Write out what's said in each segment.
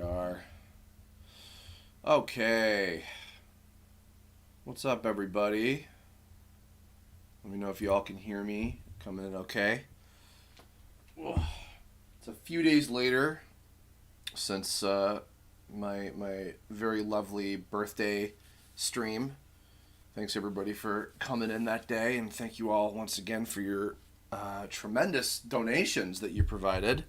are. Okay. What's up, everybody? Let me know if you all can hear me. Coming in okay. It's a few days later since my very lovely birthday stream. Thanks, everybody, for coming in that day, and thank you all once again for your tremendous donations that you provided.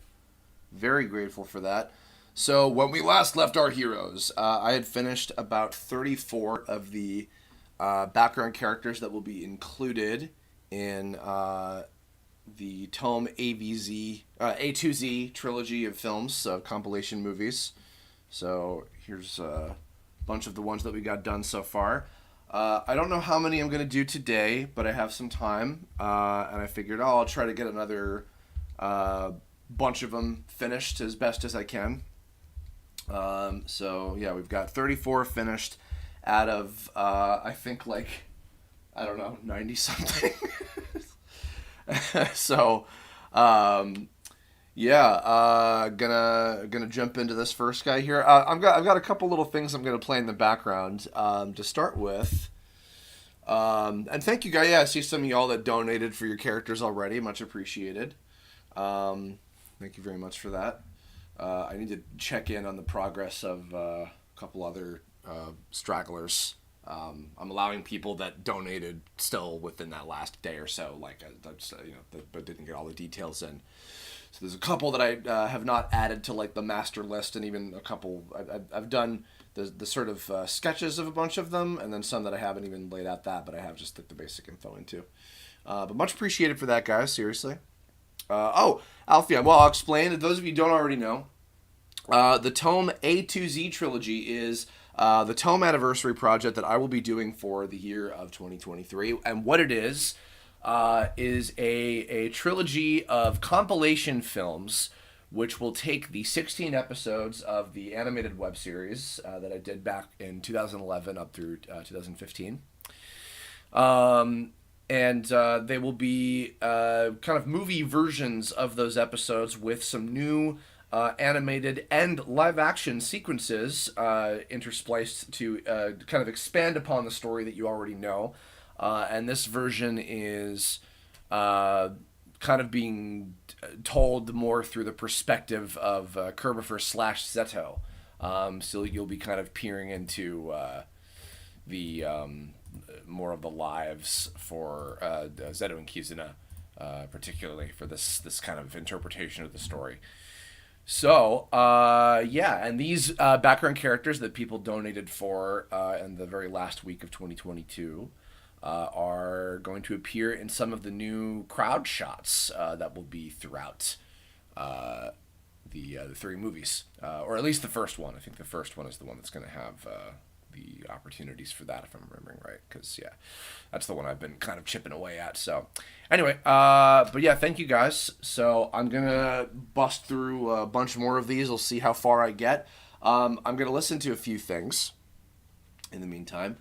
Very grateful for that. So when we last left our heroes, I had finished about 34 of the background characters that will be included in the TOME A2Z Trilogy of films, compilation movies. So here's a bunch of the ones that we got done so far. I don't know how many I'm going to do today, but I have some time, and I figured, I'll try to get another bunch of them finished as best as I can. So yeah, we've got 34 finished out of I think like, I don't know, 90 something. So yeah, gonna jump into this first guy here. I've got a couple little things I'm gonna play in the background to start with. And thank you guys. Yeah, I see some of y'all that donated for your characters already. Much appreciated. Thank you very much for that. I need to check in on the progress of a couple other stragglers. I'm allowing people that donated still within that last day or so, but didn't get all the details in. So there's a couple that I have not added to like the master list, and even a couple I've done the sort of sketches of a bunch of them, and then some that I haven't even laid out that, but I have just the basic info into. But much appreciated for that, guys. Seriously. Alfie, well, I'll explain. To those of you who don't already know, the TOME A2Z Trilogy is the TOME anniversary project that I will be doing for the year of 2023. And what it is a trilogy of compilation films which will take the 16 episodes of the animated web series that I did back in 2011 up through 2015. And they will be kind of movie versions of those episodes with some new animated and live-action sequences interspliced to kind of expand upon the story that you already know. And this version is kind of being told more through the perspective of Kerbifer / Zeto. So you'll be kind of peering into the more of the lives for Zeto and Kizuna, particularly for this kind of interpretation of the story. So, yeah, and these background characters that people donated for in the very last week of 2022 are going to appear in some of the new crowd shots that will be throughout the three movies, or at least the first one. I think the first one is the one that's going to have the opportunities for that, if I'm remembering right, because yeah, that's the one I've been kind of chipping away at. So anyway, but yeah, thank you guys. So I'm gonna bust through a bunch more of these. We'll see how far I get. I'm gonna listen to a few things in the meantime.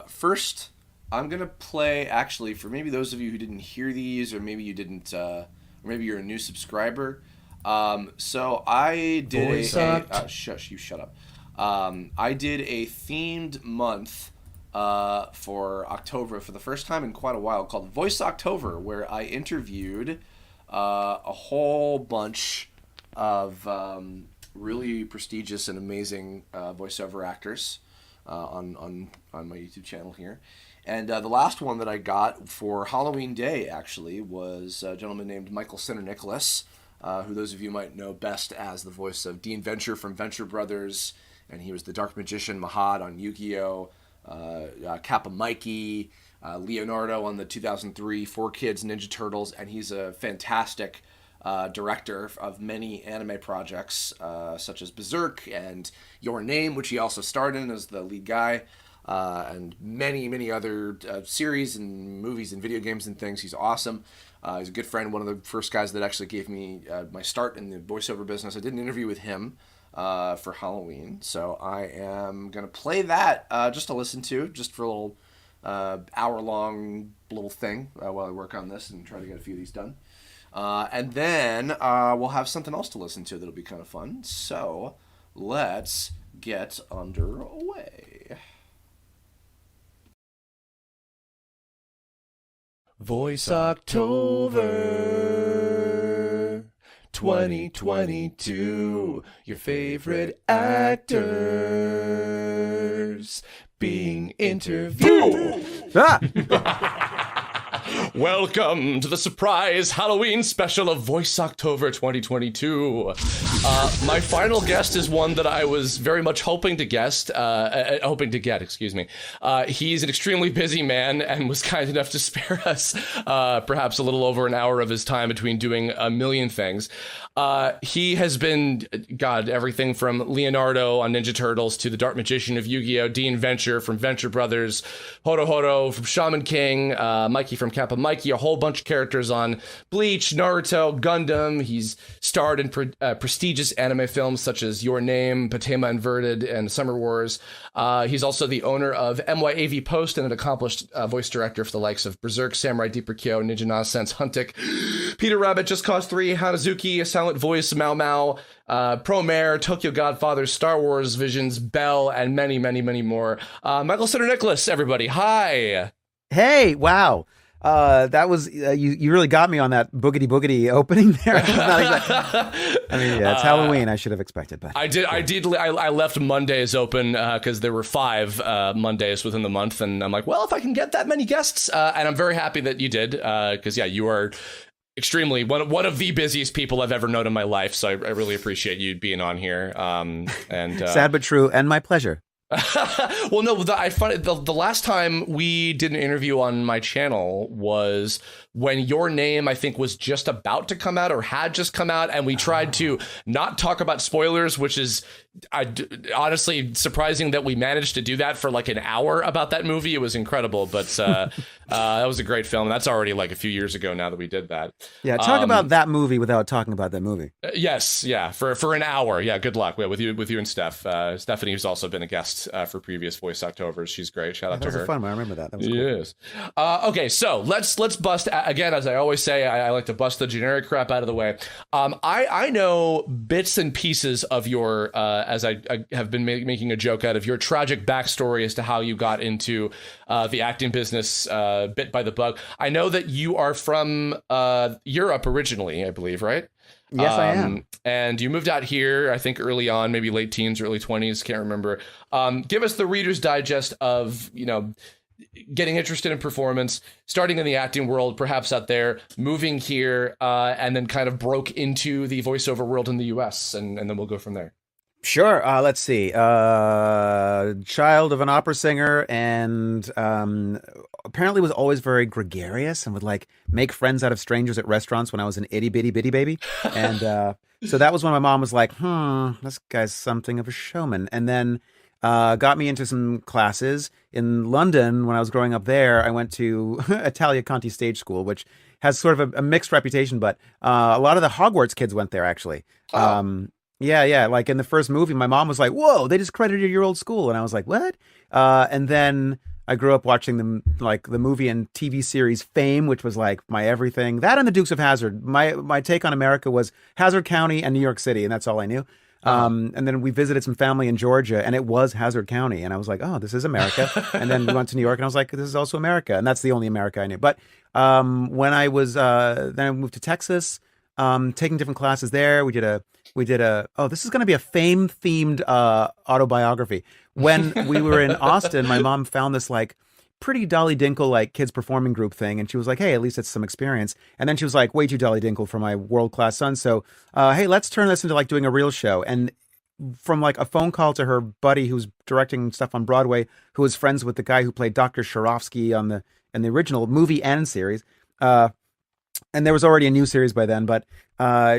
First, I'm gonna play, actually, for maybe those of you who didn't hear these, or maybe you didn't, or maybe you're a new subscriber. So I did shush, you shut up. I did a themed month for October for the first time in quite a while called Voice October, where I interviewed a whole bunch of really prestigious and amazing voiceover actors on my YouTube channel here. And the last one that I got for Halloween Day, actually, was a gentleman named Michael Sinner Nicholas, who those of you might know best as the voice of Dean Venture from Venture Brothers, and he was the Dark Magician Mahad on Yu-Gi-Oh!, Kappa Mikey, Leonardo on the 2003 Four Kids Ninja Turtles, and he's a fantastic director of many anime projects, such as Berserk and Your Name, which he also starred in as the lead guy, and many, many other series and movies and video games and things. He's awesome. He's a good friend, one of the first guys that actually gave me my start in the voiceover business. I did an interview with him for Halloween, so I am going to play that just to listen to, just for a little hour-long little thing while I work on this and try to get a few of these done. And then we'll have something else to listen to that'll be kind of fun. So let's get underway. Voice October 2022. Your favorite actors being interviewed. Welcome to the surprise Halloween special of Voice October 2022. My final guest is one that I was very much hoping to get. He's an extremely busy man and was kind enough to spare us perhaps a little over an hour of his time between doing a million things. He has been, everything from Leonardo on Ninja Turtles to the Dark Magician of Yu-Gi-Oh!, Dean Venture from Venture Brothers, Horo from Shaman King, Mikey from Kappa Mikey, a whole bunch of characters on Bleach, Naruto, Gundam. He's starred in prestigious anime films such as Your Name, Patema Inverted, and Summer Wars. He's also the owner of MYAV Post and an accomplished voice director for the likes of Berserk, Samurai Deeper Kyo, Ninja Nonsense, Huntik, Peter Rabbit, Just Cause 3, Hanazuki, A Silent Voice, Mao Mao, Promare, Tokyo Godfathers, Star Wars Visions, Bell, and many, many, many more. Michael Center Nicholas, everybody. Hi. Hey, wow. That was you really got me on that boogity opening there. It's Halloween. I should have expected, but I left Mondays open because there were 5 Mondays within the month, and I'm like, well, if I can get that many guests, and I'm very happy that you did, because you are extremely one of the busiest people I've ever known in my life. So I really appreciate you being on here. And sad but true, and my pleasure. Well, no, the last time we did an interview on my channel was when Your Name, I think, was just about to come out or had just come out, and we tried to not talk about spoilers, which is honestly surprising that we managed to do that for like an hour about that movie. It was incredible, but that was a great film. And that's already like a few years ago now that we did that. Yeah, talk about that movie without talking about that movie. Yes, yeah, for an hour. Yeah, good luck with you and Steph. Stephanie, who's also been a guest for previous Voice Octobers. She's great. Shout out to her. That was fun one. I remember that. That was cool. Yes. Okay, so let's bust again. As I always say, I like to bust the generic crap out of the way. I know bits and pieces of your as I have been making a joke out of your tragic backstory as to how you got into the acting business bit by the bug. I know that you are from Europe originally, I believe, right? Yes, I am. And you moved out here, I think, early on, maybe late teens, early 20s, can't remember. Give us the Reader's Digest of, getting interested in performance, starting in the acting world, perhaps out there, moving here, and then kind of broke into the voiceover world in the US, and then we'll go from there. Sure. Let's see. Child of an opera singer, and apparently was always very gregarious and would like make friends out of strangers at restaurants when I was an itty bitty baby. And so that was when my mom was like, this guy's something of a showman. And then got me into some classes in London. When I was growing up there, I went to Italia Conti Stage School, which has sort of a mixed reputation, but a lot of the Hogwarts kids went there, actually. Oh. Yeah. Like in the first movie, my mom was like, whoa, they discredited your old school. And I was like, what? And then I grew up watching the movie and TV series Fame, which was like my everything. That and the Dukes of Hazzard. My take on America was Hazzard County and New York City, and that's all I knew. And then we visited some family in Georgia, and it was Hazzard County. And I was like, oh, this is America. And then we went to New York, and I was like, this is also America. And that's the only America I knew. But when I was, then I moved to Texas, taking different classes there. We did a, this is going to be a Fame-themed autobiography. When we were in Austin, my mom found this like pretty Dolly Dinkle like kids performing group thing, and she was like, hey, at least it's some experience. And then she was like, way too Dolly Dinkle for my world-class son, so hey, let's turn this into like doing a real show. And from like a phone call to her buddy who's directing stuff on Broadway, who was friends with the guy who played Dr. Sharovsky in the original movie and series, and there was already a new series by then, but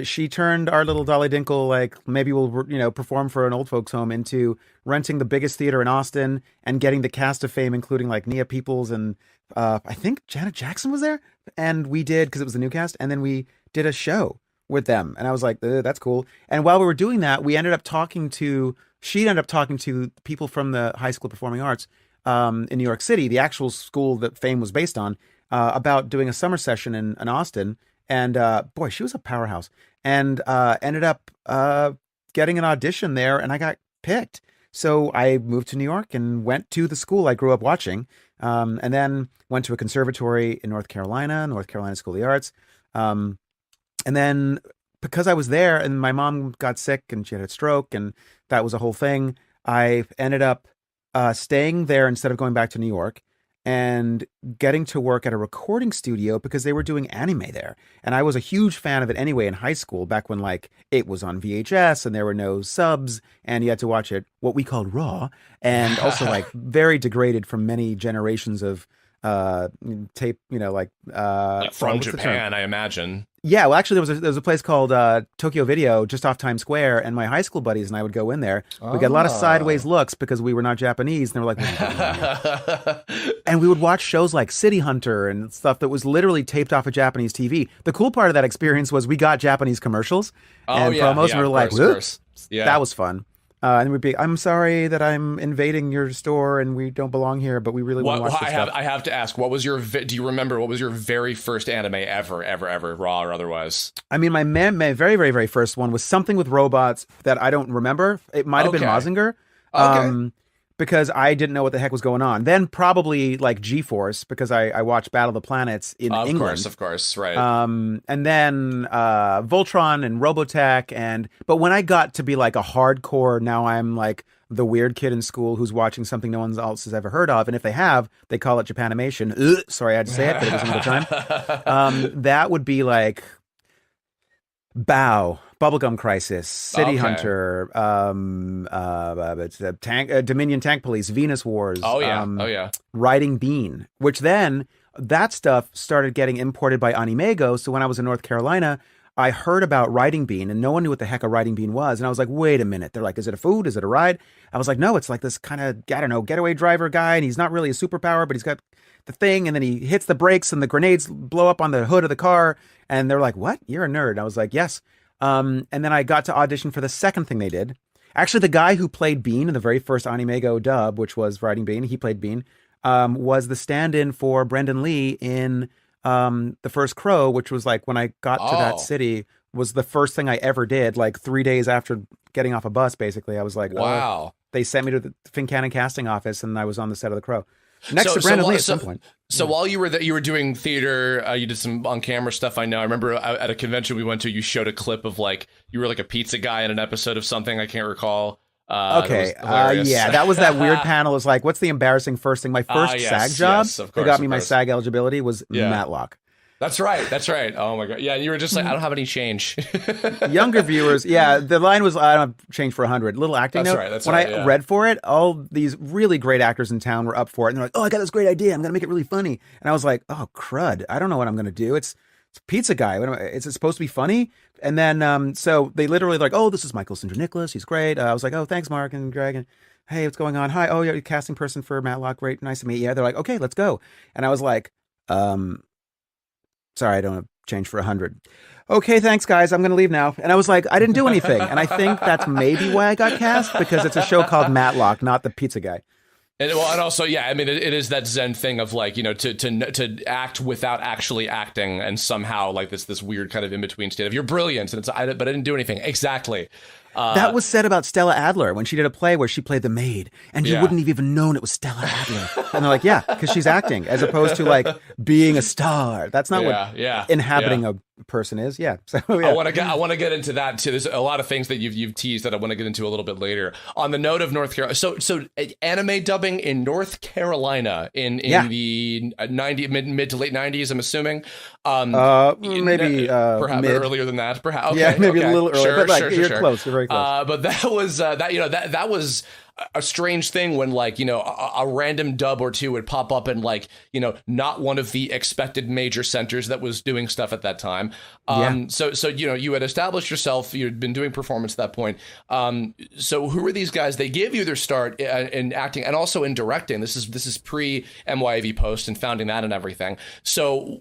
she turned our little Dolly Dinkle, like, maybe we'll, perform for an old folks home, into renting the biggest theater in Austin and getting the cast of Fame, including like Nia Peoples and I think Janet Jackson was there. And we did, because it was the new cast, and then we did a show with them. And I was like, that's cool. And while we were doing that, she ended up talking to people from the High School of Performing Arts in New York City, the actual school that Fame was based on, about doing a summer session in Austin. And boy, she was a powerhouse, and ended up getting an audition there, and I got picked. So I moved to New York and went to the school I grew up watching, and then went to a conservatory in North Carolina School of the Arts. And then because I was there and my mom got sick and she had a stroke and that was a whole thing, I ended up staying there instead of going back to New York and getting to work at a recording studio because they were doing anime there. And I was a huge fan of it anyway in high school, back when like it was on VHS and there were no subs and you had to watch it what we called raw, and also like very degraded from many generations of tape, like from Japan, I imagine. Yeah, well, actually, there was a place called Tokyo Video just off Times Square, and my high school buddies and I would go in there. We got a lot of sideways looks because we were not Japanese, and they were like, "What are you doing here?" And we would watch shows like City Hunter and stuff that was literally taped off of Japanese TV. The cool part of that experience was we got Japanese commercials and promos, and we were like, yeah, that was fun. And we'd be, I'm sorry that I'm invading your store and we don't belong here, but we really want to watch this stuff. I have to ask, do you remember what was your very first anime ever, raw or otherwise? I mean, my very, very, very first one was something with robots that I don't remember. It might have been Mazinger. Because I didn't know what the heck was going on. Then probably like G-Force, because I watched Battle of the Planets in England. Of course, right. And then Voltron and Robotech. But when I got to be like a hardcore, now I'm like the weird kid in school who's watching something no one else has ever heard of. And if they have, they call it Japanimation. Sorry, I had to say it, but it was another time. That would be like Bow, Bubblegum Crisis, City Hunter, Dominion Tank Police, Venus Wars. Riding Bean, which then that stuff started getting imported by Animego. So when I was in North Carolina, I heard about Riding Bean and no one knew what the heck a Riding Bean was. And I was like, wait a minute. They're like, is it a food? Is it a ride? I was like, no, it's like this kind of, I don't know, getaway driver guy. And he's not really a superpower, but he's got the thing. And then he hits the brakes and the grenades blow up on the hood of the car. And they're like, what? You're a nerd. I was like, yes. And then I got to audition for the second thing they did. Actually, the guy who played Bean in the very first Animego dub, which was Riding Bean, he played Bean, was the stand-in for Brendan Lee in The First Crow, which was like when I got to that city, was the first thing I ever did. Like 3 days after getting off a bus, basically, I was like, wow. They sent me to the Fincannon casting office, and I was on the set of The Crow. Next to Brandon Lee at some point. So while you were you were doing theater, you did some on-camera stuff. I know. I remember at a convention we went to, you showed a clip of like you were like a pizza guy in an episode of something. I can't recall. That was that weird panel. It was like, what's the embarrassing first thing? My first SAG job that got me my SAG eligibility was Matlock. That's right. Oh my God. Yeah, you were just like, I don't have any change. Younger viewers, the line was, I don't have change for 100. Little acting note. When I read for it, all these really great actors in town were up for it. And they're like, oh, I got this great idea. I'm going to make it really funny. And I was like, oh, crud. I don't know what I'm going to do. It's Pizza Guy. Is it supposed to be funny? And then, so they literally like, oh, this is Michael Cinder Nicholas. He's great. I was like, oh, thanks, Mark and Greg. And hey, what's going on? Hi. Oh, you're a casting person for Matlock. Great. Nice to meet you. They're like, okay, let's go. And I was like, sorry, I don't have change for 100. Okay, thanks, guys. I'm going to leave now. And I was like, I didn't do anything. And I think that's maybe why I got cast, because it's a show called Matlock, not The Pizza Guy. And also, I mean, it is that Zen thing of like, to act without actually acting, and somehow like this weird kind of in between state of you're brilliant, and but I didn't do anything. Exactly. That was said about Stella Adler when she did a play where she played the maid, and you wouldn't have even known it was Stella Adler. And they're like, yeah, because she's acting, as opposed to like being a star. That's not what inhabiting a person is. Yeah. So I want to get into that too. There's a lot of things that you've teased that I want to get into a little bit later. On the note of North Carolina, so anime dubbing in North Carolina in the mid to late 90s, I'm assuming. Maybe perhaps mid. Earlier than that, perhaps. Okay, yeah, maybe a little earlier, but like you're close. You're very close. But that was that was a strange thing when like, a random dub or two would pop up in like, not one of the expected major centers that was doing stuff at that time. So you had established yourself, you'd been doing performance at that point. So who were these guys? They gave you their start in acting and also in directing. This is pre MYV Post and founding that and everything. So,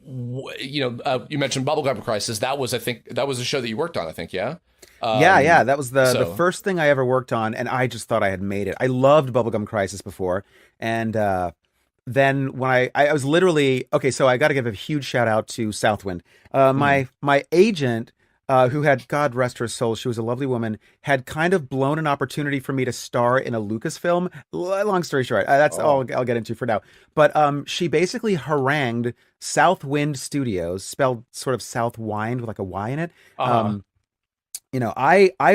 you mentioned Bubblegum Crisis. That was a show that you worked on, I think. Yeah. That was the first thing I ever worked on, and I just thought I had made it. I loved Bubblegum Crisis before, and then when I was literally, okay, so I got to give a huge shout out to Southwind. My agent who had, God rest her soul, she was a lovely woman, had kind of blown an opportunity for me to star in a Lucasfilm. Long story short, that's all I'll get into for now. But she basically harangued Southwind Studios, spelled sort of Southwind with like a Y in it. I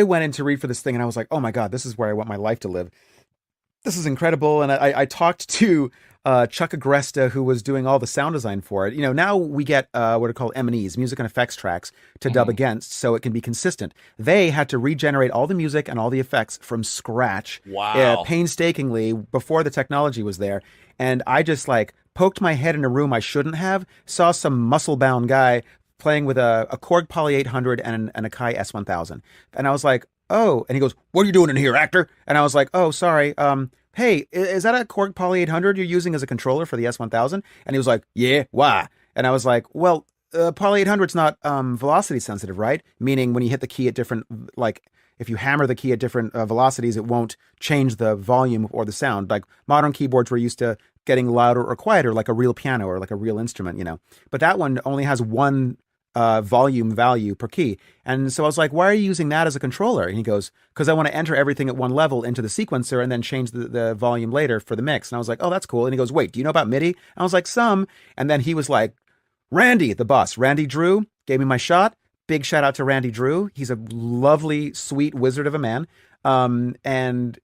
went in to read for this thing and I was like, oh my God, this is where I want my life to live. This is incredible. And I talked to Chuck Agresta, who was doing all the sound design for it. Now we get what are called M&Es, music and effects tracks, to dub against, so it can be consistent. They had to regenerate all the music and all the effects from scratch, painstakingly, before the technology was there. And I just poked my head in a room I shouldn't have, saw some muscle-bound guy playing with a Korg Poly 800 and an Akai S1000. And I was like, oh, and he goes, what are you doing in here, actor? And I was like, oh, sorry. Hey, is that a Korg Poly 800 you're using as a controller for the S1000? And he was like, yeah, why? And I was like, well, Poly 800's not velocity sensitive, right? Meaning when you hit the key at different, if you hammer the key at different velocities, it won't change the volume or the sound. Like modern keyboards, we're used to getting louder or quieter, like a real piano or like a real instrument, But that one only has one volume value per key. And so I was like, why are you using that as a controller? And he goes, because I want to enter everything at one level into the sequencer and then change the volume later for the mix. And I was like, oh, that's cool. And he goes, wait, do you know about MIDI? And I was like, some. And then he was like, Randy, the boss, Randy Drew, gave me my shot. Big shout out to Randy Drew. He's a lovely, sweet wizard of a man. And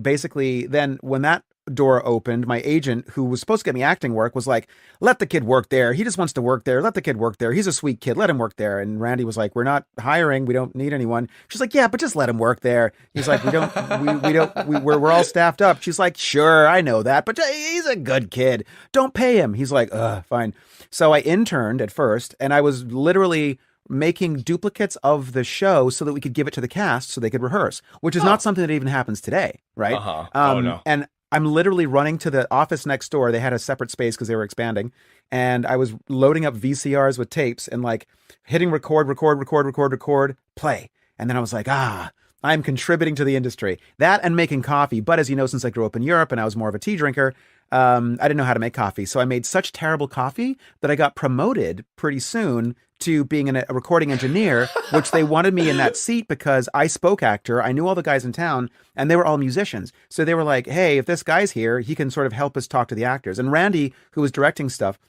basically then when that door opened, my agent, who was supposed to get me acting work, was like, let the kid work there. He just wants to work there. Let the kid work there. He's a sweet kid. Let him work there. And Randy was like, we're not hiring. We don't need anyone. She's like, yeah, but just let him work there. He's like, we're all staffed up. She's like, sure, I know that, but he's a good kid. Don't pay him. He's like, fine. So I interned at first, and I was literally making duplicates of the show so that we could give it to the cast so they could rehearse, which is not something that even happens today, right? Oh, no. And I'm literally running to the office next door. They had a separate space because they were expanding. And I was loading up VCRs with tapes and hitting record, play. And then I was like, I'm contributing to the industry. That and making coffee. But as you know, since I grew up in Europe and I was more of a tea drinker, I didn't know how to make coffee. So I made such terrible coffee that I got promoted pretty soon to being a recording engineer, which they wanted me in that seat because I spoke actor. I knew all the guys in town and they were all musicians. So they were like, hey, if this guy's here, he can sort of help us talk to the actors. And Randy, who was directing stuff,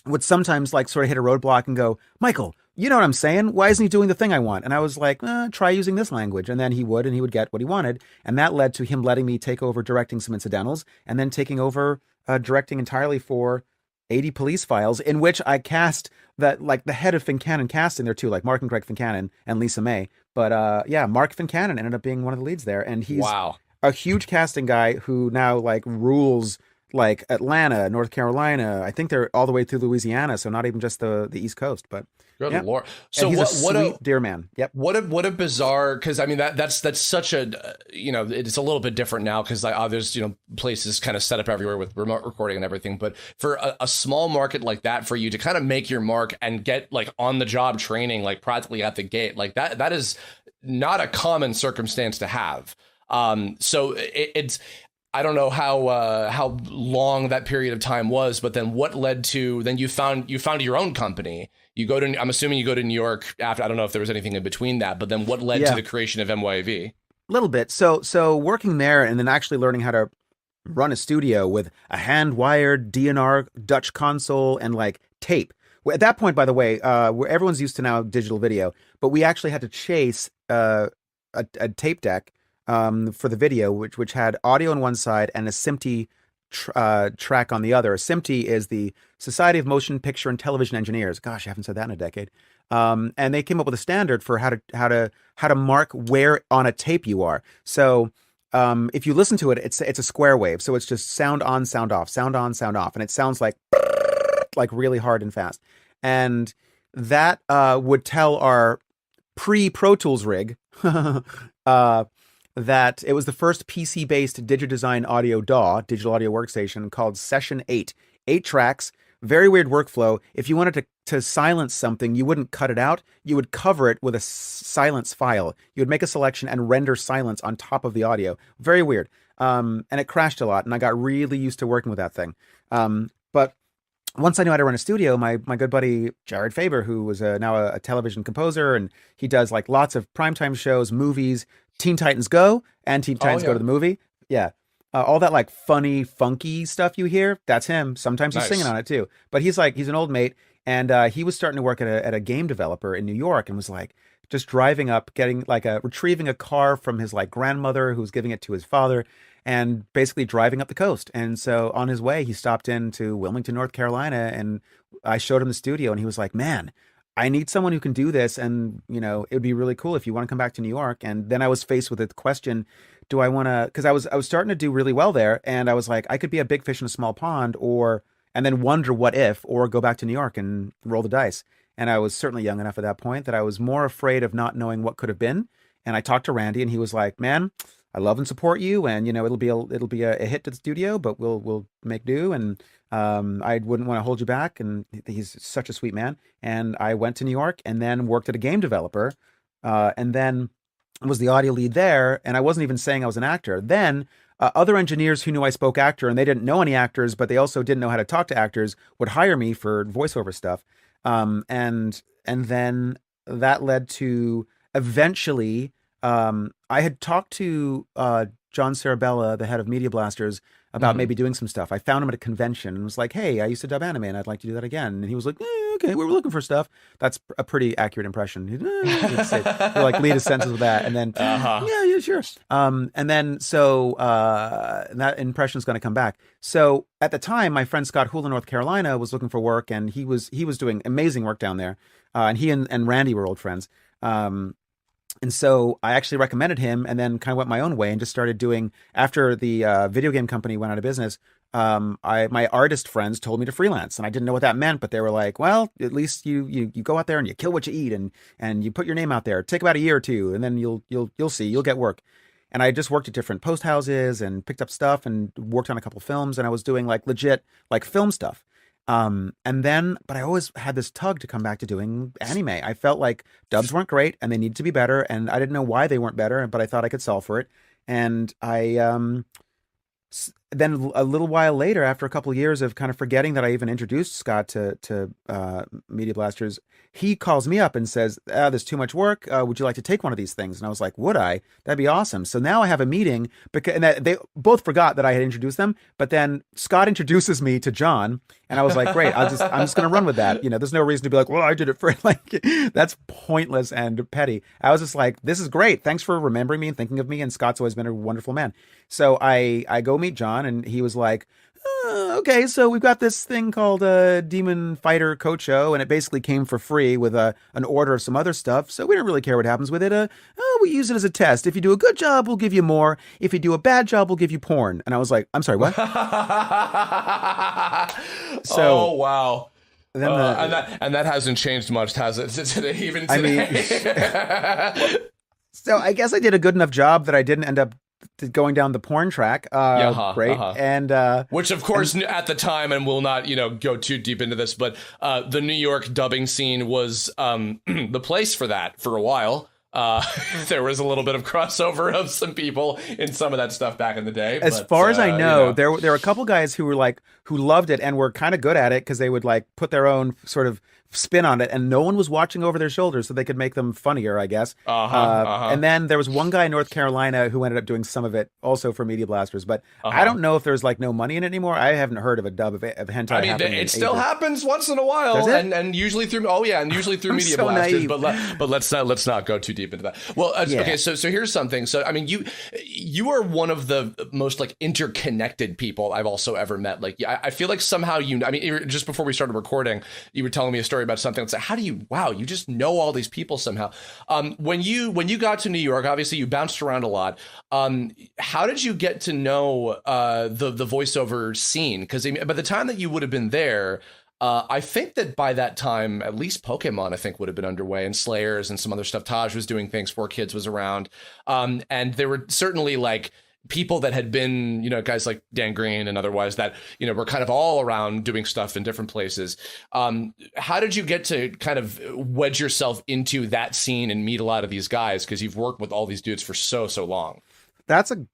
would sometimes sort of hit a roadblock and go, Michael, you know what I'm saying? Why isn't he doing the thing I want? And I was like, try using this language. And then he would get what he wanted. And that led to him letting me take over directing some incidentals and then taking over directing entirely for 80 Police Files, in which I cast that the head of Fincannon casting there too, like Mark and Greg Fincannon and Lisa May. But Mark Fincannon ended up being one of the leads there. And he's a huge casting guy who now rules Atlanta, North Carolina. I think they're all the way through Louisiana, so not even just the East Coast, but good Lord. So he's a sweet, dear man. Yep. What a bizarre, because I mean that's such a it's a little bit different now because there's places kind of set up everywhere with remote recording and everything. But for a small market like that, for you to kind of make your mark and get on the job training practically at the gate, that is not a common circumstance to have. So it's. I don't know how long that period of time was, but then what led to then you found your own company. I'm assuming you go to New York after. I don't know if there was anything in between that, but then what led to the creation of MYV? A little bit. So working there and then actually learning how to run a studio with a hand-wired DNR Dutch console and tape. At that point, by the way, where everyone's used to now digital video, but we actually had to chase a tape deck for the video, which had audio on one side and a SMPTE track on the other. A SMPTE is the Society of Motion Picture and Television Engineers. Gosh, I haven't said that in a decade. And they came up with a standard for how to mark where on a tape you are. So if you listen to it, it's a square wave. So it's just sound on, sound off, sound on, sound off, and it sounds like really hard and fast. And that would tell our pre-Pro Tools rig that it was the first PC-based DigiDesign audio DAW, digital audio workstation, called Session 8. 8 tracks, very weird workflow. If you wanted to silence something, you wouldn't cut it out. You would cover it with a silence file. You would make a selection and render silence on top of the audio. Very weird. And it crashed a lot, and I got really used to working with that thing. But once I knew how to run a studio, my good buddy Jared Faber, who was now a television composer, and he does like lots of primetime shows, movies, Teen Titans Go and Teen Titans Go to the movie. Yeah. All that like funny, funky stuff you hear, that's him. Sometimes he's singing on it too. But he's an old mate, and he was starting to work at a game developer in New York, and was like just driving up, getting like retrieving a car from his like grandmother who was giving it to his father, and basically driving up the coast. And so on his way, he stopped into Wilmington, North Carolina, and I showed him the studio, and he was like, "Man, I need someone who can do this, and it would be really cool if you want to come back to New York." And then I was faced with the question, do I want to, because I was starting to do really well there, and I was like, I could be a big fish in a small pond, and then wonder what if, or go back to New York and roll the dice. And I was certainly young enough at that point that I was more afraid of not knowing what could have been. And I talked to Randy, and he was like, "Man, I love and support you, and it'll be a hit to the studio, but we'll make do, and I wouldn't want to hold you back." And he's such a sweet man. And I went to New York, and then worked at a game developer, and then was the audio lead there. And I wasn't even saying I was an actor. Then other engineers who knew I spoke actor, and they didn't know any actors, but they also didn't know how to talk to actors, would hire me for voiceover stuff. And then that led to eventually. I had talked to John Sarabella, the head of Media Blasters, about maybe doing some stuff. I found him at a convention and was like, "Hey, I used to dub anime, and I'd like to do that again." And he was like, "Okay, we were looking for stuff." That's a pretty accurate impression. You're like, lead a sentence with that, and then yeah, sure. And then so that impression's going to come back. So at the time, my friend Scott Hula, North Carolina, was looking for work, and he was doing amazing work down there. And he and Randy were old friends. And so I actually recommended him, and then kind of went my own way and just started doing, after the video game company went out of business, my artist friends told me to freelance, and I didn't know what that meant, but they were like, "Well, at least you go out there and you kill what you eat, and you put your name out there. Take about a year or two, and then you'll see, you'll get work." And I just worked at different post houses and picked up stuff and worked on a couple films, and I was doing like legit like film stuff. But I always had this tug to come back to doing anime. I felt like dubs weren't great and they needed to be better, and I didn't know why they weren't better, but I thought I could solve for it. And then a little while later, after a couple of years of kind of forgetting that I even introduced Scott to Media Blasters, he calls me up and says, "There's too much work. Would you like to take one of these things?" And I was like, "Would I? That'd be awesome." So now I have a meeting, and they both forgot that I had introduced them. But then Scott introduces me to John, and I was like, "Great! I'm just going to run with that." There's no reason to be like, "Well, I did it for," like, that's pointless and petty. I was just like, "This is great. Thanks for remembering me and thinking of me." And Scott's always been a wonderful man. So I go meet John, and he was like, "Okay, so we've got this thing called Demon Fighter Code Show, and it basically came for free with an order of some other stuff. So we don't really care what happens with it. We use it as a test. If you do a good job, we'll give you more. If you do a bad job, we'll give you porn." And I was like, "I'm sorry, what?" Oh wow. Then and that hasn't changed much, has it? Even today. So I guess I did a good enough job that I didn't end up going down the porn track. Great. And which of course at the time, and we'll not go too deep into this, but the New York dubbing scene was the place for that for a while. There was a little bit of crossover of some people in some of that stuff back in the day. As far as I know, there were a couple guys who loved it and were kind of good at it, because they would like put their own sort of spin on it, and no one was watching over their shoulders, so they could make them funnier, I guess. And then there was one guy in North Carolina who ended up doing some of it also for Media Blasters, but I don't know if there's like no money in it anymore. I haven't heard of a dub of hentai. I mean, it still happens once in a while, and usually through Media Blasters. Naive. But let's not go too deep into that. Well, okay, so here's something. So I mean, you are one of the most like interconnected people I've also ever met. Like I feel like somehow I mean, just before we started recording, you were telling me a story about something. It's like, how do you just know all these people somehow? When you got to New York, obviously you bounced around a lot. How did you get to know the voiceover scene? Because by the time that you would have been there, I think that by that time, at least Pokemon, I think, would have been underway, and Slayers and some other stuff. Taj was doing things. 4Kids was around. And there were certainly like people that had been, guys like Dan Green and otherwise that, were kind of all around doing stuff in different places. How did you get to kind of wedge yourself into that scene and meet a lot of these guys? Because you've worked with all these dudes for so long. That's an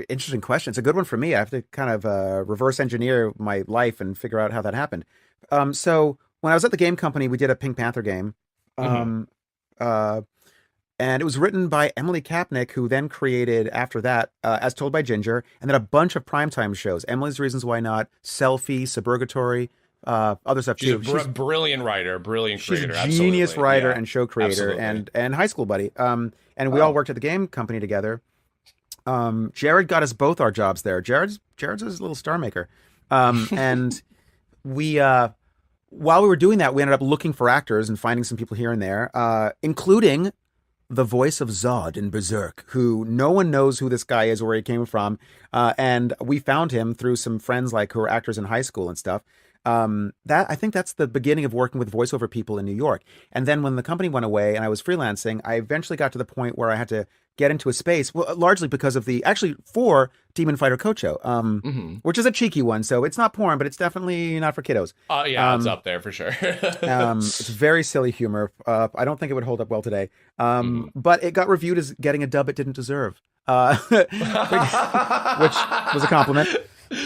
interesting question. It's a good one for me. I have to kind of reverse engineer my life and figure out how that happened. So when I was at the game company, we did a Pink Panther game. Mhm. Uh, and it was written by Emily Kapnick, who then created, after that, As Told by Ginger, and then a bunch of primetime shows. Emily's Reasons Why Not, Selfie, Suburgatory, other stuff She's a too. brilliant writer, brilliant She's a creator. genius Absolutely. writer Yeah. and show creator Absolutely. and high school buddy. And we all Oh. worked at the game company together. Jared got us both our jobs there. Jared's a little star maker. And we while we were doing that, we ended up looking for actors and finding some people here and there, including the voice of Zod in Berserk, who no one knows who this guy is or where he came from. And we found him through some friends like who were actors in high school and stuff. That I think that's the beginning of working with voiceover people in New York. And then when the company went away and I was freelancing, I eventually got to the point where I had to get into a space, well, largely because of for Demon Fighter Kocho, which is a cheeky one. So it's not porn, but it's definitely not for kiddos. Yeah, it's up there for sure. It's very silly humor. I don't think it would hold up well today. Mhm. But it got reviewed as getting a dub it didn't deserve, which was a compliment.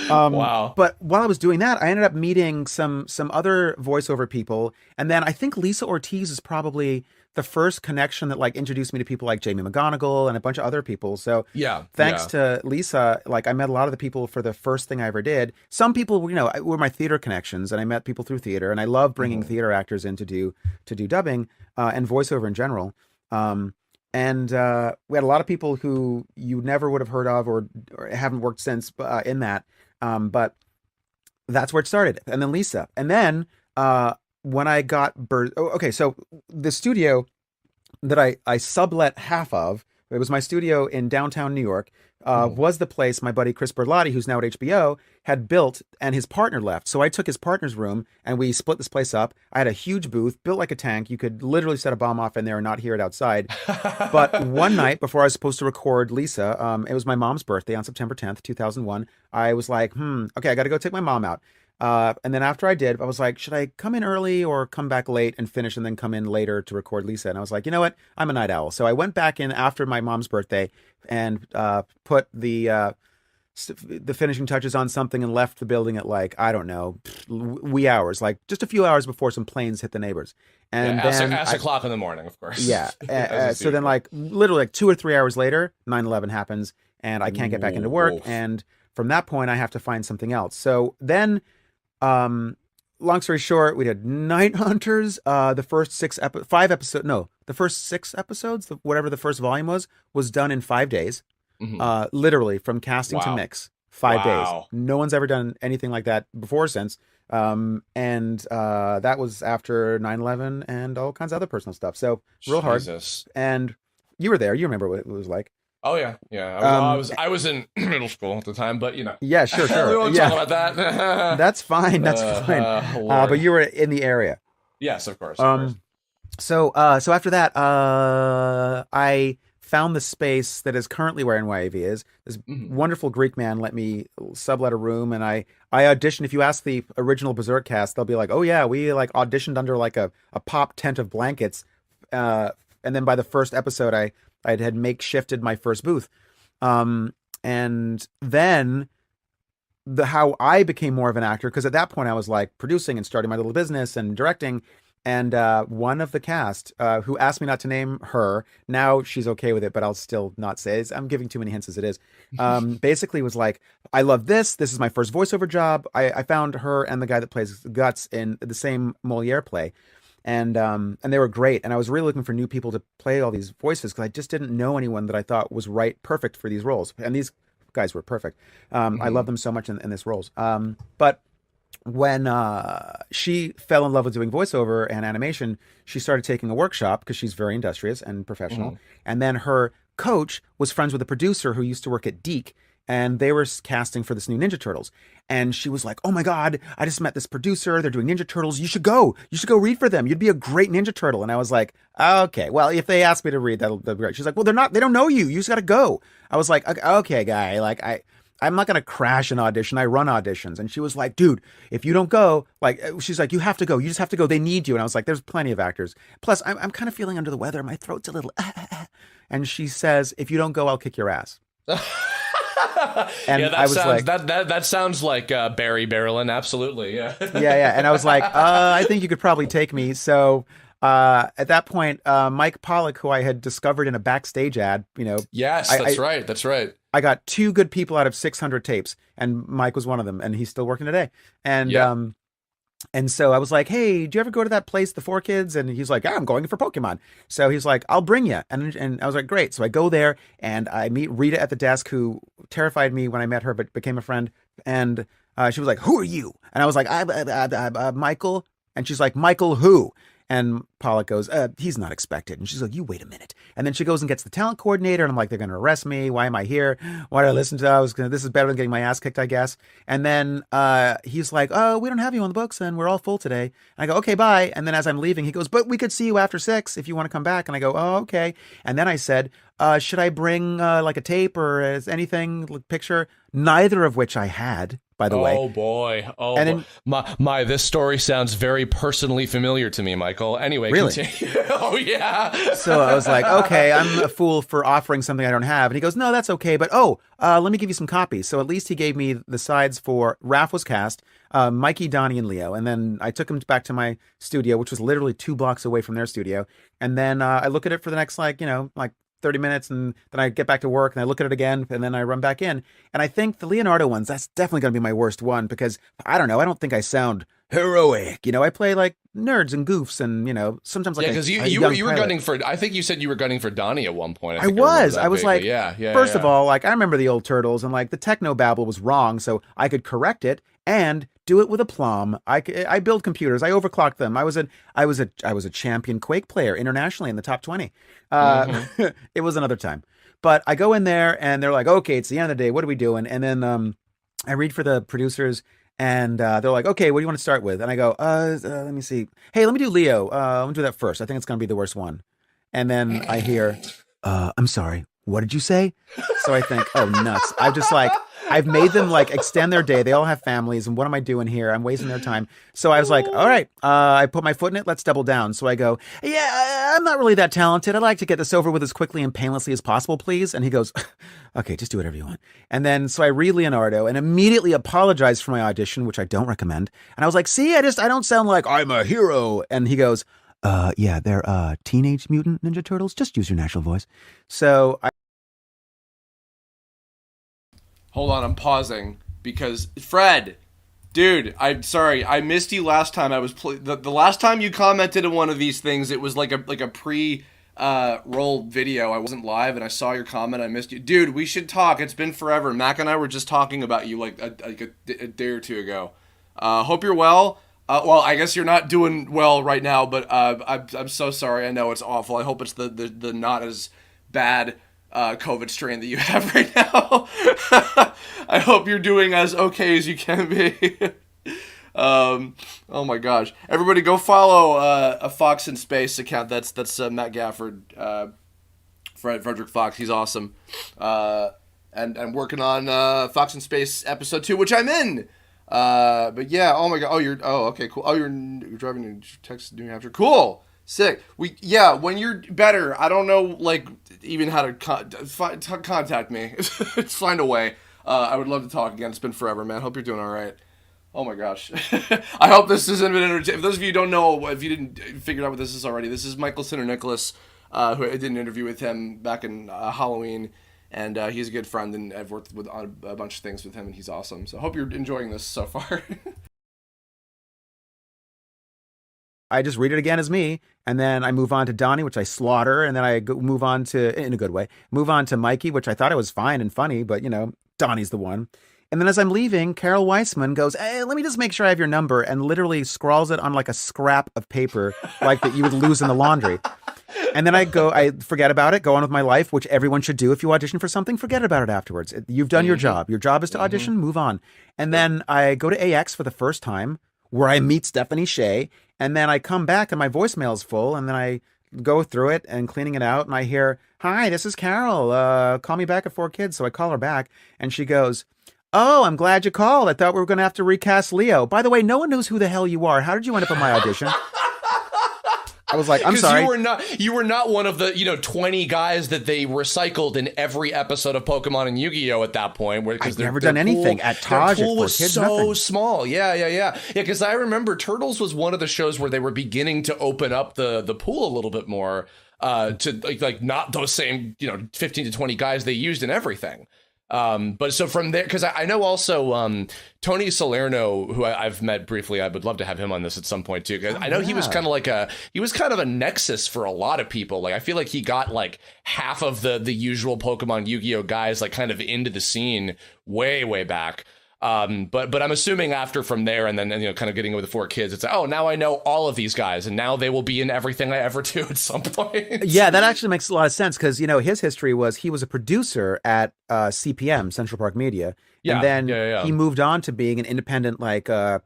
Wow. But while I was doing that, I ended up meeting some other voiceover people, and then I think Lisa Ortiz is probably the first connection that like introduced me to people like Jamie McGonigal and a bunch of other people. So Yeah. thanks to Lisa, like I met a lot of the people for the first thing I ever did. Some people, were my theater connections, and I met people through theater, and I love bringing theater actors in to do dubbing and voiceover in general. And we had a lot of people who you never would have heard of or haven't worked since in that. But that's where it started. And then Lisa. And then when I got so the studio that I sublet half of, it was my studio in downtown New York, was the place my buddy Chris Berlotti, who's now at HBO, had built, and his partner left. So I took his partner's room and we split this place up. I had a huge booth built like a tank. You could literally set a bomb off in there and not hear it outside. But one night before I was supposed to record Lisa, it was my mom's birthday on September 10th, 2001. I was like, okay, I got to go take my mom out. And then after I did, I was like, should I come in early or come back late and finish and then come in later to record Lisa? And I was like, you know what? I'm a night owl. So I went back in after my mom's birthday and put the finishing touches on something and left the building at like, I don't know, wee hours, like just a few hours before some planes hit the neighbors. And then ass o'clock in the morning, of course. Yeah. So then like literally like 2 or 3 hours later, 9/11 happens and I can't get back into work. And from that point, I have to find something else. So then, long story short, we did Night Hunters. The first 5 episodes, no, the first 6 episodes, whatever the first volume was done in 5 days. Literally from casting to mix, 5 days. No one's ever done anything like that before or since. And that was after 9/11 and all kinds of other personal stuff. So real hard. And you were there. You remember what it was like. Oh yeah. I was in middle school at the time, but Yeah, sure. we won't talk about that. That's fine. That's fine. But you were in the area. Yes, of course. So after that, I found the space that is currently where NYAV is. This wonderful Greek man let me sublet a room, and I auditioned. If you ask the original Berserk cast, they'll be like, "Oh yeah, we like auditioned under like a pop tent of blankets." And then by the first episode, I had makeshifted my first booth. And then how I became more of an actor, because at that point I was like producing and starting my little business and directing. And one of the cast who asked me not to name her, now she's okay with it, but I'll still not say it. I'm giving too many hints as it is. Basically was like, I love this. This is my first voiceover job. I found her and the guy that plays Guts in the same Moliere play. And they were great. And I was really looking for new people to play all these voices because I just didn't know anyone that I thought was perfect for these roles. And these guys were perfect. I love them so much in this roles. But when she fell in love with doing voiceover and animation, she started taking a workshop because she's very industrious and professional. And then her coach was friends with a producer who used to work at Deke, and they were casting for this new Ninja Turtles. And she was like, "Oh my God, I just met this producer. They're doing Ninja Turtles. You should go. You should go read for them. You'd be a great Ninja Turtle." And I was like, "Okay, well, if they ask me to read, that'll be great." She's like, "Well, they don't know you. You just got to go." I was like, "Okay, guy, like I'm not going to crash an audition. I run auditions." And she was like, "Dude, if you don't go," she's like, "You have to go. You just have to go. They need you." And I was like, "There's plenty of actors. Plus, I'm kind of feeling under the weather. My throat's a little," and she says, "If you don't go, I'll kick your ass." And yeah, that I was sounds like, that sounds like Barry Barrelin. Absolutely, yeah. yeah. And I was like, I think you could probably take me. So at that point, Mike Pollock, who I had discovered in a backstage ad, Yes, I, that's I, right. That's right. I got 2 good people out of 600 tapes, and Mike was one of them, and he's still working today. And Yeah. and so I was like, hey, do you ever go to that place, the Four Kids? And he's like, yeah, I'm going for Pokemon. So he's like, I'll bring you. And I was like, great. So I go there and I meet Rita at the desk, who terrified me when I met her, but became a friend. And she was like, who are you? And I was like, I'm Michael. And she's like, Michael who? And Pollock goes, he's not expected. And she's like, you wait a minute. And then she goes and gets the talent coordinator. And I'm like, they're going to arrest me. Why am I here? Why did I listen to that? This is better than getting my ass kicked, I guess. And then he's like, oh, we don't have you on the books and we're all full today. And I go, okay, bye. And then as I'm leaving, he goes, but we could see you after 6 if you want to come back. And I go, oh, okay. And then I said, should I bring like a tape or anything, like, picture? Neither of which I had, by the way. Oh boy. Oh, and then, my this story sounds very personally familiar to me, Michael. Anyway, really? Continue. Oh yeah. So I was like, okay, I'm a fool for offering something I don't have. And he goes, no, that's okay. But let me give you some copies. So at least he gave me the sides for Raph was cast, Mikey, Donnie, and Leo. And then I took him back to my studio, which was literally 2 blocks away from their studio. And then I look at it for the next, like 30 minutes, and then I get back to work and I look at it again, and then I run back in. And I think the Leonardo ones, that's definitely going to be my worst one, because I don't know, I don't think I sound heroic. I play like nerds and goofs, and sometimes like because you were gunning for. I think you said you were gunning for Donnie at one point. I was like, yeah. First of all, like I remember the old Turtles, and like the techno babble was wrong, so I could correct it and do it with aplomb. I build computers. I overclock them. I was a champion Quake player internationally in the top 20. It was another time. But I go in there and they're like, okay, it's the end of the day. What are we doing? And then I read for the producers, and they're like, okay, what do you want to start with? And I go, let me see. Hey, let me do Leo. I'm gonna do that first. I think it's gonna be the worst one. And then I hear, I'm sorry, what did you say? So I think, oh, nuts. I've made them like extend their day. They all have families, and what am I doing here? I'm wasting their time. So I was like, all right, I put my foot in it. Let's double down. So I go, yeah, I'm not really that talented. I'd like to get this over with as quickly and painlessly as possible, please. And he goes, okay, just do whatever you want. And then so I read Leonardo and immediately apologized for my audition, which I don't recommend. And I was like, see, I don't sound like I'm a hero. And he goes, yeah, they're Teenage Mutant Ninja Turtles. Just use your natural voice. So Hold on, I'm pausing because Fred, dude, I'm sorry, I missed you last time. I was the last time you commented on one of these things. It was like a pre rolled video. I wasn't live, and I saw your comment. I missed you, dude. We should talk. It's been forever. Mac and I were just talking about you like a day or two ago. Hope you're well. Well, I guess you're not doing well right now, but I'm so sorry. I know it's awful. I hope it's the not as bad COVID strain that you have right now. I hope you're doing as okay as you can be. Oh my gosh! Everybody, go follow a Fox in Space account. That's Matt Gafford, Frederick Fox. He's awesome, and I'm working on Fox in Space episode 2, which I'm in. But yeah, oh my god. Okay, cool. You're driving to Texas, New Hampshire. Cool. Sick. When you're better, I don't know, like, even how to contact me. Find a way. I would love to talk again. It's been forever, man. Hope you're doing all right. Oh my gosh. I hope this hasn't been entertaining. If those of you who don't know, if you didn't figure out what this is already, this is Michael Sinner Nicholas, who I did an interview with him back in Halloween, and he's a good friend, and I've worked on a bunch of things with him, and he's awesome. So I hope you're enjoying this so far. I just read it again as me, and then I move on to Donnie, which I slaughter, and then I move on to, in a good way, move on to Mikey, which I thought it was fine and funny, but Donnie's the one. And then as I'm leaving, Carol Weissman goes, hey, let me just make sure I have your number, and literally scrawls it on like a scrap of paper, like that you would lose in the laundry. And then I forget about it, go on with my life, which everyone should do if you audition for something. Forget about it afterwards. You've done your job. Your job is to audition, move on. And then I go to AX for the first time, where I meet Stephanie Shea, and then I come back and my voicemail's full, and then I go through it and cleaning it out, and I hear, hi, this is Carol. Call me back at 4 Kids. So I call her back, and she goes, oh, I'm glad you called. I thought we were going to have to recast Leo. By the way, no one knows who the hell you are. How did you end up on my audition? I was like, I'm sorry. You were not one of the 20 guys that they recycled in every episode of Pokemon and Yu-Gi-Oh at that point. I've never done anything at Taj. Their pool was kids, so nothing. small. Yeah. Because I remember Turtles was one of the shows where they were beginning to open up the pool a little bit more to like not those same 15 to 20 guys they used in everything. But so from there, because I know also Tony Salerno, who I've met briefly, I would love to have him on this at some point too. Because I know he was kind of a nexus for a lot of people. Like I feel like he got like half of the usual Pokemon Yu-Gi-Oh guys like kind of into the scene way back. But I'm assuming after from there and then kind of getting with the 4 kids, it's like, oh, now I know all of these guys and now they will be in everything I ever do at some point. Yeah, that actually makes a lot of sense because his history was he was a producer at CPM, Central Park Media, and then he moved on to being an independent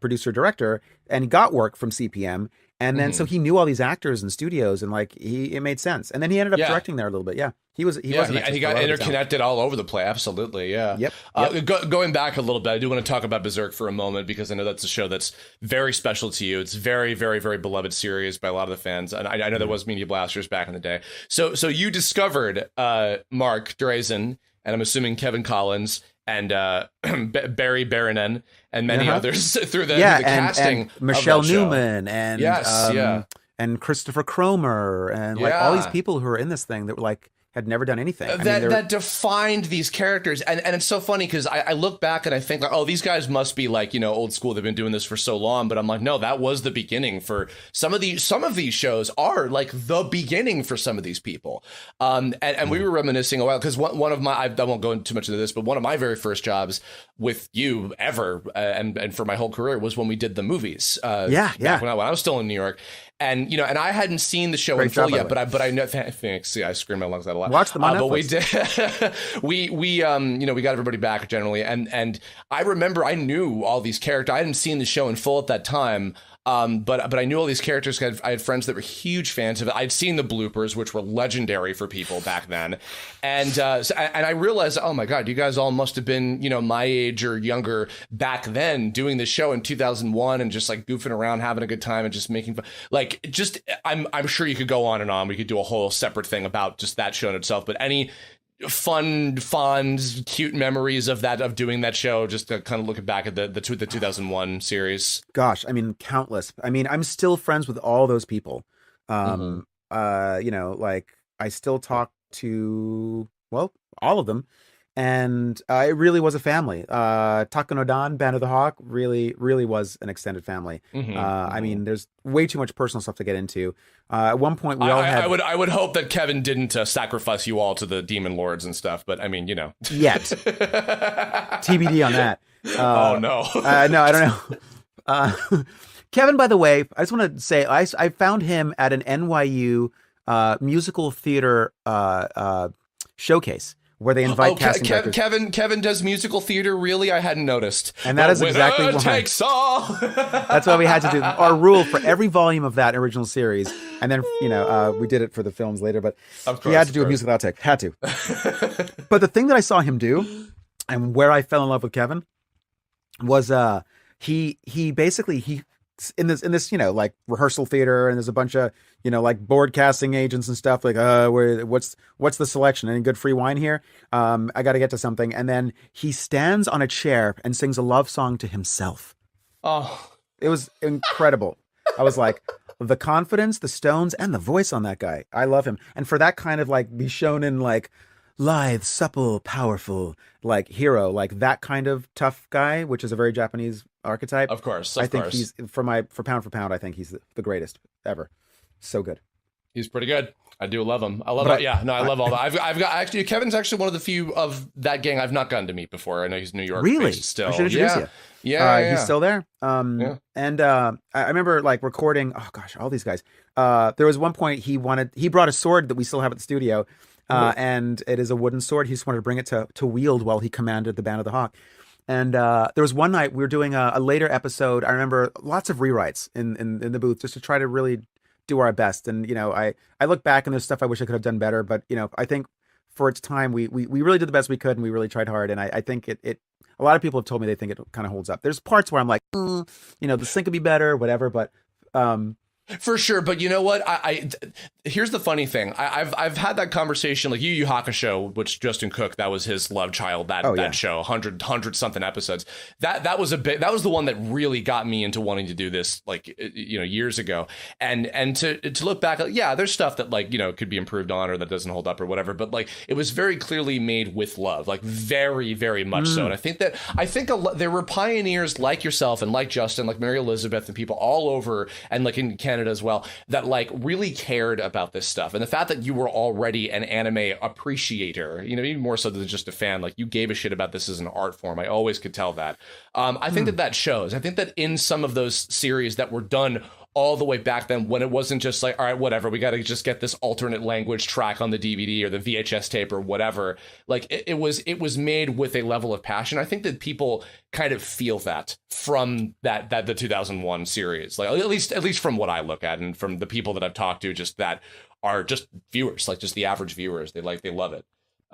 producer director, and he got work from CPM. And then, so he knew all these actors and studios, and it made sense. And then he ended up directing there a little bit. Yeah, he got interconnected all over the place. Absolutely, yeah. Yep. Going back a little bit, I do want to talk about Berserk for a moment because I know that's a show that's very special to you. It's very, very, very beloved series by a lot of the fans, and I know there was Media Blasters back in the day. So you discovered Mark Drazen, and I'm assuming Kevin Collins and Barry Baranen and many others through the casting and Michelle Newman and and Christopher Cromer and all these people who are in this thing that were had never done anything. That defined these characters. And it's so funny because I look back and I think like, oh, these guys must be old school. They've been doing this for so long. But I'm like, no, that was the beginning for some of these shows are like the beginning for some of these people. And we were reminiscing a while because one of my, I won't go into too much into this, but one of my very first jobs with you ever and for my whole career was when we did the movies. Back when I was still in New York. And and I hadn't seen the show in full yet, but I know. Thanks. See, I scream my lungs out a lot. Watch them on Netflix. But we did. we got everybody back generally, and I remember I knew all these characters. I hadn't seen the show in full at that time. But I knew all these characters. I had friends that were huge fans of it. I'd seen the bloopers, which were legendary for people back then, and I realized, oh my God, you guys all must have been my age or younger back then doing this show in 2001 and just like goofing around, having a good time, and just making fun. I'm sure you could go on and on. We could do a whole separate thing about just that show in itself. But any fond, cute memories of doing that show, just to kind of looking back at the 2001 series. Gosh, I mean, countless. I mean, I'm still friends with all those people. I still talk to all of them, and it really was a family. Takanodan, Band of the Hawk, really was an extended family. I mean, there's way too much personal stuff to get into. At one point, I would hope that Kevin didn't sacrifice you all to the demon lords and stuff, but I mean, yet. TBD on that. Oh no. No, I don't know. Kevin, by the way, I just want to say I found him at an NYU musical theater showcase where they invite casting directors. Kevin does musical theater, really? I hadn't noticed. And that is exactly why. Takes all. That's why we had to do our rule for every volume of that original series. And then, we did it for the films later, but he had to do a musical outtake. Had to. But the thing that I saw him do and where I fell in love with Kevin was he basically in this rehearsal theater, and there's a bunch of board casting agents and stuff what's the selection? Any good free wine here? I got to get to something. And then he stands on a chair and sings a love song to himself. Oh, it was incredible. I was like, the confidence, the stones, and the voice on that guy. I love him. And for that kind of be shown in lithe, supple, powerful, hero, that kind of tough guy, which is a very Japanese archetype. Of course. I think he's for pound for pound, I think he's the greatest ever. So good. He's pretty good. I do love him. I love it. Yeah, no, I love all that. I've got actually, Kevin's actually one of the few of that gang I've not gotten to meet before. I know he's New York based still. I should introduce you. Yeah. He's still there. And I remember recording, oh gosh, all these guys. There was one point he brought a sword that we still have at the studio. And it is a wooden sword. He just wanted to bring it to wield while he commanded the Band of the Hawk. And there was one night we were doing a later episode. I remember lots of rewrites in the booth just to try to really do our best. And I look back and there's stuff I wish I could have done better. But I think for its time we really did the best we could, and we really tried hard. And I think it a lot of people have told me they think it kind of holds up. There's parts where I'm like, the sync could be better, whatever. But For sure, but you know what? Here's the funny thing. I've had that conversation, like Yu Yu Hakusho, which Justin Cook, that was his love child. That show, 100 something episodes. That was the one that really got me into wanting to do this, like, you know, years ago. And to look back, yeah, there's stuff that, like, you know, could be improved on or that doesn't hold up or whatever. But like, it was very clearly made with love, like very, very much so. And I think there were pioneers like yourself and like Justin, like Mary Elizabeth and people all over, and like in Canada as well, that like really cared about this stuff. And the fact that you were already an anime appreciator, you know, even more so than just a fan, like you gave a shit about this as an art form. I always could tell that. I think that shows. I think that in some of those series that were done all the way back then, when it wasn't just like, all right, whatever, we got to just get this alternate language track on the DVD or the VHS tape or whatever. Like it was made with a level of passion. I think that people kind of feel that from that the 2001 series, like at least from what I look at and from the people that I've talked to, just that are just viewers, like just the average viewers. They love it.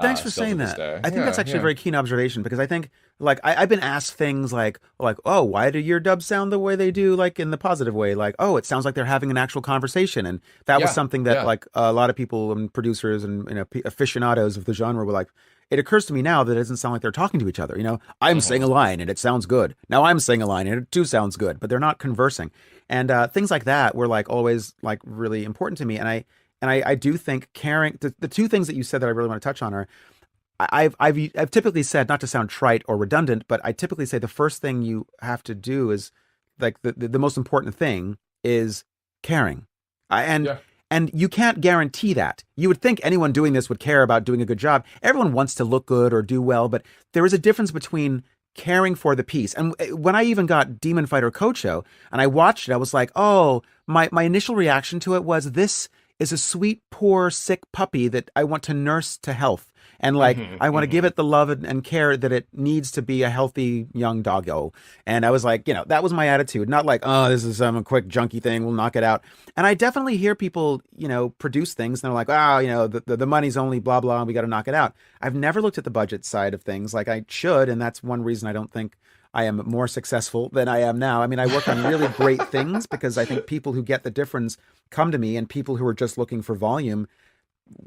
Thanks for saying that. I think that's actually a very keen observation, because I think, like, I've been asked things like, oh, why do your dubs sound the way they do, like in the positive way? Like, oh, it sounds like they're having an actual conversation. And that was something that like a lot of people and producers and, you know, aficionados of the genre were like, it occurs to me now that it doesn't sound like they're talking to each other. You know, I'm saying a line and it sounds good. Now I'm saying a line and it too sounds good, but they're not conversing. And things like that were like always like really important to me. And I do think caring, the two things that you said that I really want to touch on are, I've typically said, not to sound trite or redundant, but I typically say the first thing you have to do is, like, the most important thing is caring. And you can't guarantee that. You would think anyone doing this would care about doing a good job. Everyone wants to look good or do well, but there is a difference between caring for the piece. And when I even got Demon Fighter Kocho and I watched it, I was like, oh, my initial reaction to it was, this is a sweet, poor, sick puppy that I want to nurse to health. And like, I want to give it the love and care that it needs to be a healthy young doggo. And I was like, you know, that was my attitude. Not like, oh, this is some quick junky thing, we'll knock it out. And I definitely hear people, you know, produce things and they're like, oh, you know, the money's only blah, blah, we got to knock it out. I've never looked at the budget side of things like I should. And that's one reason I don't think I am more successful than I am now. I mean, I work on really great things because I think people who get the difference come to me, and people who are just looking for volume,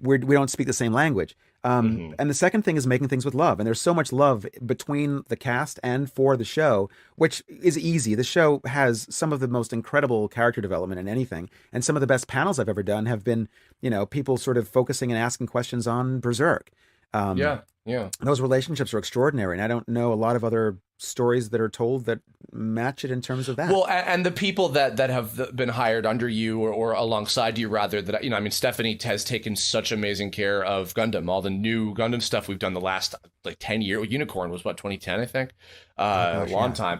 we don't speak the same language. And the second thing is making things with love. And there's so much love between the cast and for the show, which is easy. The show has some of the most incredible character development in anything. And some of the best panels I've ever done have been, you know, people sort of focusing and asking questions on Berserk. Those relationships are extraordinary. And I don't know a lot of other stories that are told that match it in terms of that. Well, and the people that have been hired under you or alongside you, rather, that, you know, I mean, Stephanie has taken such amazing care of Gundam, all the new Gundam stuff we've done the last like 10 years. Unicorn was what, 2010, I think. Long time.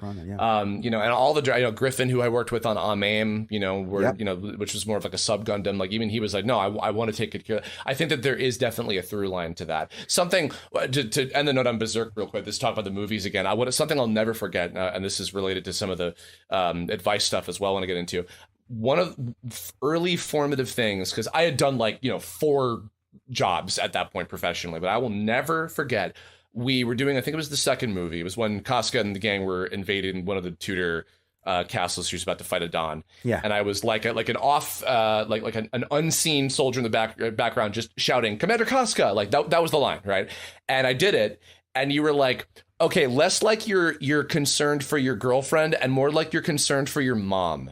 You know, and all the, you know, Griffin, who I worked with on Amame, you know, you know, which was more of like a sub Gundam. Like, even he was like, no, I want to take good care. I think that there is definitely a through line to that. Something to end the note on Berserk real quick. Let's talk about the movies again. Something I'll never forget, and this is related to some of the advice stuff as well I want to get into. One of early formative things, because I had done like, you know, 4 jobs at that point professionally, but I will never forget, we were doing, I think it was the second movie. It was when Casca and the gang were invading one of the Tudor castles. She was about to fight a Don. Yeah. And I was like an off, like an unseen soldier in the background just shouting, "Commander Casca!" Like that was the line, right? And I did it. And you were like, okay, less like you're concerned for your girlfriend and more like you're concerned for your mom.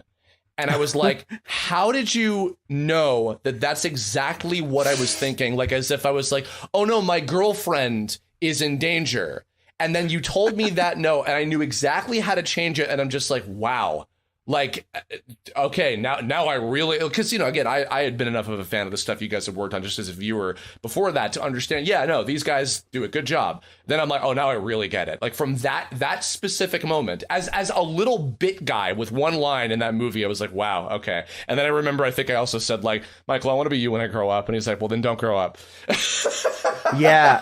And I was like, how did you know that that's exactly what I was thinking? Like, as if I was like, oh no, my girlfriend is in danger. And then you told me that no, and I knew exactly how to change it. And I'm just like, wow. Like, okay, now I really, because, you know, again, I had been enough of a fan of the stuff you guys have worked on just as a viewer before that to understand, yeah, no, these guys do a good job. Then I'm like, oh, now I really get it. Like, from that specific moment, as a little bit guy with one line in that movie, I was like, wow, okay. And then I remember, I think I also said, like, Michael, I want to be you when I grow up. And he's like, well, then don't grow up. Yeah.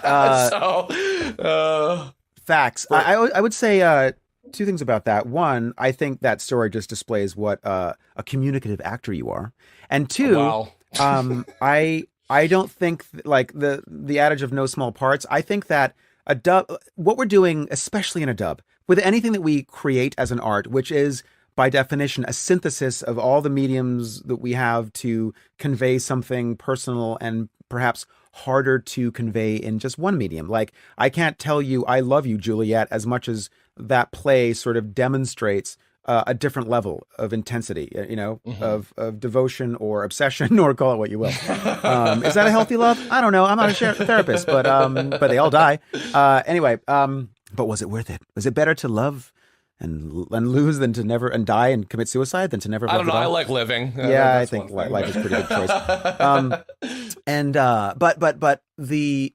Facts. I would say, 2 things about that. One, I think that story just displays what a communicative actor you are. And 2, I don't think like the adage of no small parts. I think that a dub, what we're doing, especially in a dub, with anything that we create as an art, which is by definition, a synthesis of all the mediums that we have to convey something personal and perhaps harder to convey in just one medium. Like, I can't tell you I love you, Juliet, as much as that play sort of demonstrates a different level of intensity, of devotion or obsession, or call it what you will. Is that a healthy love? I don't know. I'm not a therapist, but they all die. Anyway, but was it worth it? Was it better to love and lose than to never, and die and commit suicide than to never? I don't know. I like living. Yeah, I think life is a pretty good choice. But the.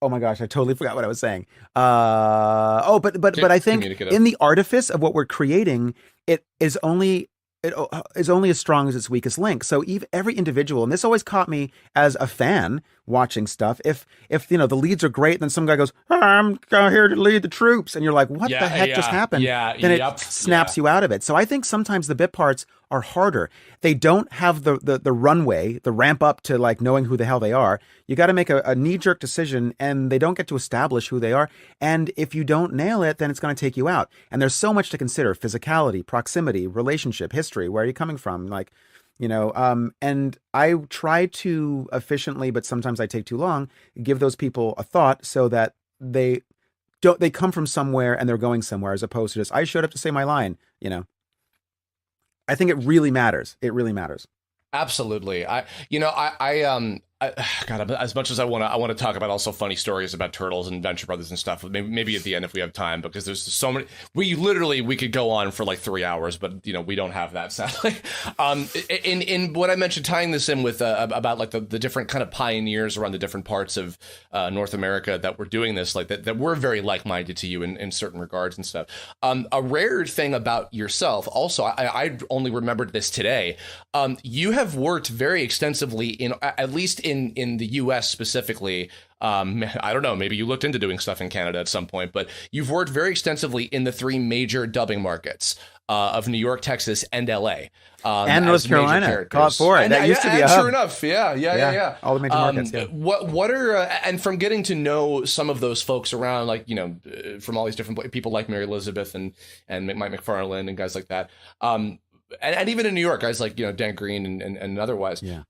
Oh my gosh, I totally forgot what I was saying. But I think in the artifice of what we're creating, it is only as strong as its weakest link. So every individual, and this always caught me as a fan watching stuff. If the leads are great, then some guy goes, "I'm here to lead the troops," and you're like, "What the heck just happened?" Then it snaps you out of it. So I think sometimes the bit parts are harder. They don't have the runway, the ramp up to like knowing who the hell they are. You got to make a knee-jerk decision, and they don't get to establish who they are. And if you don't nail it, then it's going to take you out. And there's so much to consider: physicality, proximity, relationship, history. Where are you coming from? Like, and I try to efficiently, but sometimes I take too long, give those people a thought so that they come from somewhere and they're going somewhere, as opposed to just, I showed up to say my line, I think it really matters. It really matters. Absolutely. God, as much as I want to talk about also funny stories about Turtles and Venture Brothers and stuff. Maybe at the end if we have time, because there's so many. We could go on for like 3 hours, but we don't have that, sadly. In what I mentioned, tying this in with about like the different kind of pioneers around the different parts of North America that were doing this, like that were very like-minded to you in certain regards and stuff. A rare thing about yourself, also, I only remembered this today. You have worked very extensively in at least in the US specifically. I don't know, maybe you looked into doing stuff in Canada at some point, but you've worked very extensively in the 3 major dubbing markets of New York, Texas, and LA. And North Carolina. Call it for it. That used to be a hub. Sure enough. Yeah. All the major markets, What are, and from getting to know some of those folks around, like, from all these different people like Mary Elizabeth and Mike McFarlane and guys like that, and even in New York, guys like Dan Green and otherwise. Yeah.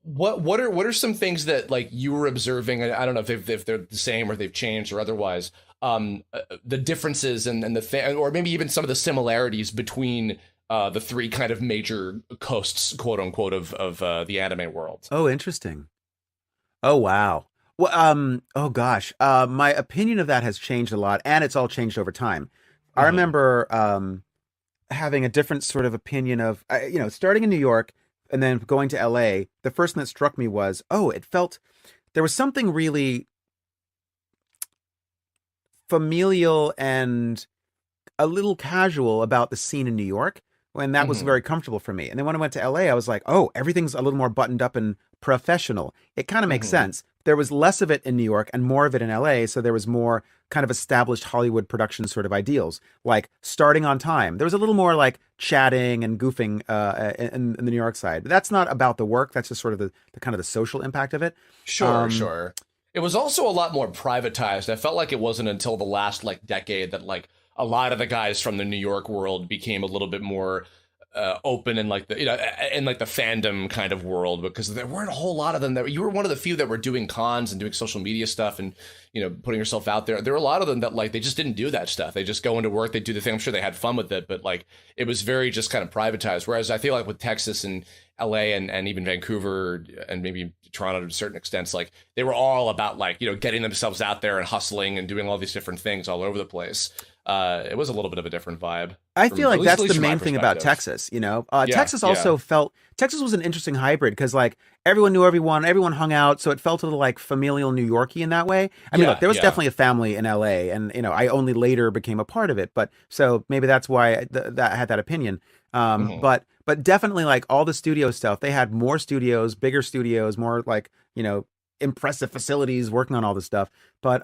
What are some things that like you were observing? I don't know if they're the same or they've changed or otherwise. The differences and or maybe even some of the similarities between the 3 kind of major coasts, quote unquote, of the anime world. Oh, interesting. Oh, wow. Well, oh gosh. My opinion of that has changed a lot, and it's all changed over time. Mm-hmm. I remember having a different sort of opinion of, starting in New York and then going to LA. The first thing that struck me was, there was something really familial and a little casual about the scene in New York, and that was very comfortable for me. And then when I went to LA, I was like, oh, everything's a little more buttoned up and professional. It kind of makes sense. There was less of it in New York and more of it in LA, so there was more kind of established Hollywood production sort of ideals, like starting on time. There was a little more like chatting and goofing in the New York side. But that's not about the work. That's just sort of the kind of the social impact of it. Sure. It was also a lot more privatized. I felt like it wasn't until the last like decade that like a lot of the guys from the New York world became a little bit more open in like the in like the fandom kind of world, because there weren't a whole lot of them. That you were one of the few that were doing cons and doing social media stuff and putting yourself out there. There were a lot of them that like they just didn't do that stuff. They just go into work, they do the thing. I'm sure they had fun with it, but like it was very just kind of privatized. Whereas I feel like with Texas and LA and even Vancouver and maybe Toronto to certain extents, like they were all about like getting themselves out there and hustling and doing all these different things all over the place. It was a little bit of a different vibe. I feel like that's the main thing about Texas, Texas also felt, Texas was an interesting hybrid because like everyone knew everyone hung out. So it felt a little like familial New Yorky in that way. I mean, look, there was definitely a family in LA and, I only later became a part of it, but so maybe that's why that I had that opinion. But definitely like all the studio stuff, they had more studios, bigger studios, more like, impressive facilities working on all this stuff. But,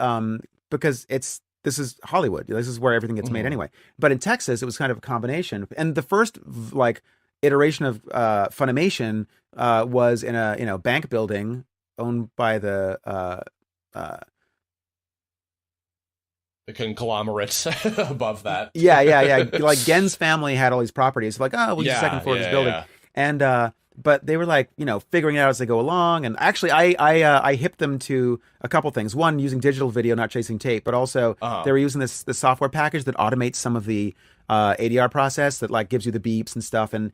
because this is Hollywood. This is where everything gets made anyway. But in Texas, it was kind of a combination. And the first like iteration of Funimation was in a bank building owned by the the conglomerates above that. Yeah. Like Gen's family had all these properties. Like, oh, we'll use the Yeah, second floor of this yeah, building. yeah. And but they were like, figuring it out as they go along. And actually, I hipped them to a couple things. One, using digital video, not chasing tape, but also they were using this software package that automates some of the ADR process that like gives you the beeps and stuff. And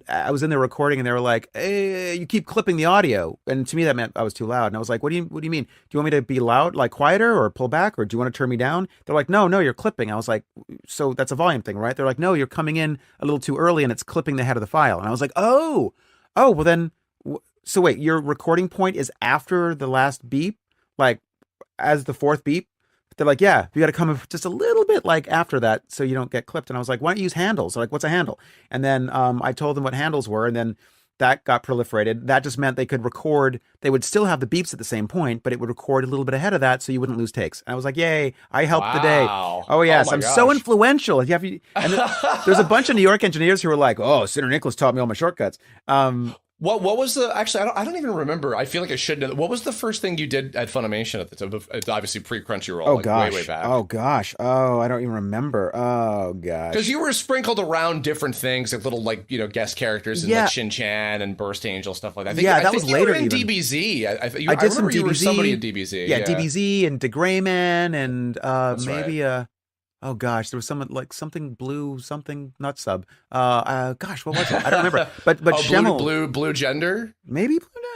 I was in there recording, and they were like, "Hey, you keep clipping the audio." And to me, that meant I was too loud. And I was like, "What do you mean? Do you want me to be loud, like quieter, or pull back, or do you want to turn me down?" They're like, "No, you're clipping." I was like, "So that's a volume thing, right?" They're like, "No, you're coming in a little too early, and it's clipping the head of the file." And I was like, "Oh, well then." So wait, your recording point is after the last beep, like as the fourth beep? They're like, yeah, you got to come just a little bit like after that so you don't get clipped. And I was like, why don't you use handles? They're like, what's a handle? And then I told them what handles were, and then that got proliferated. That just meant they could record. They would still have the beeps at the same point, but it would record a little bit ahead of that so you wouldn't lose takes. And I was like, yay, I helped the day. Oh, yes, my I'm gosh. so influential. And there's a bunch of New York engineers who were like, oh, Senator Nicholas taught me all my shortcuts. What was the actually? I don't even remember. I feel like I should know. What was the first thing you did at Funimation at the time? It's obviously pre Crunchyroll. Oh like gosh. way back. Oh gosh. Oh, I don't even remember. Oh gosh. Because you were sprinkled around different things, like little guest characters in like Shin Chan and Burst Angel stuff like that. I think was you later. Were in even. DBZ. I did remember some DBZ. You were somebody in DBZ. Yeah, DBZ and DeGrayman and maybe right. Oh gosh, there was something blue, something not sub. Gosh, what was it? I don't remember. But Schemmel, blue gender. Maybe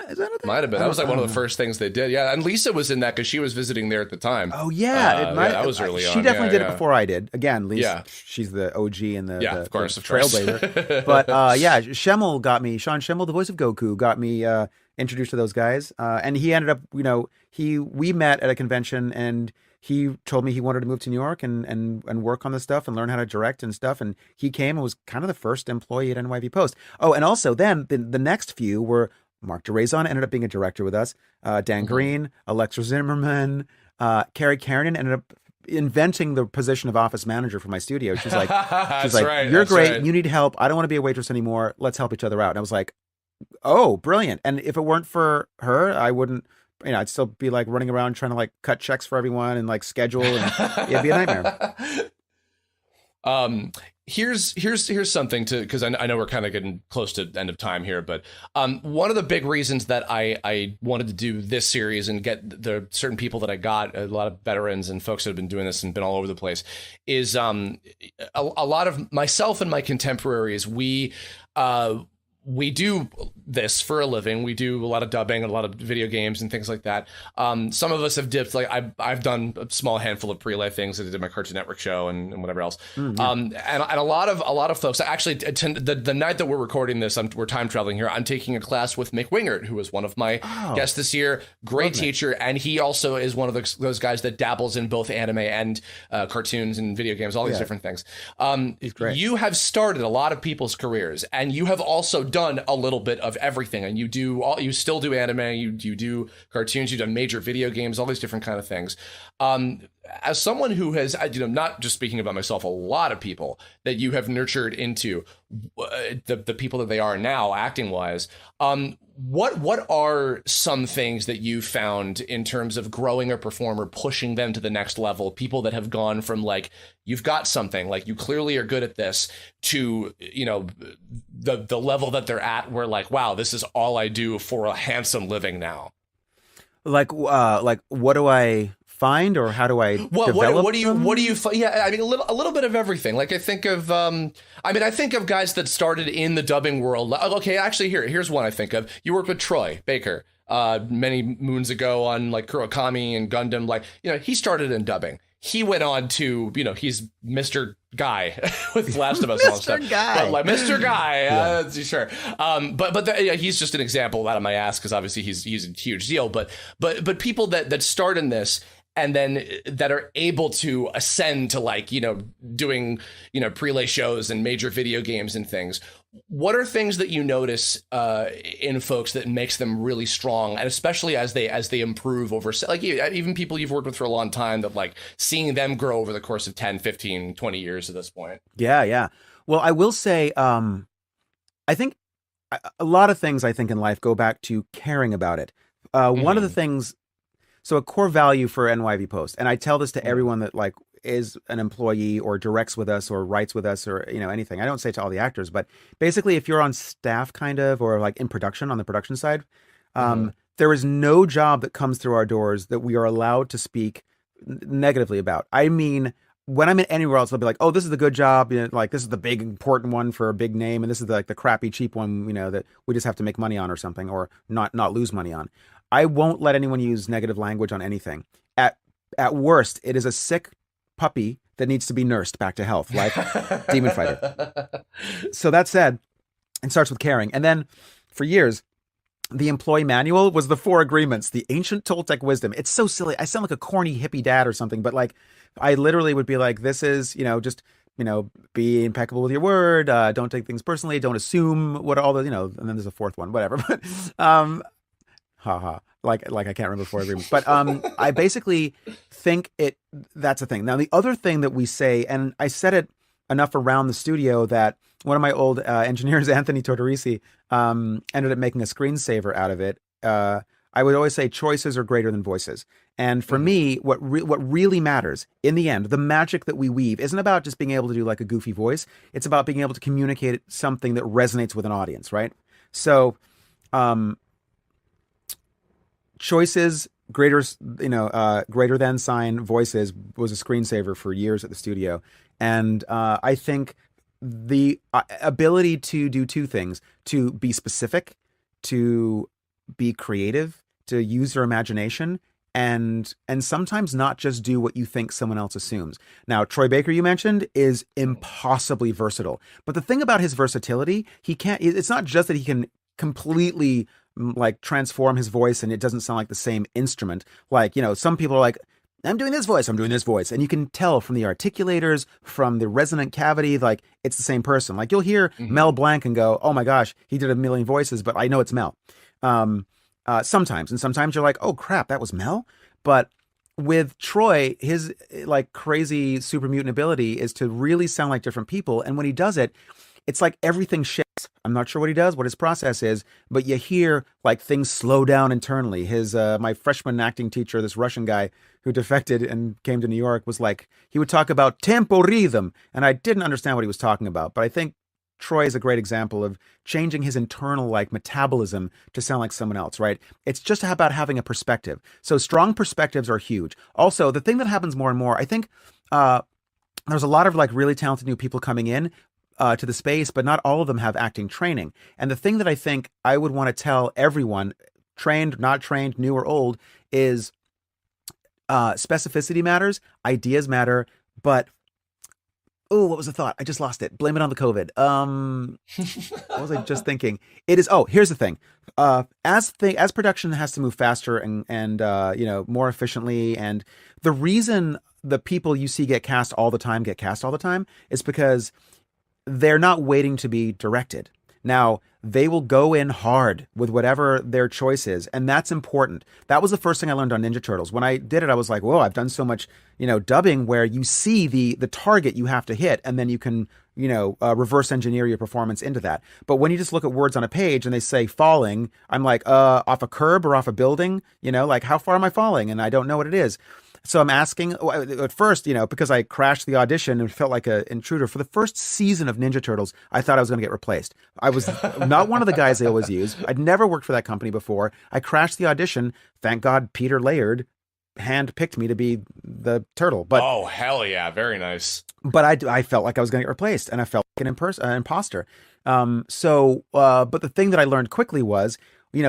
is that a thing? Might have been. That was like one of the first things they did. Yeah, and Lisa was in that because she was visiting there at the time. Oh yeah, that was early on. She definitely did it before I did. Again, Lisa, she's the OG and the of course, trailblazer. But Schemmel got me. Sean Schemmel, the voice of Goku, got me introduced to those guys, and he ended up, we met at a convention, and he told me he wanted to move to New York and work on this stuff and learn how to direct and stuff. And he came and was kind of the first employee at NYV Post. Oh, and also then the next few were Mark DeRazon ended up being a director with us. Dan Green, Alexa Zimmerman, Carrie Kiernan ended up inventing the position of office manager for my studio. She's like, right, you're great. Right. You need help. I don't want to be a waitress anymore. Let's help each other out. And I was like, oh, brilliant. And if it weren't for her, I wouldn't, I'd still be like running around trying to like cut checks for everyone and like schedule, and it'd be a nightmare. Here's something because I know we're kind of getting close to the end of time here, but one of the big reasons that I wanted to do this series and get the certain people that I got, a lot of veterans and folks that have been doing this and been all over the place, is a lot of myself and my contemporaries, we do this for a living. We do a lot of dubbing and a lot of video games and things like that. Some of us have dipped, like I've done a small handful of pre-live things. I did my Cartoon Network show and whatever else. And a lot of folks actually attend the night that we're recording this. We're time traveling here. I'm taking a class with Mick Wingert, who was one of my guests this year. Great teacher, and he also is one of those guys that dabbles in both anime and cartoons and video games, all these different things. He's great. You have started a lot of people's careers, and you have also done a little bit of everything, and you still do anime, you do cartoons, you've done major video games, all these different kind of things. As someone who has, not just speaking about myself, a lot of people that you have nurtured into the people that they are now, acting wise, what are some things that you found in terms of growing a performer, pushing them to the next level? People that have gone from like, you've got something, like you clearly are good at this, to the level that they're at, where like, wow, this is all I do for a handsome living now. Like what do I find, or how do I develop what do you yeah, I mean, a little bit of everything. Like I think of guys that started in the dubbing world. Okay, actually here's one I think of. You worked with Troy Baker many moons ago on like Kurokami and Gundam. Like, he started in dubbing. He went on to, he's Mr. Guy with Last of Us. Mr. Guy. Like Mr. Guy, sure. But he's just an example out of my ass, because obviously he's a huge deal. But people that start in this and then that are able to ascend to like, doing, prelay shows and major video games and things. What are things that you notice in folks that makes them really strong, and especially as they improve over, like, even people you've worked with for a long time, that like seeing them grow over the course of 10, 15, 20 years at this point? Yeah. Well, I will say, I think a lot of things I think in life go back to caring about it. One of the things, so a core value for NYV Post, and I tell this to everyone that like is an employee or directs with us or writes with us or anything. I don't say to all the actors, but basically if you're on staff kind of or like in production on the production side, there is no job that comes through our doors that we are allowed to speak negatively about. I mean, when I'm in anywhere else, they'll be like, "Oh, this is the good job. Like this is the big important one for a big name, and this is like the crappy cheap one, that we just have to make money on or something, or not lose money on." I won't let anyone use negative language on anything. At worst, it is a sick puppy that needs to be nursed back to health, like Demon Fighter. So that said, it starts with caring, and then for years, the employee manual was the 4 agreements, the ancient Toltec wisdom. It's so silly. I sound like a corny hippie dad or something, but like I literally would be like, this is, just, be impeccable with your word. Don't take things personally. Don't assume what all the, and then there's a 4th one, whatever. But, like I can't remember 4 agreements, but I basically think that's a thing. Now, the other thing that we say, and I said it enough around the studio that one of my old engineers, Anthony Tortorisi, ended up making a screensaver out of it. I would always say choices are greater than voices. And for me, what really matters in the end, the magic that we weave isn't about just being able to do like a goofy voice. It's about being able to communicate something that resonates with an audience, right? So, choices greater than sign voices was a screensaver for years at the studio. And I think the ability to do 2 things, to be specific, to be creative, to use your imagination, and sometimes not just do what you think someone else assumes. Now, Troy Baker, you mentioned, is impossibly versatile. But the thing about his versatility, it's not just that he can completely like transform his voice and it doesn't sound like the same instrument. Like, some people are like, I'm doing this voice. And you can tell from the articulators, from the resonant cavity, like it's the same person. Like you'll hear Mel Blanc and go, oh my gosh, he did a million voices, but I know it's Mel. Sometimes. And sometimes you're like, oh crap, that was Mel. But with Troy, his like crazy super mutant ability is to really sound like different people. And when he does it, it's like everything shifts. I'm not sure what he does, what his process is, but you hear like things slow down internally. My freshman acting teacher, this Russian guy who defected and came to New York, was like, he would talk about tempo rhythm, and I didn't understand what he was talking about. But I think Troy is a great example of changing his internal like metabolism to sound like someone else, right? It's just about having a perspective. So strong perspectives are huge. Also, the thing that happens more and more, I think there's a lot of like really talented new people coming in to the space, but not all of them have acting training. And the thing that I think I would want to tell everyone, trained, not trained, new or old, is specificity matters, ideas matter, but what was the thought? I just lost it. Blame it on the COVID. What was I just thinking? It is, here's the thing. As production has to move faster and more efficiently, and the reason the people you see get cast all the time is because they're not waiting to be directed. Now, they will go in hard with whatever their choice is, and that's important. That was the first thing I learned on Ninja Turtles. When I did it, I was like, whoa, I've done so much, dubbing where you see the target you have to hit, and then you can, reverse engineer your performance into that. But when you just look at words on a page and they say falling, I'm like, off a curb or off a building, like how far am I falling? And I don't know what it is. So I'm asking at first, because I crashed the audition and felt like an intruder. For the first season of Ninja Turtles, I thought I was going to get replaced. I was not one of the guys they always use. I'd never worked for that company before. I crashed the audition. Thank God Peter Laird hand-picked me to be the turtle. But oh, hell yeah. Very nice. But I felt like I was going to get replaced, and I felt like an imposter. But the thing that I learned quickly was,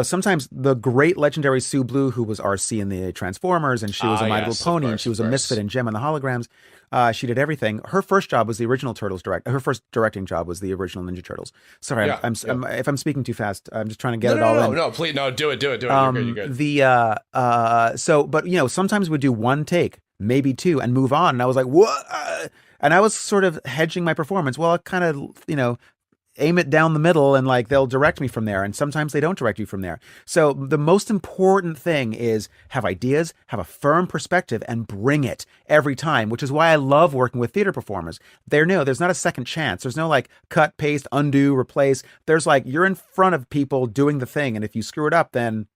sometimes the great legendary Sue Blue, who was RC in the Transformers, and she was a My Little Pony, and she was a misfit in Gem and the Holograms. She did everything. Her first job was the original Turtles Her first directing job was the original Ninja Turtles. Sorry, yeah, if I'm speaking too fast, I'm just trying to get it all in. No, please, no, do it. You're good. But sometimes we do one take, maybe 2, and move on. And I was like, what? And I was sort of hedging my performance. Well, I kind of, aim it down the middle and like they'll direct me from there, and sometimes they don't direct you from there. So the most important thing is have ideas, have a firm perspective, and bring it every time, which is why I love working with theater performers. There's not a second chance. There's no like cut, paste, undo, replace. There's like you're in front of people doing the thing, and if you screw it up, then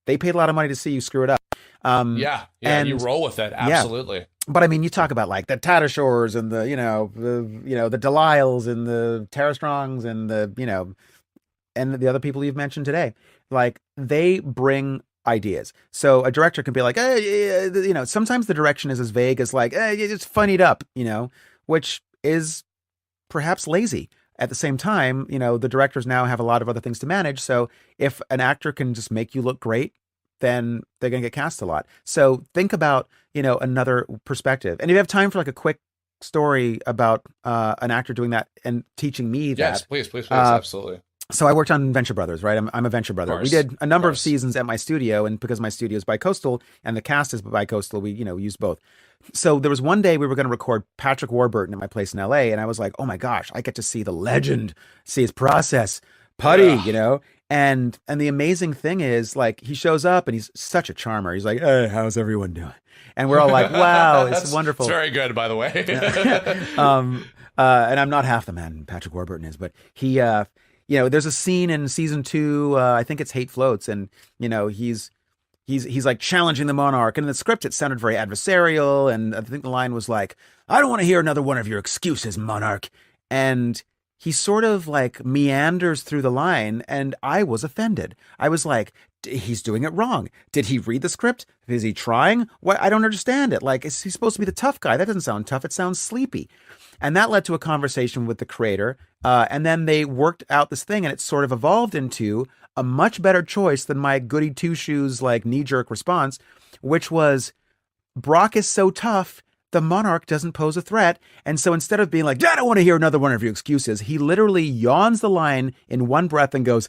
they paid a lot of money to see you screw it up. You roll with it. Absolutely. Yeah. But I mean, you talk about like the Tattershores and the Delisles and the Tara Strongs and and the other people you've mentioned today. Like, they bring ideas. So a director can be like, sometimes the direction is as vague as like, it's funnied up, which is perhaps lazy. At the same time, the directors now have a lot of other things to manage. So if an actor can just make you look great, then they're going to get cast a lot. So think about, another perspective. And if you have time for like a quick story about an actor doing that and teaching me that. Yes, please, absolutely. So I worked on Venture Brothers, right? I'm a Venture Brother. We did a number of seasons at my studio, and because my studio is bi-coastal and the cast is bi-coastal, we, used both. So there was one day we were going to record Patrick Warburton at my place in LA, and I was like, oh my gosh, I get to see the legend, see his process, Putty, And the amazing thing is, like, he shows up and he's such a charmer. He's like, hey, how's everyone doing? And we're all like, wow, it's wonderful. It's very good, by the way. And I'm not half the man Patrick Warburton is, but he, there's a scene in season 2, I think it's Hate Floats, and, he's like challenging the monarch. And in the script, it sounded very adversarial. And I think the line was like, I don't want to hear another one of your excuses, monarch. And he sort of like meanders through the line, and I was offended. I was like, he's doing it wrong. Did he read the script? Is he trying? What? I don't understand it. Like, is he supposed to be the tough guy? That doesn't sound tough. It sounds sleepy. And that led to a conversation with the creator. And then they worked out this thing, and it sort of evolved into a much better choice than my goody two-shoes, like knee-jerk response, which was, Brock is so tough, the monarch doesn't pose a threat. And so instead of being like, I don't want to hear another one of your excuses, he literally yawns the line in one breath and goes,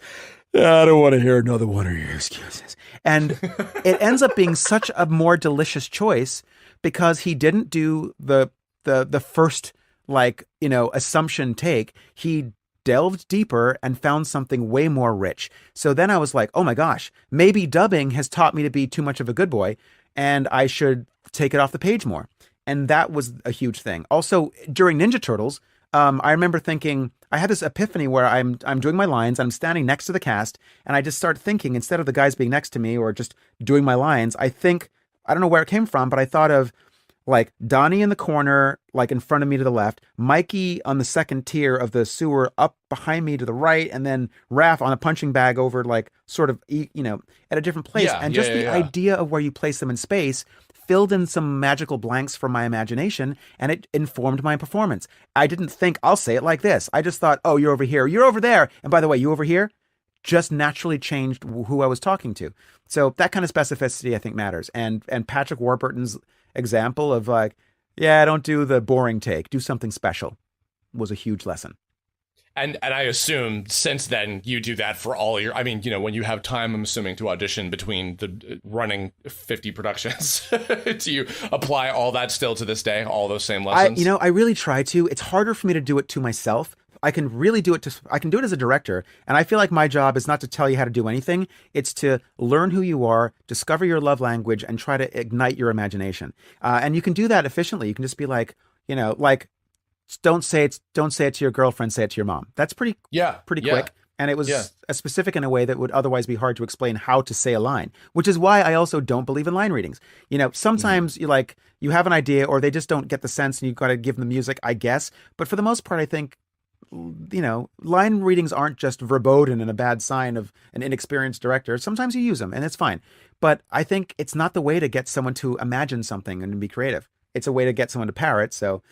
I don't want to hear another one of your excuses. And it ends up being such a more delicious choice because he didn't do the first, assumption take. He delved deeper and found something way more rich. So then I was like, oh my gosh, maybe dubbing has taught me to be too much of a good boy and I should take it off the page more. And that was a huge thing. Also, during Ninja Turtles, I remember thinking, I had this epiphany where I'm doing my lines, I'm standing next to the cast, and I just start thinking, instead of the guys being next to me or just doing my lines, I don't know where it came from, but I thought of like Donnie in the corner, like in front of me to the left, Mikey on the second tier of the sewer up behind me to the right, and then Raph on a punching bag over like sort of, at a different place. The idea of where you place them in space filled in some magical blanks for my imagination, and it informed my performance. I didn't think, I'll say it like this. I just thought, oh, you're over here, you're over there. And by the way, you over here, just naturally changed who I was talking to. So that kind of specificity, I think, matters. And Patrick Warburton's example of like, don't do the boring take, do something special, was a huge lesson. And I assume since then you do that for all your, when you have time, I'm assuming, to audition between the running 50 productions, do you apply all that still to this day, all those same lessons? I really try to. It's harder for me to do it to myself. I can really do it I can do it as a director. And I feel like my job is not to tell you how to do anything. It's to learn who you are, discover your love language, and try to ignite your imagination. And you can do that efficiently. You can just be like, don't say it to your girlfriend, say it to your mom. That's pretty quick. And it was a specific in a way that would otherwise be hard to explain how to say a line, which is why I also don't believe in line readings. Sometimes you have an idea or they just don't get the sense and you've got to give them the music, I guess. But for the most part, I think, line readings aren't just verboten and a bad sign of an inexperienced director. Sometimes you use them and it's fine. But I think it's not the way to get someone to imagine something and be creative. It's a way to get someone to parrot. So,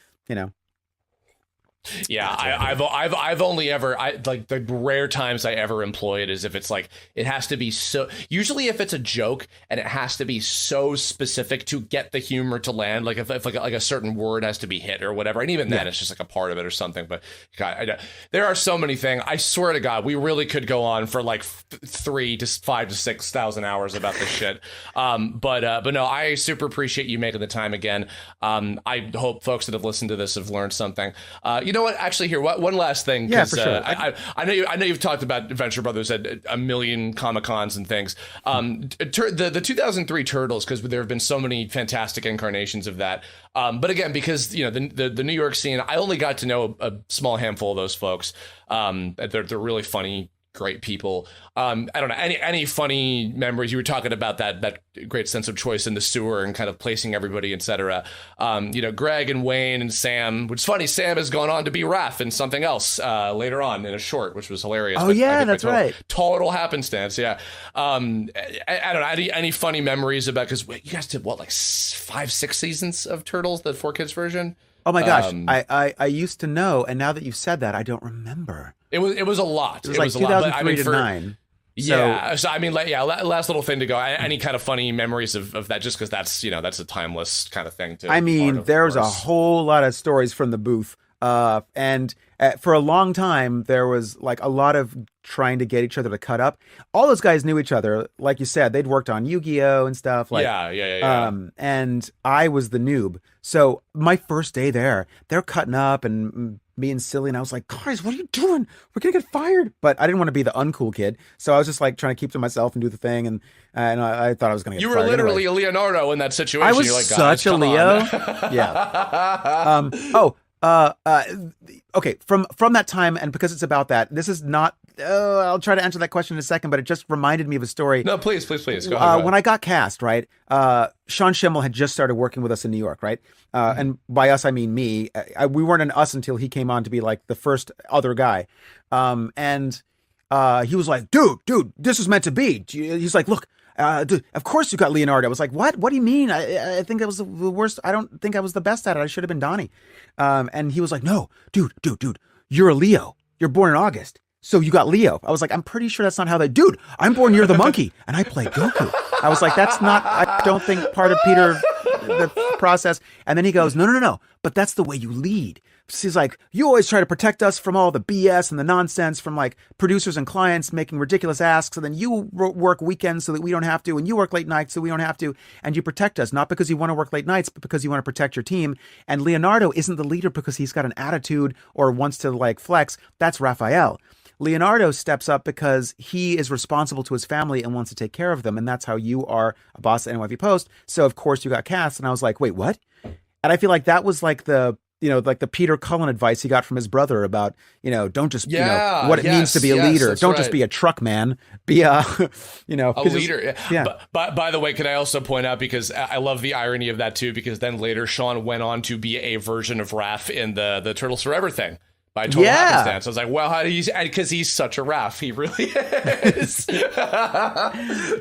Yeah, I've only ever the rare times I ever employ it is if it's like it has to be so, usually if it's a joke and it has to be so specific to get the humor to land, like if like a certain word has to be hit or whatever, and even then it's just like a part of it or something. But God, there are so many things. I swear to God, we really could go on for like 3 to 5 to 6,000 hours about this shit. But no, I super appreciate you making the time again. I hope folks that have listened to this have learned something. You know what? Actually, here, one last thing. Yeah, for sure. I know you've talked about Venture Brothers at a million Comic-Cons and things. The 2003 Turtles, because there have been so many fantastic incarnations of that. But again, because the New York scene, I only got to know a small handful of those folks. They're really funny, great people. I don't know, any funny memories. You were talking about that great sense of choice in the sewer and kind of placing everybody, etc. Greg and Wayne and Sam, which is funny, Sam has gone on to be Raph in something else later on in a short, which was hilarious. Oh, yeah, that's right. Total happenstance, yeah. I don't know, any funny memories about, because you guys did, what, like 5-6 seasons of Turtles, the 4Kids version? Oh my gosh, I used to know, and now that you've said that, I don't remember. It was a lot. It was like 2003 to 9. Yeah, so I mean, last little thing to go. Any kind of funny memories of that, just because that's a timeless kind of thing. I mean, there's a whole lot of stories from the booth, and for a long time there was like a lot of trying to get each other to cut up. All those guys knew each other, like you said. They'd worked on Yu-Gi-Oh and stuff. Like, yeah. And I was the noob, so my first day there, they're cutting up and being silly, and I was like, guys, what are you doing? We're gonna get fired. But I didn't want to be the uncool kid, so I was just like trying to keep to myself and do the thing, and I thought I was gonna get fired. You were literally anyway. a Leonardo in that situation. I was You're like, such a Leo. Yeah. Okay, from that time, and because it's about that, this is not, I'll try to answer that question in a second, but it just reminded me of a story. No, please. Go ahead. When I got cast, right, Sean Schimmel had just started working with us in New York, right? And by us, I mean me. We weren't an us until he came on to be like the first other guy. And he was like, dude, this was meant to be. He's like, look, dude, of course you got Leonardo. I was like, what? What do you mean? I think that was the worst. I don't think I was the best at it. I should have been Donnie. And he was like, no, dude, you're a Leo. You're born in August. So you got Leo. I was like, I'm pretty sure that's not how they, dude, I'm born near the monkey and I play Goku. I was like, that's not, I don't think part of Peter, the process. And then he goes, no, but that's the way you lead. He's like, you always try to protect us from all the BS and the nonsense from like producers and clients making ridiculous asks. And then you work weekends so that we don't have to. And you work late nights so we don't have to. And you protect us, not because you want to work late nights, but because you want to protect your team. And Leonardo isn't the leader because he's got an attitude or wants to like flex. That's Raphael. Leonardo steps up because he is responsible to his family and wants to take care of them. And that's how you are a boss at NYV Post. So of course you got cast. And I was like, wait, what? And I feel like that was like the Peter Cullen advice he got from his brother about, don't just, what it means to be a leader. Don't just be a truck man, be a, a leader. Yeah. But by the way, can I also point out, because I love the irony of that too, because then later Sean went on to be a version of Raph in the Turtles Forever thing. By total happenstance. I was like, well, how do you? Because he's such a Raph, he really is.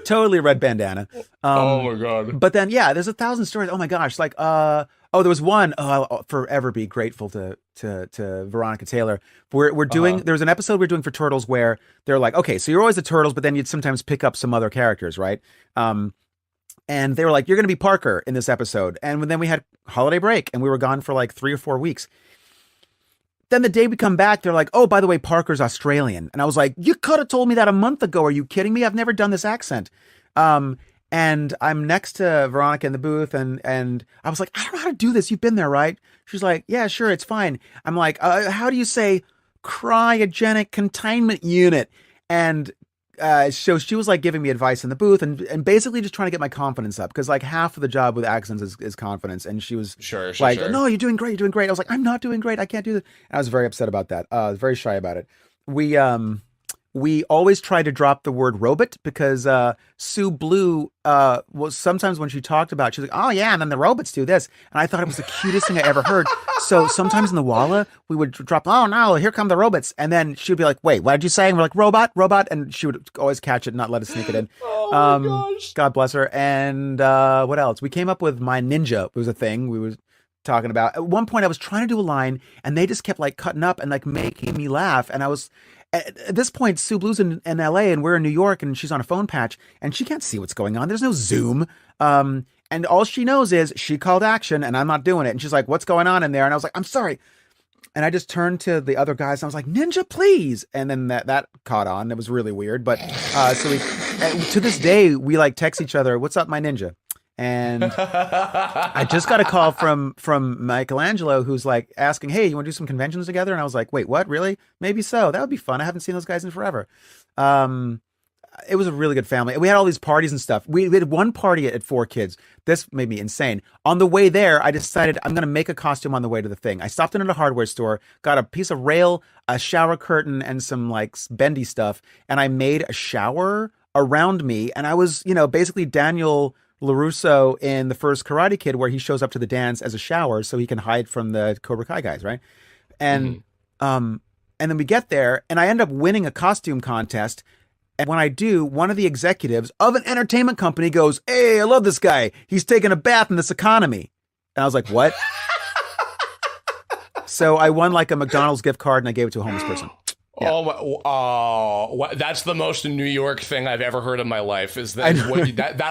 Totally red bandana. Oh my god! But then, there's 1,000 stories. Oh my gosh! Like, there was one. I'll forever be grateful to Veronica Taylor. We're doing. There's an episode we're doing for Turtles where they're like, okay, so you're always the Turtles, but then you'd sometimes pick up some other characters, right? And they were like, you're going to be Parker in this episode. And then we had holiday break, and we were gone for like 3 or 4 weeks. Then the day we come back, they're like, oh, by the way, Parker's Australian. And I was like, you could have told me that a month ago. Are you kidding me? I've never done this accent. And I'm next to Veronica in the booth, and I was like, I don't know how to do this. You've been there, right? She's like, yeah, sure, it's fine. I'm like, how do you say cryogenic containment unit? And so she was like giving me advice in the booth and basically just trying to get my confidence up, because like half of the job with accents is confidence. And she was sure. No, you're doing great. I was like, I'm not doing great. I can't do this. And I was very upset about that. I was very shy about it. We always try to drop the word robot because Sue Blue was sometimes when she talked about it, she was like, oh yeah, and then the robots do this. And I thought it was the cutest thing I ever heard. So sometimes in the Walla, we would drop, oh no, here come the robots. And then she would be like, wait, what did you say? And we're like, robot. And she would always catch it, not let us sneak it in. Oh my gosh. God bless her. And what else? We came up with My Ninja was a thing we were talking about. At one point I was trying to do a line and they just kept like cutting up and like making me laugh. And I was, at this point, Sue Blue's in LA and we're in New York and she's on a phone patch and she can't see what's going on. There's no Zoom. And all she knows is she called action and I'm not doing it. And she's like, what's going on in there? And I was like, I'm sorry. And I just turned to the other guys and I was like, Ninja, please. And then that caught on. It was really weird. But so we, to this day, we like text each other, what's up, my ninja? And I just got a call from Michelangelo, who's like asking, hey, you want to do some conventions together? And I was like, wait, what? Really? Maybe so. That would be fun. I haven't seen those guys in forever. it was a really good family. We had all these parties and stuff. We had one party at 4 Kids. This made me insane. On the way there, I decided I'm going to make a costume on the way to the thing. I stopped in at a hardware store, got a piece of rail, a shower curtain, and some like bendy stuff, and I made a shower around me. And I was, basically Daniel LaRusso in the first Karate Kid, where he shows up to the dance as a shower so he can hide from the Cobra Kai guys, right? And and then we get there, and I end up winning a costume contest. And when I do, one of the executives of an entertainment company goes, "Hey, I love this guy. He's taking a bath in this economy." And I was like, "What?" So I won like a McDonald's gift card, and I gave it to a homeless person. Yeah. That's the most New York thing I've ever heard in my life. Is that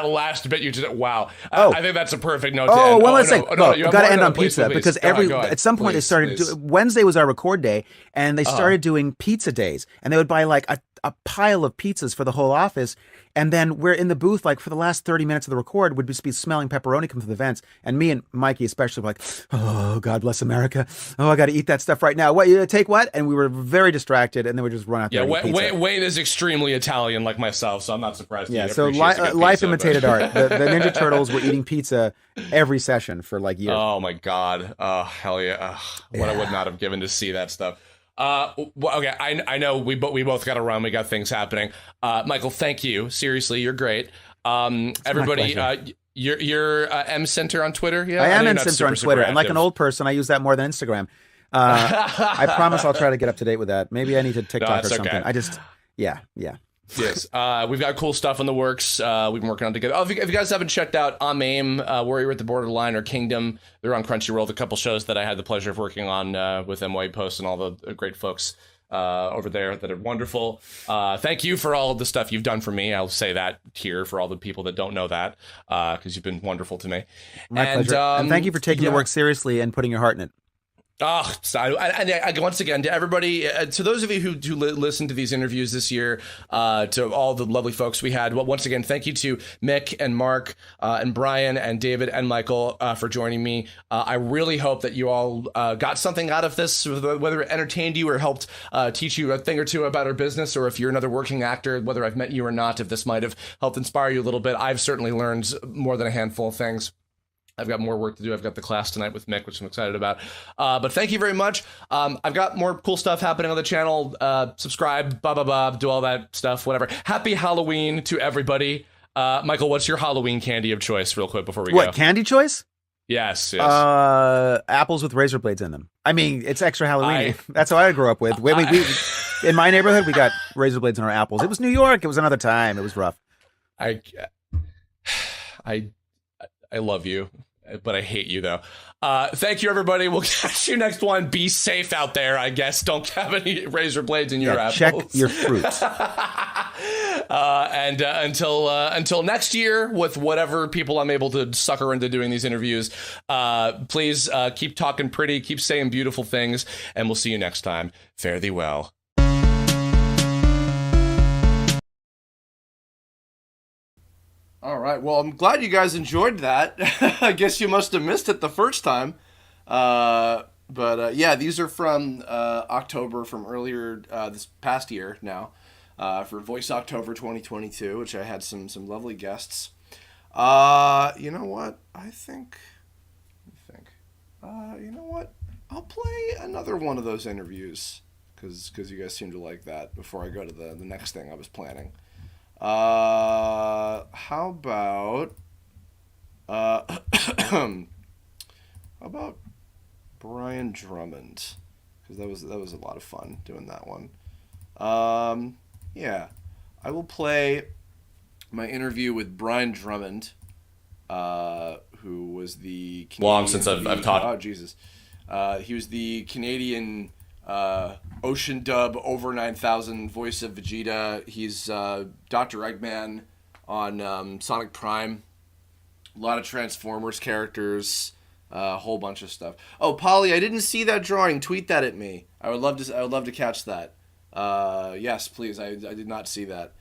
last bit you just wow? I think that's a perfect note. To end. One last thing. No, you got to end on pizza please. Because at some point they started. Wednesday was our record day, and they started doing pizza days, and they would buy like a pile of pizzas for the whole office. And then we're in the booth, like for the last 30 minutes of the record, would just be smelling pepperoni come through the vents. And me and Mikey especially were like, "Oh, God bless America. Oh, I got to eat that stuff right now. What, you take what?" And we were very distracted, and then we just run out there and eat pizza. Wayne is extremely Italian like myself, so I'm not surprised. Yeah, so life imitated art. The Ninja Turtles were eating pizza every session for like years. Oh, my God. Oh, hell yeah. What I would not have given to see that stuff. Okay, I know we both got to run. We got things happening. Michael, thank you. Seriously, you're great. Everybody, you're M Center on Twitter. Yeah, I am M Center on Twitter, and like an old person, I use that more than Instagram. I promise I'll try to get up to date with that. Maybe I need to TikTok or something. Okay. Yeah. Yes, we've got cool stuff in the works. We've been working on together. If you guys haven't checked out I'm AIM, Warrior at the Borderline, or Kingdom, they're on Crunchyroll. The couple shows that I had the pleasure of working on with MyV Post and all the great folks over there that are wonderful. Thank you for all of the stuff you've done for me. I'll say that here for all the people that don't know that, because you've been wonderful to me. My pleasure. And thank you for taking the work seriously and putting your heart in it. Oh, so I once again, to everybody, to those of you who listened to these interviews this year, to all the lovely folks we had, well, once again, thank you to Mick and Mark and Brian and David and Michael for joining me. I really hope that you all got something out of this, whether it entertained you or helped teach you a thing or two about our business, or if you're another working actor, whether I've met you or not, if this might have helped inspire you a little bit. I've certainly learned more than a handful of things. I've got more work to do. I've got the class tonight with Mick, which I'm excited about. But thank you very much. I've got more cool stuff happening on the channel. Subscribe, do all that stuff, whatever. Happy Halloween to everybody. Michael, what's your Halloween candy of choice, real quick, before we go? What, candy choice? Yes. Apples with razor blades in them. I mean, it's extra Halloween. That's how I grew up with. We in my neighborhood, we got razor blades in our apples. It was New York. It was another time. It was rough. I love you, but I hate you, though. Thank you, everybody. We'll catch you next one. Be safe out there, I guess. Don't have any razor blades in your apples. Check your fruit. And until next year, with whatever people I'm able to sucker into doing these interviews, please keep talking pretty, keep saying beautiful things, and we'll see you next time. Fare thee well. All right. Well, I'm glad you guys enjoyed that. I guess you must have missed it the first time. But yeah, these are from October, from earlier this past year now, for Voice October 2022, which I had some lovely guests. You know what? You know what? I'll play another one of those interviews because you guys seem to like that before I go to the next thing I was planning. How about Brian Drummond? Because that was a lot of fun doing that one. Yeah, I will play my interview with Brian Drummond, who was the Canadian, long since I've talked. Oh Jesus, he was the Canadian Ocean Dub over 9000 voice of Vegeta. He's Dr. Eggman on Sonic Prime. A lot of Transformers characters, a whole bunch of stuff. Oh, Polly, I didn't see that drawing. Tweet that at me. I would love to catch that. Yes, please. I did not see that.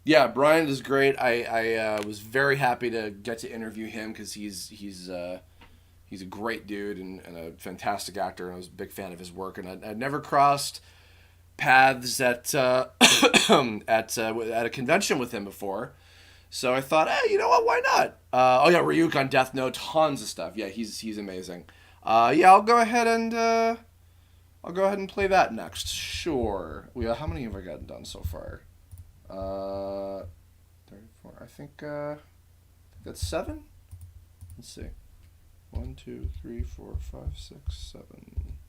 Yeah, Brian is great. I was very happy to get to interview him because he's a great dude and a fantastic actor, and I was a big fan of his work. And I'd never crossed paths at at a convention with him before. So I thought, hey, you know what? Why not? Oh yeah, Ryuk on Death Note, tons of stuff. Yeah, he's amazing. Yeah, I'll go ahead and play that next. Sure. How many have I gotten done so far? 34. I think that's 7. Let's see. 1, 2, 3, 4, 5, 6, 7.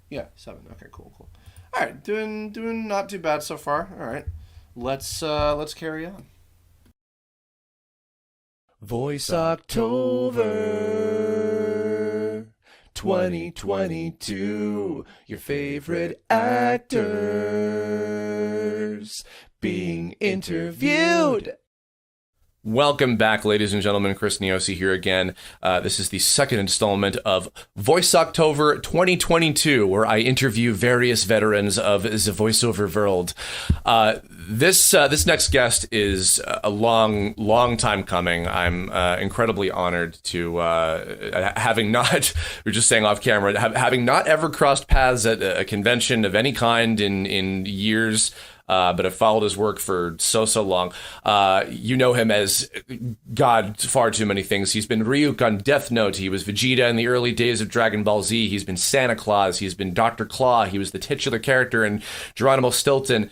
Yeah, 7. Okay, cool. All right, doing not too bad so far. All right, let's carry on. Voice October 2022. Your favorite actors being interviewed. Welcome back, ladies and gentlemen. Chris Niosi here again. This is the second installment of Voice October 2022, where I interview various veterans of the voiceover world. This next guest is a long time coming. I'm incredibly honored to having not, we were just saying off camera, having not ever crossed paths at a convention of any kind in years. But I've followed his work for so long. You know him as, God, far too many things. He's been Ryuk on Death Note. He was Vegeta in the early days of Dragon Ball Z. He's been Santa Claus. He's been Dr. Claw. He was the titular character in Geronimo Stilton.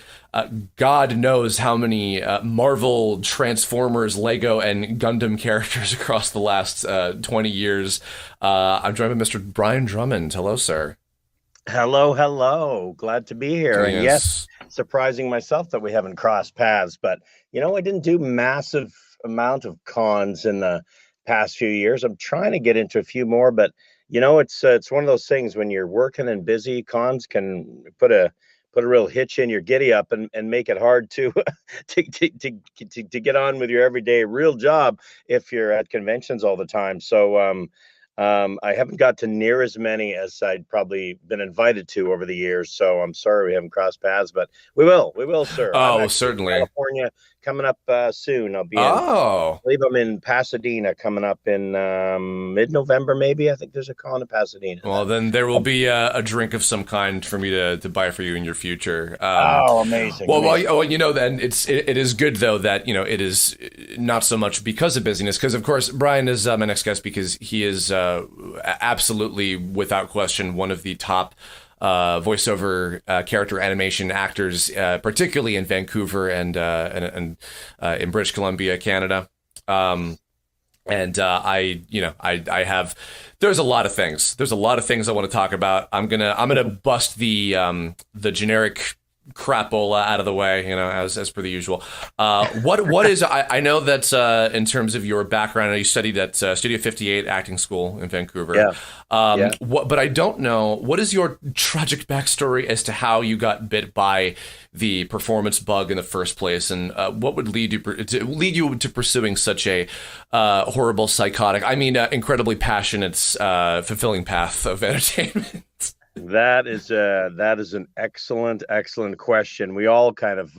God knows how many Marvel, Transformers, Lego, and Gundam characters across the last 20 years. I'm joined by Mr. Brian Drummond. Hello, sir. Hello. Glad to be here. Yes. And yes, surprising myself that we haven't crossed paths, but I didn't do massive amount of cons in the past few years. I'm trying to get into a few more, but it's one of those things when you're working and busy, cons can put a real hitch in your giddy up and make it hard to to get on with your everyday real job if you're at conventions all the time. So I haven't got to near as many as I'd probably been invited to over the years. So I'm sorry we haven't crossed paths, but we will, sir. Oh, certainly. In California coming up soon. I'll be I believe I'm in Pasadena coming up in mid-November, maybe. I think there's a con in Pasadena. Well, then there will be a drink of some kind for me to buy for you in your future. Amazing. Well, amazing. Then it is good, though, that, it is not so much because of busyness, because, of course, Brian is my next guest because he is absolutely, without question, one of the top voiceover character animation actors, particularly in Vancouver and in British Columbia, Canada. I have. There's a lot of things. I want to talk about. I'm gonna bust the generic crapola out of the way, as per the usual. What is, I know that in terms of your background, you studied at Studio 58 acting school in Vancouver. Yeah. But I don't know, what is your tragic backstory as to how you got bit by the performance bug in the first place, and what would lead you to pursuing such a horrible, psychotic, incredibly passionate, fulfilling path of entertainment? That is an excellent question. We all kind of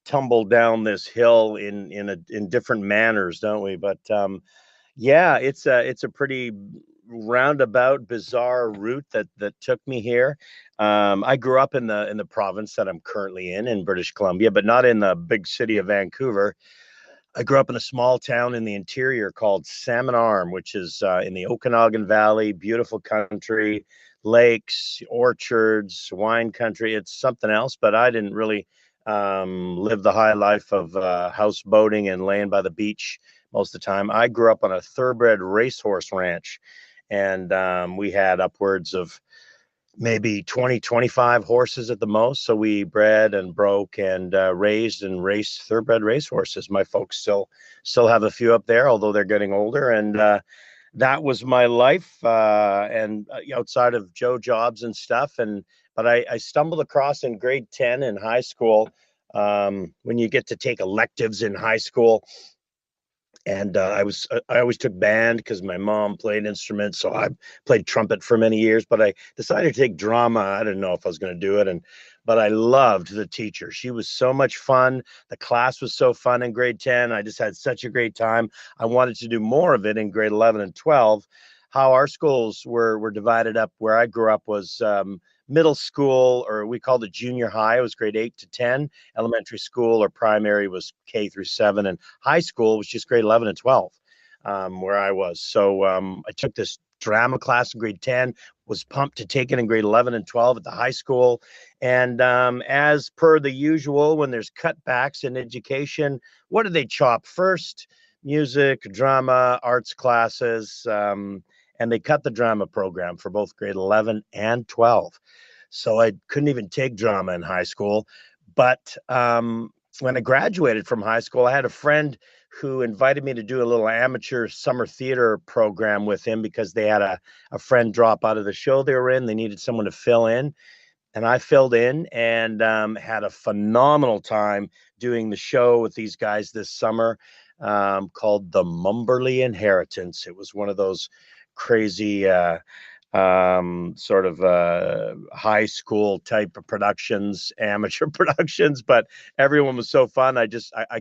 tumble down this hill in different manners, don't we? But it's a pretty roundabout, bizarre route that took me here. I grew up in the province that I'm currently in British Columbia, but not in the big city of Vancouver. I grew up in a small town in the interior called Salmon Arm, which is in the Okanagan Valley, beautiful country. Lakes, orchards, wine country. It's something else, but I didn't really live the high life of houseboating and laying by the beach most of the time. I grew up on a thoroughbred racehorse ranch, and we had upwards of maybe 25 horses at the most. So we bred and broke and raised and raced thoroughbred racehorses. My folks still have a few up there, although they're getting older. And that was my life, and outside of Joe jobs and stuff. But I stumbled across in grade 10 in high school, when you get to take electives in high school. And I always took band because my mom played instruments. So I played trumpet for many years, but I decided to take drama. I didn't know if I was going to do it. But I loved the teacher. She was so much fun. The class was so fun in grade 10. I just had such a great time. I wanted to do more of it in grade 11 and 12. how our schools were divided up. Where I grew up was middle school, or we called it junior high. It was grade 8 to 10. Elementary school or primary was K through 7, and high school was just grade 11 and 12, where I was. So I took this drama class in grade 10, was pumped to take it in grade 11 and 12 at the high school. And as per the usual, when there's cutbacks in education, what do they chop first? Music, drama, arts classes, and they cut the drama program for both grade 11 and 12. So I couldn't even take drama in high school. But when I graduated from high school, I had a friend who invited me to do a little amateur summer theater program with him because they had a friend drop out of the show they were in. They needed someone to fill in. And I filled in and had a phenomenal time doing the show with these guys this summer, called The Mumberley Inheritance. It was one of those crazy sort of high school type of productions, amateur productions, but everyone was so fun. I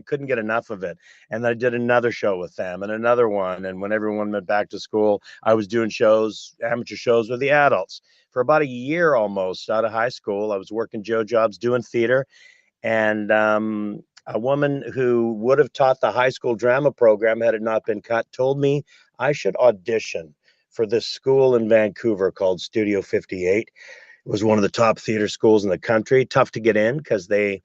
couldn't get enough of it. And then I did another show with them and another one. And when everyone went back to school, I was doing amateur shows with the adults. For about a year almost out of high school, I was working Joe jobs doing theater. And a woman who would have taught the high school drama program had it not been cut told me I should audition for this school in Vancouver called Studio 58. It was one of the top theater schools in the country. Tough to get in because they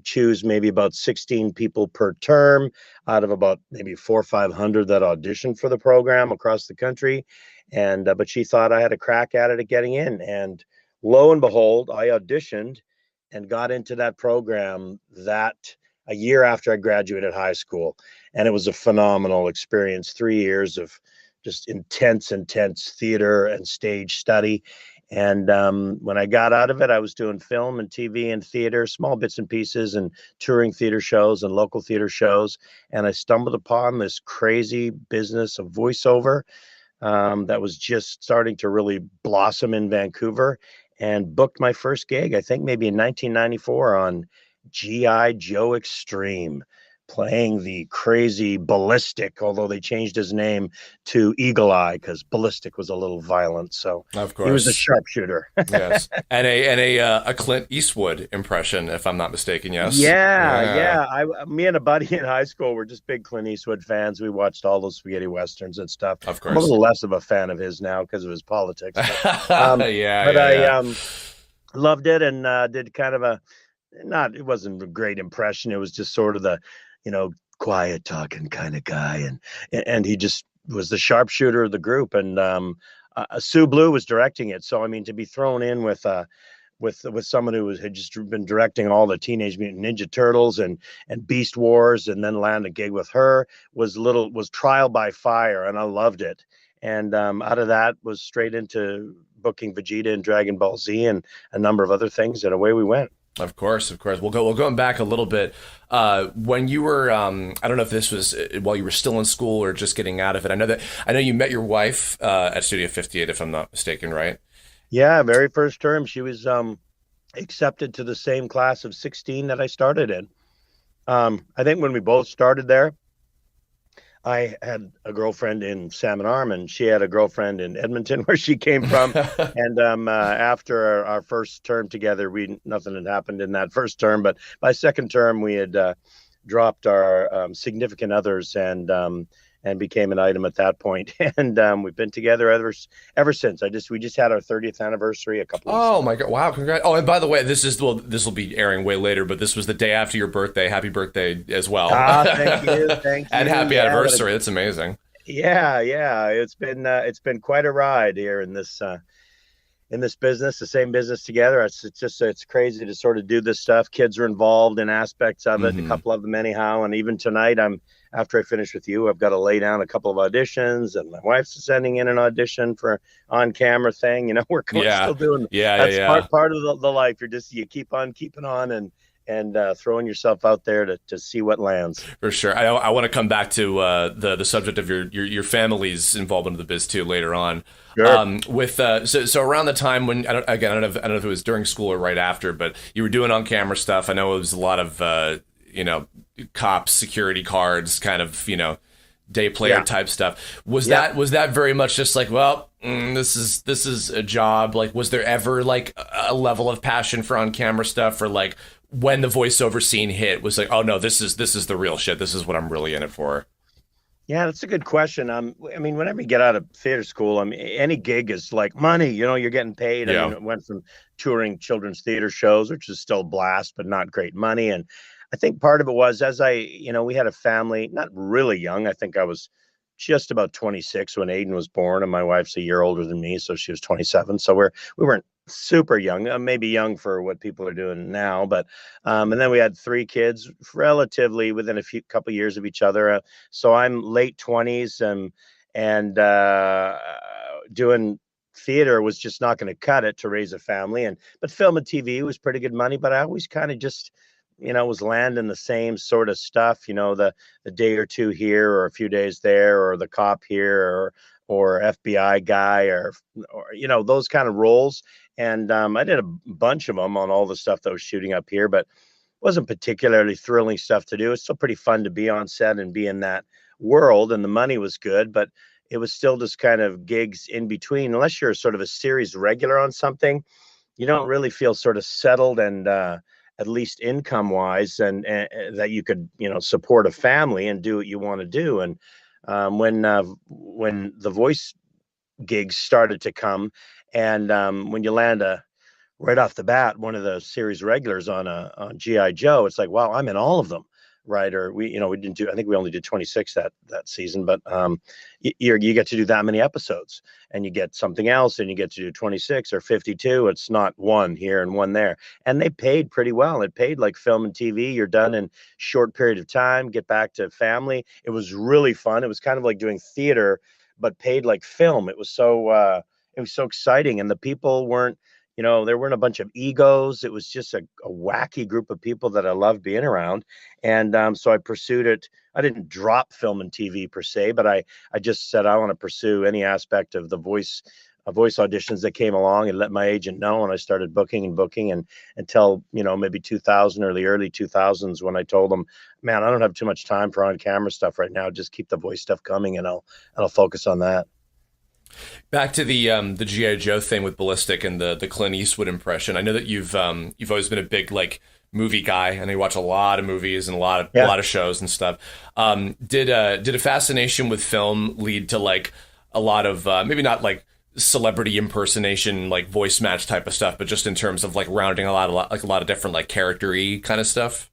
choose maybe about 16 people per term out of about maybe 400 or 500 that audition for the program across the country. And but she thought I had a crack at it at getting in. And lo and behold, I auditioned and got into that program a year after I graduated high school. And it was a phenomenal experience. 3 years of just intense theater and stage study. And when I got out of it, I was doing film and TV and theater, small bits and pieces, and touring theater shows and local theater shows. And I stumbled upon this crazy business of voiceover that was just starting to really blossom in Vancouver, and booked my first gig, I think maybe in 1994, on G.I. Joe Extreme, playing the crazy Ballistic, although they changed his name to Eagle Eye because Ballistic was a little violent. So of course, he was a sharpshooter. Yes, and a Clint Eastwood impression, if I'm not mistaken. Yes. Yeah. Me and a buddy in high school were just big Clint Eastwood fans. We watched all those spaghetti westerns and stuff. Of course, I'm a little less of a fan of his now because of his politics. But, I loved it and did kind of it wasn't a great impression. It was just sort of the, quiet talking kind of guy. And he just was the sharpshooter of the group. And Sue Blue was directing it. So, I mean, to be thrown in with someone who had just been directing all the Teenage Mutant Ninja Turtles and Beast Wars, and then land a gig with her was trial by fire. And I loved it. And out of that was straight into booking Vegeta and Dragon Ball Z and a number of other things. And away we went. Of course. We'll going back a little bit. When you were, I don't know if this was while you were still in school or just getting out of it. I know you met your wife at Studio 58, if I'm not mistaken, right? Yeah, very first term. She was accepted to the same class of 16 that I started in. I think when we both started there, I had a girlfriend in Salmon Arm, and she had a girlfriend in Edmonton, where she came from. And after our first term together, nothing had happened in that first term. But by second term, we had dropped our significant others and became an item at that point. And we've been together ever since. We just had our 30th anniversary a couple of weeks ago. My God. Wow. Congrats. Oh, and by the way, this will be airing way later, but this was the day after your birthday. Happy birthday as well. Thank you. And happy anniversary. That's amazing. Yeah. It's been quite a ride here in this business, the same business together. It's crazy to sort of do this stuff. Kids are involved in aspects of it, a couple of them anyhow. And even tonight, after I finish with you, I've got to lay down a couple of auditions, and my wife's sending in an audition for on-camera thing. We're still doing. That's part of the life. You keep on keeping on and throwing yourself out there to see what lands. For sure. I want to come back to the subject of your family's involvement in the biz too later on. Sure. So around the time when I don't know if it was during school or right after, but you were doing on-camera stuff. I know it was a lot of cops, security cards, kind of day player Yeah. type stuff. Was Yeah. that very much just like, well, this is a job? Like, was there ever like a level of passion for on camera stuff, or like when the voiceover scene hit was like, oh no, this is the real shit. This is what I'm really in it for. Yeah, that's a good question. I mean, whenever you get out of theater school, I mean, any gig is like money. You know, you're getting paid. Yeah. I mean, it went from touring children's theater shows, which is still a blast, but not great money. And I think part of it was we had a family, not really young. I think I was just about 26 when Aiden was born, and my wife's a year older than me, so she was 27. So we weren't super young, maybe young for what people are doing now, but and then we had 3 kids relatively within a couple years of each other. So I'm late 20s, and doing theater was just not going to cut it to raise a family. But film and TV was pretty good money, but I always kind of just was landing the same sort of stuff, the day or two here or a few days there, or the cop here, or FBI guy, or those kind of roles. And I did a bunch of them on all the stuff that was shooting up here, but wasn't particularly thrilling stuff to do. It's still pretty fun to be on set and be in that world, and the money was good, but it was still just kind of gigs in between. Unless you're sort of a series regular on something, you don't really feel sort of settled and at least income wise, and that you could support a family and do what you want to do. And when the voice gigs started to come, and when you land right off the bat one of the series regulars on GI Joe, it's like, wow, I'm in all of them, right? Or we didn't do, I think we only did 26 that season, but you get to do that many episodes, and you get something else, and you get to do 26 or 52. It's not one here and one there. And they paid pretty well. It paid like film and TV. You're done in short period of time, get back to family. It was really fun. It was kind of like doing theater, but paid like film. It was so exciting. And the people weren't, there weren't a bunch of egos. It was just a wacky group of people that I loved being around. And so I pursued it. I didn't drop film and TV per se, but I just said, I want to pursue any aspect of the voice auditions that came along, and let my agent know. And I started booking and until, maybe 2000 or the early 2000s, when I told them, man, I don't have too much time for on camera stuff right now. Just keep the voice stuff coming, and I'll focus on that. Back to the G.I. Joe thing with Ballistic and the Clint Eastwood impression. I know that you've always been a big like movie guy, and you watch a lot of movies and a lot of shows and stuff. Did a fascination with film lead to like a lot of maybe not like celebrity impersonation, like voice match type of stuff, but just in terms of like rounding a lot of different like character-y kind of stuff?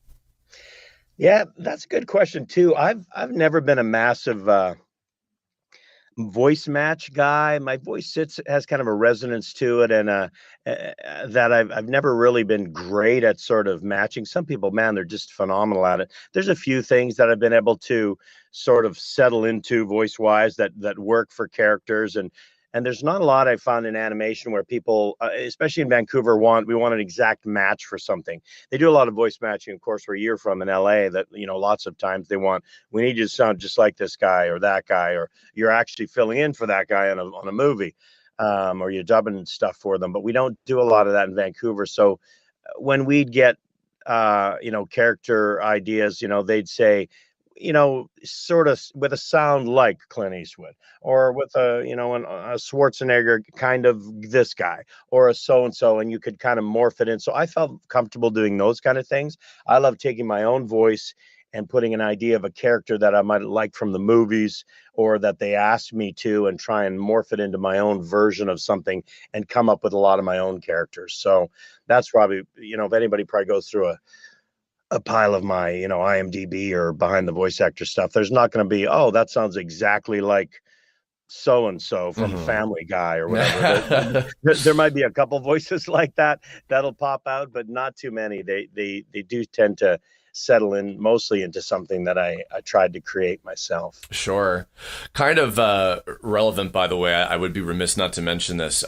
Yeah, that's a good question too. I've never been a massive voice match guy. My voice has kind of a resonance to it, and that I've never really been great at sort of matching. Some people, man, they're just phenomenal at it. There's a few things that I've been able to sort of settle into voice wise that work for characters, and there's not a lot I found in animation where people, especially in Vancouver, we want an exact match for something. They do a lot of voice matching, of course, where you're from in LA, that, lots of times we need you to sound just like this guy or that guy, or you're actually filling in for that guy on a movie, or you're dubbing stuff for them. But we don't do a lot of that in Vancouver. So when we'd get, character ideas, they'd say, sort of with a sound like Clint Eastwood, or with a Schwarzenegger kind of this guy, or a so-and-so, and you could kind of morph it in. So I felt comfortable doing those kind of things. I love taking my own voice and putting an idea of a character that I might like from the movies, or that they asked me to, and try and morph it into my own version of something and come up with a lot of my own characters. So that's probably, if anybody probably goes through a pile of my, IMDb or behind the voice actor stuff, there's not going to be, oh, that sounds exactly like so-and-so from Family Guy or whatever. there might be a couple voices like that'll pop out, but not too many. They do tend to settle in mostly into something that I tried to create myself. Sure. Kind of relevant, by the way, I would be remiss not to mention this.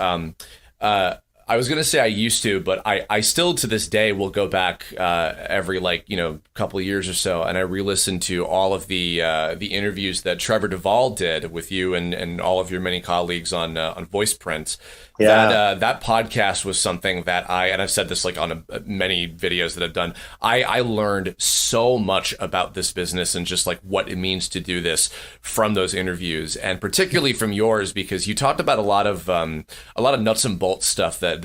I was gonna say I used to, but I still to this day will go back every couple of years or so, and I re-listen to all of the interviews that Trevor Duvall did with you and all of your many colleagues on VoicePrint. Yeah. That podcast was something that and I've said this like on many videos that I've done. I learned so much about this business and just like what it means to do this from those interviews, and particularly from yours, because you talked about a lot of nuts and bolts stuff that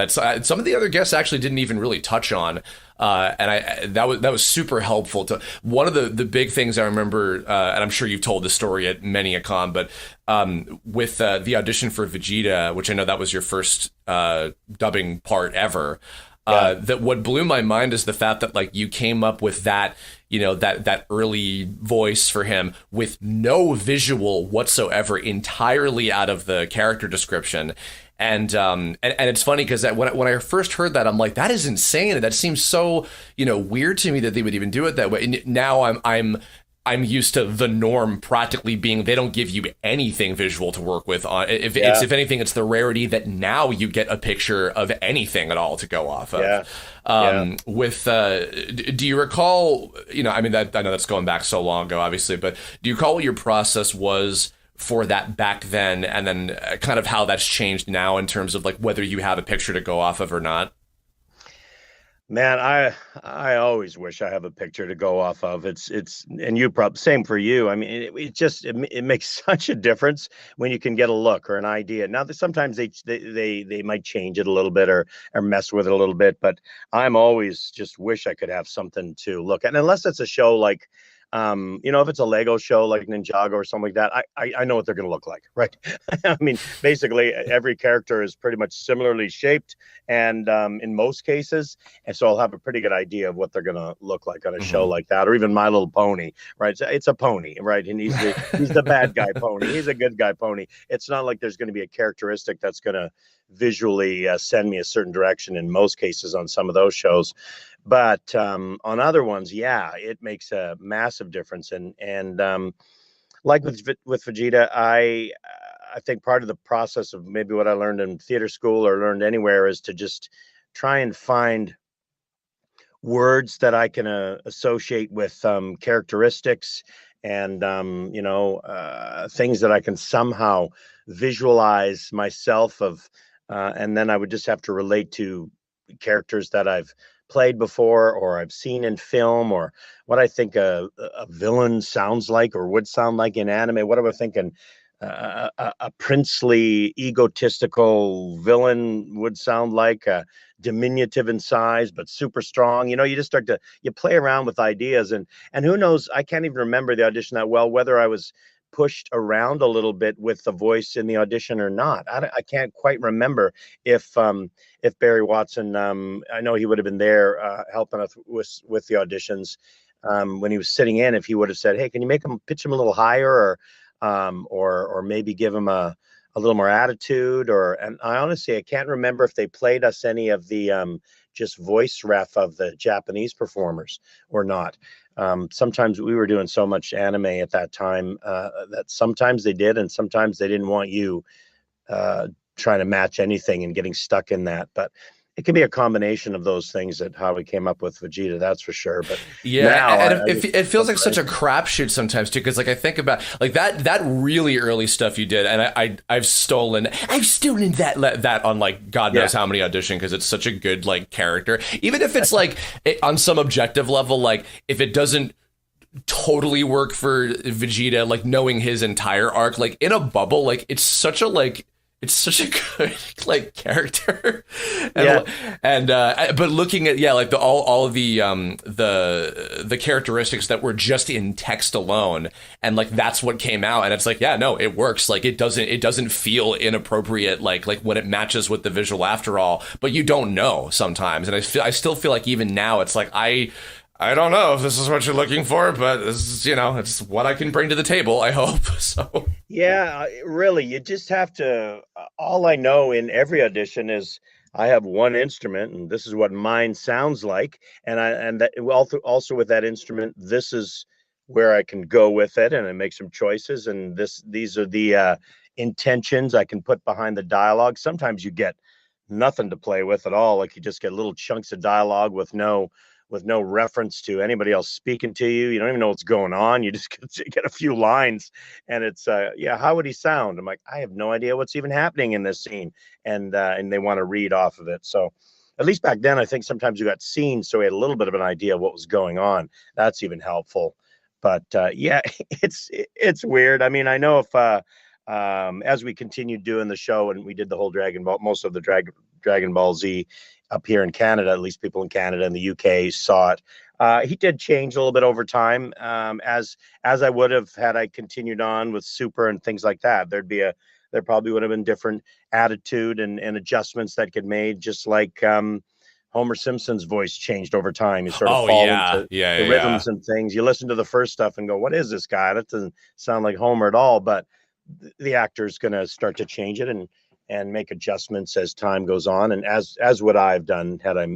some of the other guests actually didn't even really touch on. And that was super helpful. One of the big things I remember, and I'm sure you've told this story at many a con, but with the audition for Vegeta, which I know that was your first dubbing part ever. That what blew my mind is the fact that like you came up with that, that early voice for him with no visual whatsoever, entirely out of the character description. And it's funny because when I first heard that, I'm like, that is insane. That seems so, weird to me that they would even do it that way. And now I'm used to the norm practically being they don't give you anything visual to work with. If anything, it's the rarity that now you get a picture of anything at all to go off of. Do you recall, I know that's going back so long ago, obviously, but do you recall what your process was for that back then, and then kind of how that's changed now in terms of like whether you have a picture to go off of or not? Man, I always wish I have a picture to go off of. It's and you probably same for you. I mean, it makes such a difference when you can get a look or an idea. Now, sometimes they might change it a little bit or mess with it a little bit, but I'm always just wish I could have something to look at. And unless it's a show like, if it's a Lego show like Ninjago or something like that, I know what they're going to look like, right? I mean, basically every character is pretty much similarly shaped, and in most cases, and so I'll have a pretty good idea of what they're going to look like on a show like that, or even My Little Pony, right? It's a pony, right? And he's the bad guy pony. He's a good guy pony. It's not like there's going to be a characteristic that's going to visually send me a certain direction in most cases on some of those shows. But on other ones, it makes a massive difference. And like with Vegeta, I think part of the process of maybe what I learned in theater school or learned anywhere is to just try and find words that I can associate with characteristics and things that I can somehow visualize myself of, and then I would just have to relate to characters that I've played before or I've seen in film, or what I think a villain sounds like or would sound like in anime. What am I thinking? A princely, egotistical villain would sound like, diminutive in size but super strong. You just start to play around with ideas, and who knows? I can't even remember the audition that well, whether I was pushed around a little bit with the voice in the audition or not. I can't quite remember if Barry Watson, I know he would have been there helping us with the auditions when he was sitting in, if he would have said, hey, can you pitch him a little higher, or maybe give him a little more attitude, and I honestly, I can't remember if they played us any of the just voice ref of the Japanese performers or not. Sometimes we were doing so much anime at that time that sometimes they did, and sometimes they didn't want you trying to match anything and getting stuck in that. But it can be a combination of those things that how we came up with Vegeta, that's for sure. But it feels like such a crapshoot sometimes too, because like I think about like that really early stuff you did, and I've stolen that on like God knows how many auditions, because it's such a good like character, even if it's like on some objective level, like if it doesn't totally work for Vegeta, like knowing his entire arc, like in a bubble, like it's such a good like character, but looking at like all of the characteristics that were just in text alone, and like that's what came out, and it's like it works. Like it doesn't feel inappropriate like when it matches with the visual after all, but you don't know sometimes, and I still feel like even now it's like I don't know if this is what you're looking for, but this is, it's what I can bring to the table, I hope. So yeah, really, you just have to. All I know in every audition is I have one instrument, and this is what mine sounds like, and that also with that instrument, this is where I can go with it, and I make some choices, and these are the intentions I can put behind the dialogue. Sometimes you get nothing to play with at all. Like you just get little chunks of dialogue with no reference to anybody else speaking to you. You don't even know what's going on. You just get a few lines, and it's yeah, how would he sound? I'm like, I have no idea what's even happening in this scene, and they want to read off of it. So at least back then, I think sometimes you got scenes, so we had a little bit of an idea of what was going on. That's even helpful. But yeah, it's weird. I mean, I know if as we continued doing the show and we did the whole most of the Dragon Ball Z up here in Canada, at least people in Canada and the UK saw it. He did change a little bit over time, as I would have had I continued on with Super and things like that. There probably would have been different attitude and adjustments that get made, just like Homer Simpson's voice changed over time. You sort of fall into the rhythms and things. You listen to the first stuff and go, what is this guy? That doesn't sound like Homer at all. But the actor's going to start to change it and make adjustments as time goes on. And as would I have done had I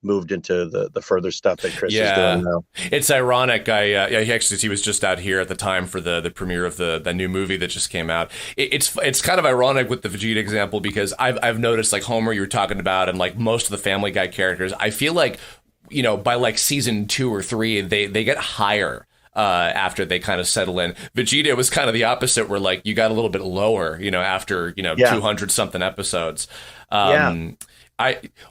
moved into the further stuff that Chris is doing now. It's ironic. He was just out here at the time for the premiere of the new movie that just came out. It's kind of ironic with the Vegeta example, because I've noticed, like Homer you were talking about, and like most of the Family Guy characters, I feel like, you know, by like season 2 or 3, they get higher after they kind of settle in. Vegeta was kind of the opposite, where like you got a little bit lower, you know, after, you know, 200 something episodes. While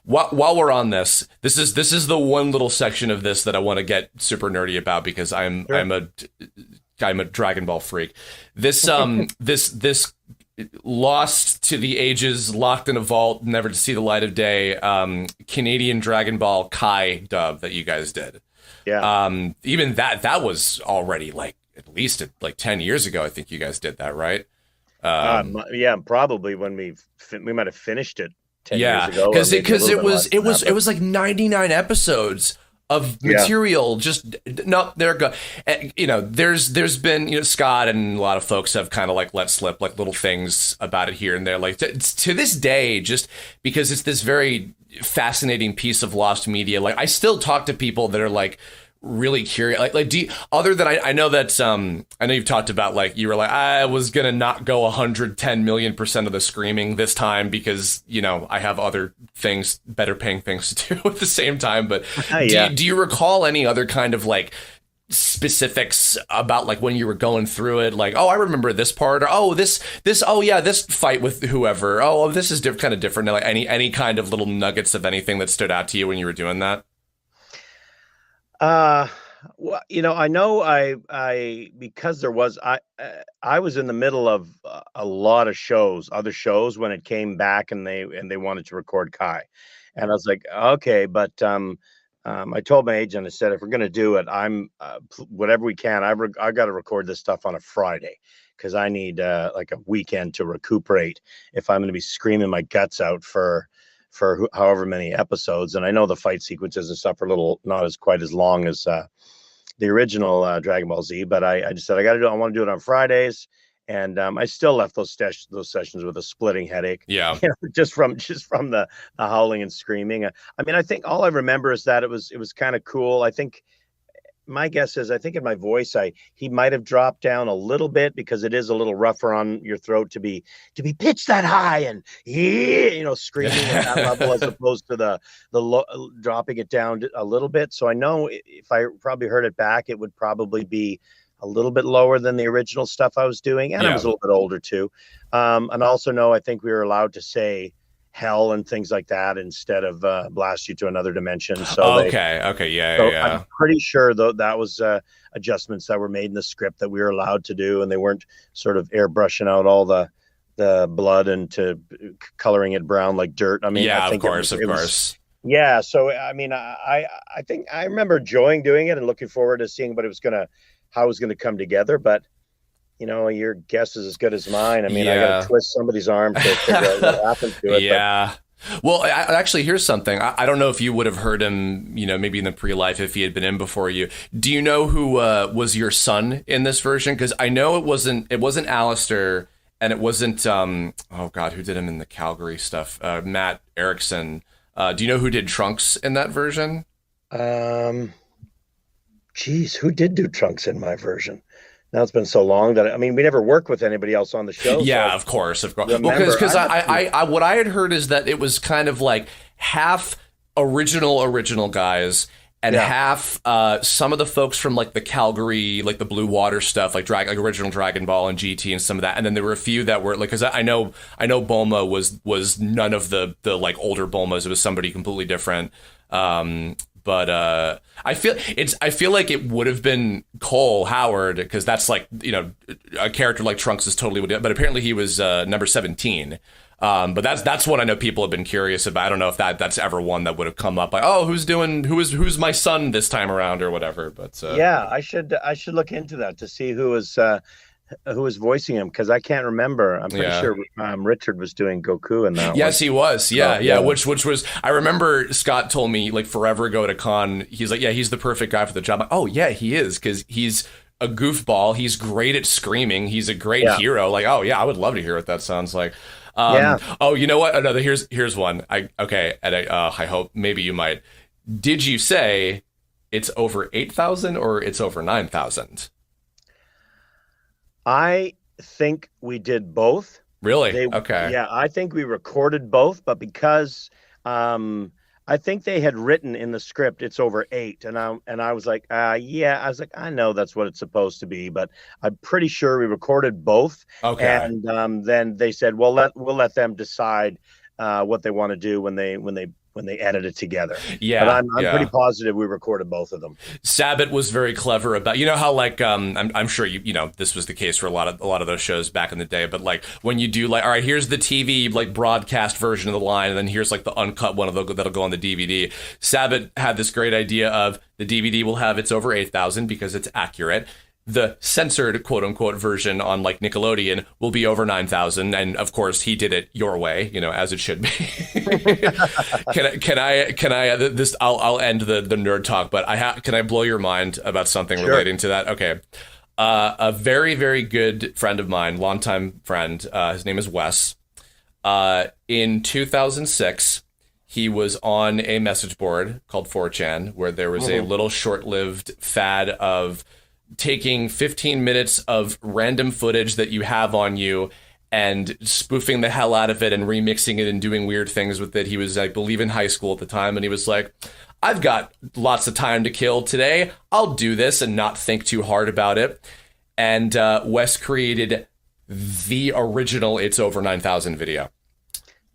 we're on this is the one little section of this that I want to get super nerdy about, because I'm a Dragon Ball freak. This this lost to the ages, locked in a vault, never to see the light of day, Canadian Dragon Ball Kai dub that you guys did. Yeah. Even that was already like at least like 10 years ago. I think you guys did that, right? Yeah, probably when we might have finished it 10 years ago. Because it was like 99 episodes of material. Just no, there go. You know, there's been, you know, Scott and a lot of folks have kind of like let slip like little things about it here and there. Like to this day, just because it's this very fascinating piece of lost media. Like I still talk to people that are like really curious. Like do you, other than I know that I know you've talked about, like, you were like, I was gonna not go 110 million% of the screaming this time because, you know, I have other things, better paying things to do at the same time. But do you recall any other kind of like specifics about like when you were going through it, like, oh, I remember this part, or this fight with whoever, oh, this is kind of different, like any kind of little nuggets of anything that stood out to you when you were doing that? Well, you know, I know I because there was I was in the middle of a lot of other shows when it came back and they wanted to record Kai, and I was like, okay, but I told my agent, I said, if we're going to do it, I'm whatever we can. I got to record this stuff on a Friday, because I need like a weekend to recuperate if I'm going to be screaming my guts out for however many episodes. And I know the fight sequences and stuff are not quite as long as the original Dragon Ball Z, but I just said, I want to do it on Fridays. And I still left those sessions with a splitting headache. Yeah, you know, just from the howling and screaming. I mean, I think all I remember is that it was kind of cool. I think my guess is, I think in my voice, he might have dropped down a little bit, because it is a little rougher on your throat to be pitched that high and, you know, screaming at that level, as opposed to the dropping it down a little bit. So I know if I probably heard it back, it would probably be a little bit lower than the original stuff I was doing. And I was a little bit older too. And also know, I think we were allowed to say hell and things like that instead of blast you to another dimension. So I'm pretty sure though that was adjustments that were made in the script that we were allowed to do, and they weren't sort of airbrushing out all the blood and to coloring it brown like dirt. I mean, I think of course. Yeah. So I mean, I think I remember enjoying doing it and looking forward to seeing how it was gonna come together. But you know, your guess is as good as mine. I mean, I got to twist somebody's arm to figure out what happened to it. Yeah. Well, actually, here's something. I don't know if you would have heard him, you know, maybe in the pre-life if he had been in before you. Do you know who was your son in this version? Because I know it wasn't Alistair, and it wasn't, oh God, who did him in the Calgary stuff? Matt Erickson. Do you know who did Trunks in that version? Geez, who did do Trunks in my version? Now it's been so long that, I mean, we never worked with anybody else on the show. Yeah, so of course. Well, remember, because I what I had heard is that it was kind of like half original guys and half some of the folks from like the Calgary, like the Blue Water stuff, like original Dragon Ball and GT and some of that. And then there were a few that were like, because I know Bulma was none of the like older Bulmas. It was somebody completely different. But I feel like it would have been Cole Howard, because that's like, you know, a character like Trunks is totally, but apparently he was number 17. But that's what I know people have been curious about. I don't know if that's ever one that would have come up like, oh, who's my son this time around or whatever. But yeah, I should look into that to see who was voicing him, because I can't remember. I'm pretty sure Richard was doing Goku in that. Yes, one. he was. Yeah. Which was, I remember Scott told me like forever ago at a con, he's like, yeah, he's the perfect guy for the job. I'm like, oh yeah, he is, because he's a goofball. He's great at screaming. He's a great hero. Like, oh yeah, I would love to hear what that sounds like. Oh, you know what? Another here's one. I hope maybe you might. Did you say it's over 8,000 or it's over 9,000? I think we did both. Really? Okay. Yeah, I think we recorded both, but because I think they had written in the script it's over 8, and I was like, I was like, I know that's what it's supposed to be, but I'm pretty sure we recorded both. Okay. And then they said, well, we'll let them decide what they want to do when they edit it together. Yeah. But I'm pretty positive we recorded both of them. Sabat was very clever about, you know how like I'm sure you know this was the case for a lot of those shows back in the day, but like when you do like, all right, here's the TV like broadcast version of the line, and then here's like the uncut one that'll go on the DVD. Sabat had this great idea of the DVD will have it's over 8,000 because it's accurate. The censored quote unquote version on like Nickelodeon will be over 9,000, and of course he did it your way, you know, as it should be. Can I this I'll end the nerd talk, but can I blow your mind about something relating to that? Okay. A very, very good friend of mine, longtime friend, his name is Wes. In 2006, he was on a message board called 4chan, where there was a little short-lived fad of taking 15 minutes of random footage that you have on you and spoofing the hell out of it and remixing it and doing weird things with it. He was, I believe, in high school at the time, and he was like, I've got lots of time to kill today. I'll do this and not think too hard about it. And Wes created the original It's Over 9,000 video.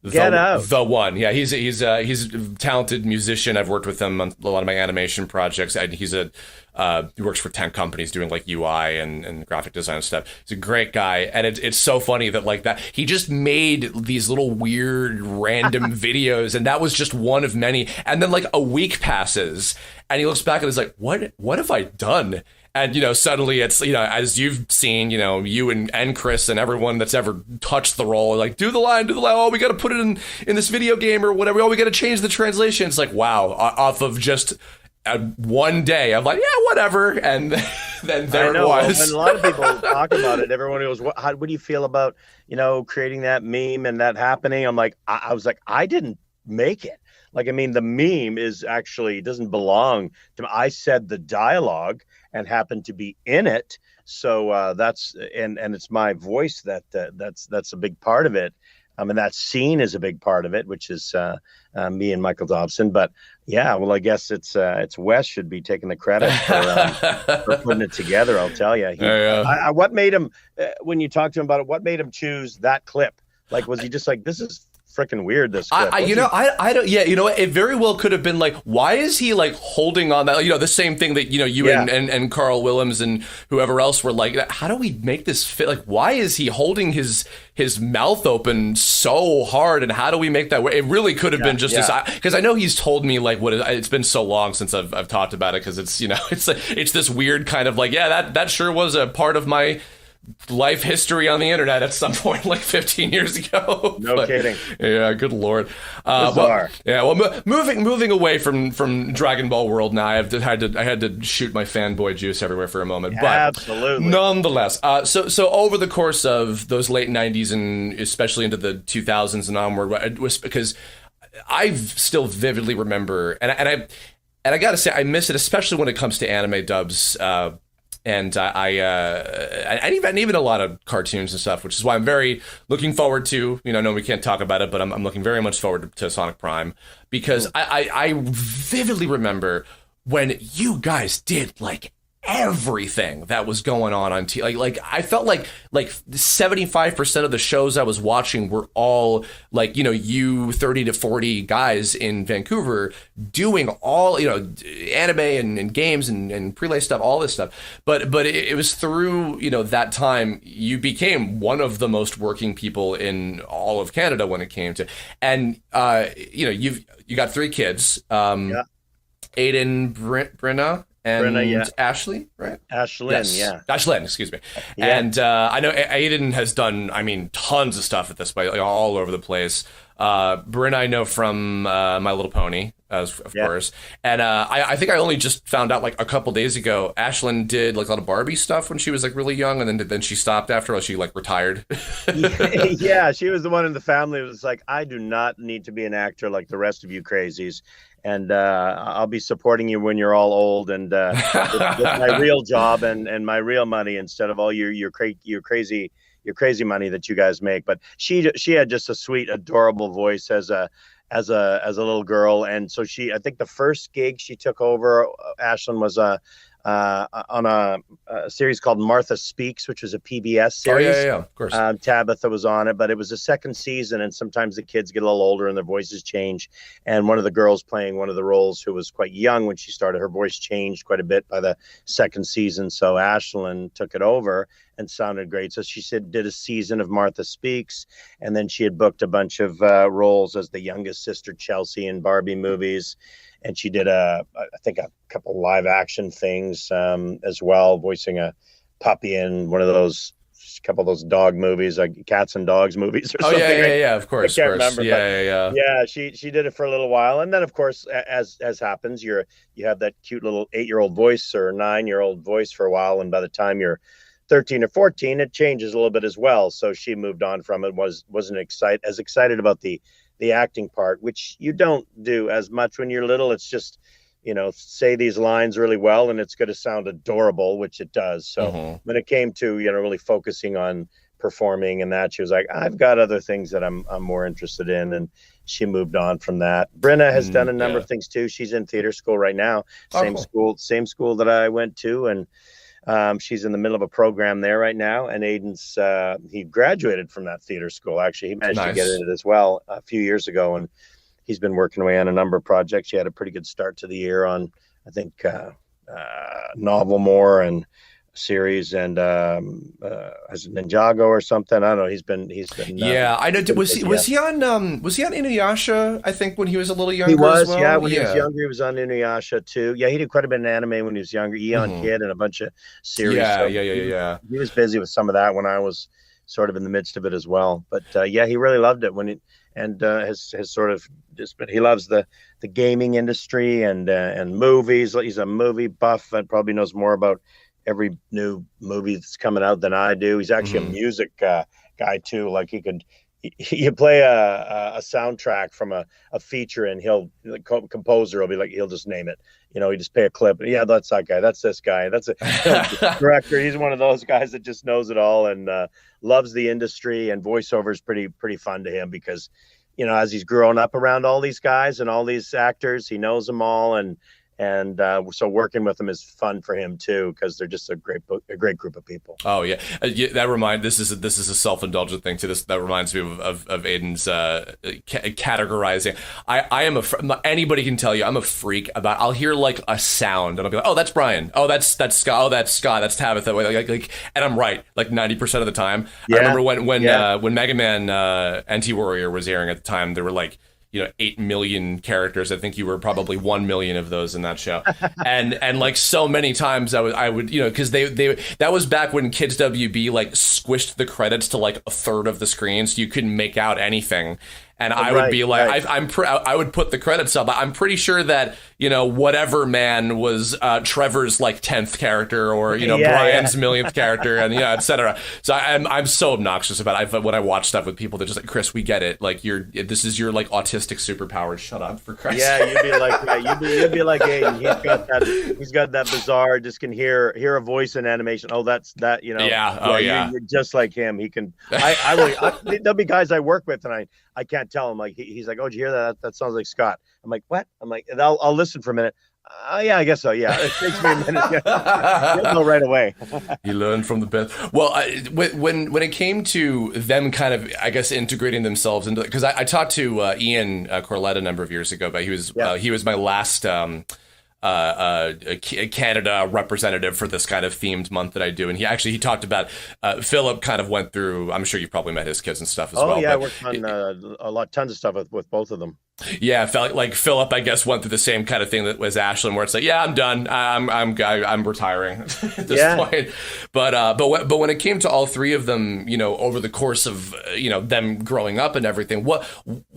The one. Yeah, he's a talented musician. I've worked with him on a lot of my animation projects. He works for 10 companies doing like UI and graphic design stuff. He's a great guy, and it's so funny that like that he just made these little weird random videos, and that was just one of many. And then like a week passes, and he looks back and he's like, what have I done? And, you know, suddenly it's, you know, as you've seen, you know, you and Chris and everyone that's ever touched the role, like, do the line. Oh, we got to put it in this video game or whatever. Oh, we got to change the translation. It's like, wow, off of just one day. I'm like, yeah, whatever. And then there it was. When a lot of people talk about it, everyone goes, what do you feel about, you know, creating that meme and that happening? I'm like, I was like, I didn't make it. Like, I mean, the meme is actually doesn't belong to me. I said the dialogue and happened to be in it, so that's and it's my voice that's a big part of it. I mean, that scene is a big part of it, which is me and Michael Dobson. But yeah, well, I guess it's Wes should be taking the credit for putting it together. I'll tell you. What made him when you talked to him about it? What made him choose that clip? Like, was he just like, this is freaking weird, this clip? I don't. Yeah, you know, it very well could have been like, why is he like holding on that? You know, the same thing that, you know, you and Carl Willems and whoever else were like, how do we make this fit? Like, why is he holding his mouth open so hard, and how do we make that way? It really could have been just this, because I know he's told me like it's been so long since I've talked about it, because it's, you know, it's like, it's this weird kind of like, yeah, that sure was a part of my life history on the internet at some point like 15 years ago. No kidding. Yeah, good lord. Bizarre. Moving away from Dragon Ball world now, I had to shoot my fanboy juice everywhere for a moment. Yeah, but absolutely. Nonetheless, so over the course of those late 90s and especially into the 2000s and onward, it was because I still vividly remember, and I gotta say, I miss it, especially when it comes to anime dubs. and and even a lot of cartoons and stuff, which is why I'm very looking forward to. No, we can't talk about it, but I'm looking very much forward to Sonic Prime, because I vividly remember when you guys did like everything that was going on TV. Like I felt like 75% of the shows I was watching were all like, you 30 to 40 guys in Vancouver doing all, anime and games and prelay stuff, all this stuff. But it was through, that time you became one of the most working people in all of Canada when it came to, and you got 3 kids, Aiden, Brenna, and Ashley, right? Ashlyn, yes. yeah. Ashlyn, excuse me. Yeah. And I know Aiden has done, tons of stuff at this point, all over the place. Bryn I know from My Little Pony, of course. And I think I only just found out like a couple days ago, Ashlyn did like a lot of Barbie stuff when she was like really young, and then she stopped after she like retired. Yeah, she was the one in the family who was like, I do not need to be an actor like the rest of you crazies. And I'll be supporting you when you're all old, and with my real job and my real money instead of all your crazy money that you guys make. But she had just a sweet, adorable voice as a little girl, and so I think the first gig she took over, Ashlyn, was on a series called Martha Speaks, which was a PBS series. Oh, yeah, of course. Tabitha was on it, but it was the second season, and sometimes the kids get a little older and their voices change. And one of the girls playing one of the roles, who was quite young when she started, her voice changed quite a bit by the second season. So Ashlyn took it over and sounded great. So she did a season of Martha Speaks, and then she had booked a bunch of roles as the youngest sister Chelsea in Barbie movies. And she did I think a couple live action things as well, voicing a puppy in one of those, couple of those dog movies, like Cats and Dogs movies or something. Yeah, of course. I can't remember. Yeah. She did it for a little while, and then of course, as happens, you have that cute little 8-year-old voice or 9-year-old voice for a while, and by the time you're 13 or 14, it changes a little bit as well. So she moved on from it. Wasn't as excited about the acting part, which you don't do as much when you're little. It's just, say these lines really well and it's going to sound adorable, which it does. So when it came to, really focusing on performing and that, she was like, I've got other things that I'm more interested in. And she moved on from that. Brenna has done a number of things too. She's in theater school right now. Same school that I went to. And she's in the middle of a program there right now, and Aiden's he graduated from that theater school. Actually, he managed to get in it as well a few years ago, and he's been working away on a number of projects. He had a pretty good start to the year on, I think, Novel More and series, and as Ninjago or something. I don't know. He's been. Yeah, I know. Was he on Inuyasha? I think when he was a little younger. He was. As well? Yeah, when he was younger, he was on Inuyasha too. Yeah, he did quite a bit of anime when he was younger. Eon Kid and a bunch of series. Yeah. He was busy with some of that when I was sort of in the midst of it as well. But he really loved it has sort of just been. He loves the gaming industry and movies. He's a movie buff and probably knows more about every new movie that's coming out than I do. He's actually a music guy too. Like you play a soundtrack from a feature, and composer will be like, he'll just name it. You just pay a clip. Yeah, that's that guy. That's this guy. That's a director. He's one of those guys that just knows it all and loves the industry. And voiceover is pretty fun to him because, as he's grown up around all these guys and all these actors, he knows them all, and so working with them is fun for him too, because they're just a great group of people. Oh yeah, this is a self-indulgent thing too. That reminds me of Aiden's categorizing. I am anybody can tell you I'm a freak about. I'll hear like a sound and I'll be like, oh, that's Brian. Oh, that's Scott. Oh, that's Scott. That's Tabitha. Like, and I'm right like 90% of the time. Yeah. I remember when Mega Man Anti-Warrior was airing at the time, there were like 8 million characters. I think you were probably 1 million of those in that show. And like so many times I would because they that was back when Kids WB like squished the credits to like a third of the screen, so you couldn't make out anything. and I would be like, I would put the credits up. I'm pretty sure that, you know, whatever man was Trevor's like 10th character, or, you know, Brian's millionth character, and etc. So I'm so obnoxious about it. When I watch stuff with people, they're just like, Chris, we get it. Like, this is your like autistic superpower. Shut up, for Christ's sake. You'd be like, you'd be like, hey, he's got that bizarre, just can hear a voice in animation. Oh, that's that, you know. You're just like him. He can. There'll be guys I work with, and I can't tell him. Like he's like, oh, did you hear that? That sounds like Scott. I'm like, what? I'm like, and I'll listen for a minute. Yeah, I guess so. Yeah, it takes me a minute. You'll know right away. You learn from the best. Well, when it came to them kind of, I guess, integrating themselves into, because I talked to Ian Corlett a number of years ago, but he was my last Canada representative for this kind of themed month that I do, and he talked about Philip kind of went through. I'm sure you've probably met his kids and stuff as well. Oh yeah, I worked on tons of stuff with both of them. Yeah, felt like Philip, I guess, went through the same kind of thing that was Ashlyn, where it's like, yeah, I'm done, I'm retiring at this point. But when it came to all three of them, you know, over the course of, you know, them growing up and everything, what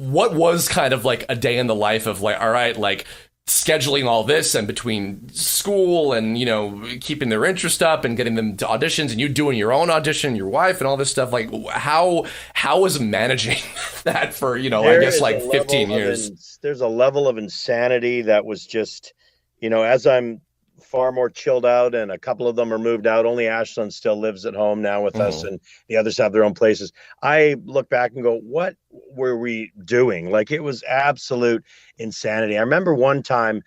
was kind of like a day in the life of, like, all right, like, scheduling all this and between school and, you know, keeping their interest up and getting them to auditions, and you doing your own audition, your wife and all this stuff, like how was managing that for, you know, I guess like 15 years? There's a level of insanity that was just, you know, as I'm far more chilled out, and a couple of them are moved out. Only Ashlyn still lives at home now with us, and the others have their own places. I look back and go, what were we doing? Like, it was absolute insanity. I remember one time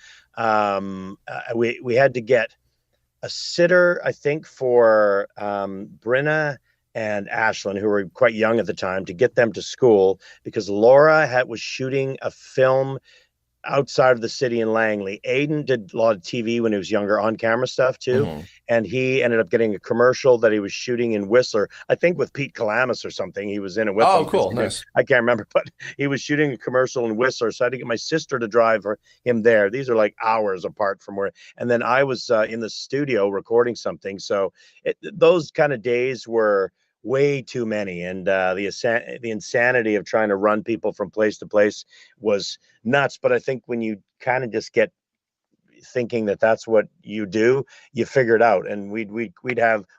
we had to get a sitter, I think, for Brenna and Ashlyn, who were quite young at the time, to get them to school, because Laura was shooting a film outside of the city in Langley. Aiden did a lot of TV when he was younger, on camera stuff too. And he ended up getting a commercial that he was shooting in Whistler, I think with Pete Calamus or something. He was in it with him. Oh, cool. Nice. I can't remember, but he was shooting a commercial in Whistler. So I had to get my sister to drive him there. These are like hours apart from where, and then I was in the studio recording something. So those kind of days were way too many, and the insanity of trying to run people from place to place was nuts. But I think when you kind of just get thinking that that's what you do, you figure it out. And we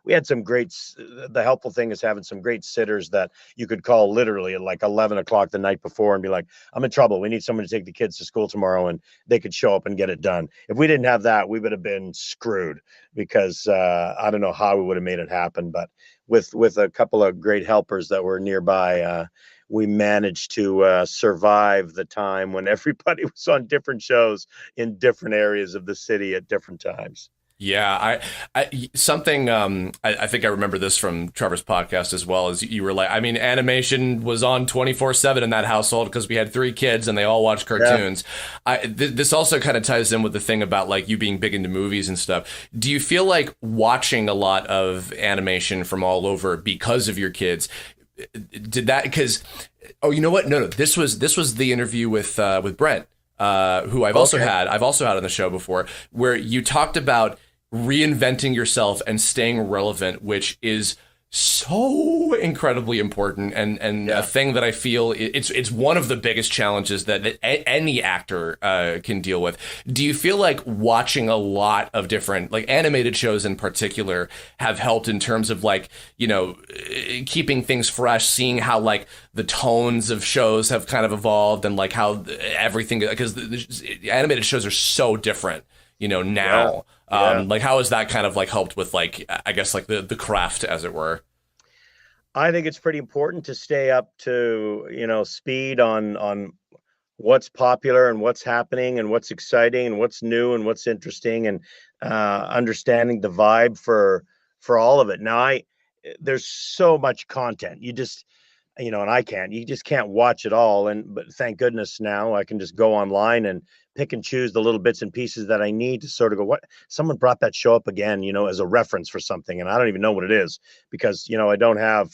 had some great, the helpful thing is having some great sitters that you could call literally at like 11 o'clock the night before and be like, I'm in trouble, we need someone to take the kids to school tomorrow, and they could show up and get it done. If we didn't have that, we would have been screwed, because I don't know how we would have made it happen. But with a couple of great helpers that were nearby, we managed to survive the time when everybody was on different shows in different areas of the city at different times. Yeah, I think I remember this from Trevor's podcast as well, as you were like, I mean, animation was on 24/7 in that household because we had 3 kids and they all watched cartoons. Yeah. This also kind of ties in with the thing about like you being big into movies and stuff. Do you feel like watching a lot of animation from all over because of your kids, did that, because, oh, you know what? No, this was the interview with Brent, who I've also had on the show before, where you talked about reinventing yourself and staying relevant, which is so incredibly important, and a thing that I feel it's one of the biggest challenges that any actor can deal with. Do you feel like watching a lot of different, like animated shows in particular, have helped in terms of like, you know, keeping things fresh, seeing how like the tones of shows have kind of evolved, and like how everything, because the animated shows are so different, you know, now. Like, how has that kind of like helped with like, I guess like the craft, as it were? I think it's pretty important to stay up to, you know, speed on what's popular and what's happening and what's exciting and what's new and what's interesting, and understanding the vibe for all of it. Now, there's so much content. You just, you know, and you just can't watch it all. But thank goodness now I can just go online and pick and choose the little bits and pieces that I need to sort of go, what, someone brought that show up again, you know, as a reference for something. And I don't even know what it is, because, you know, I don't have,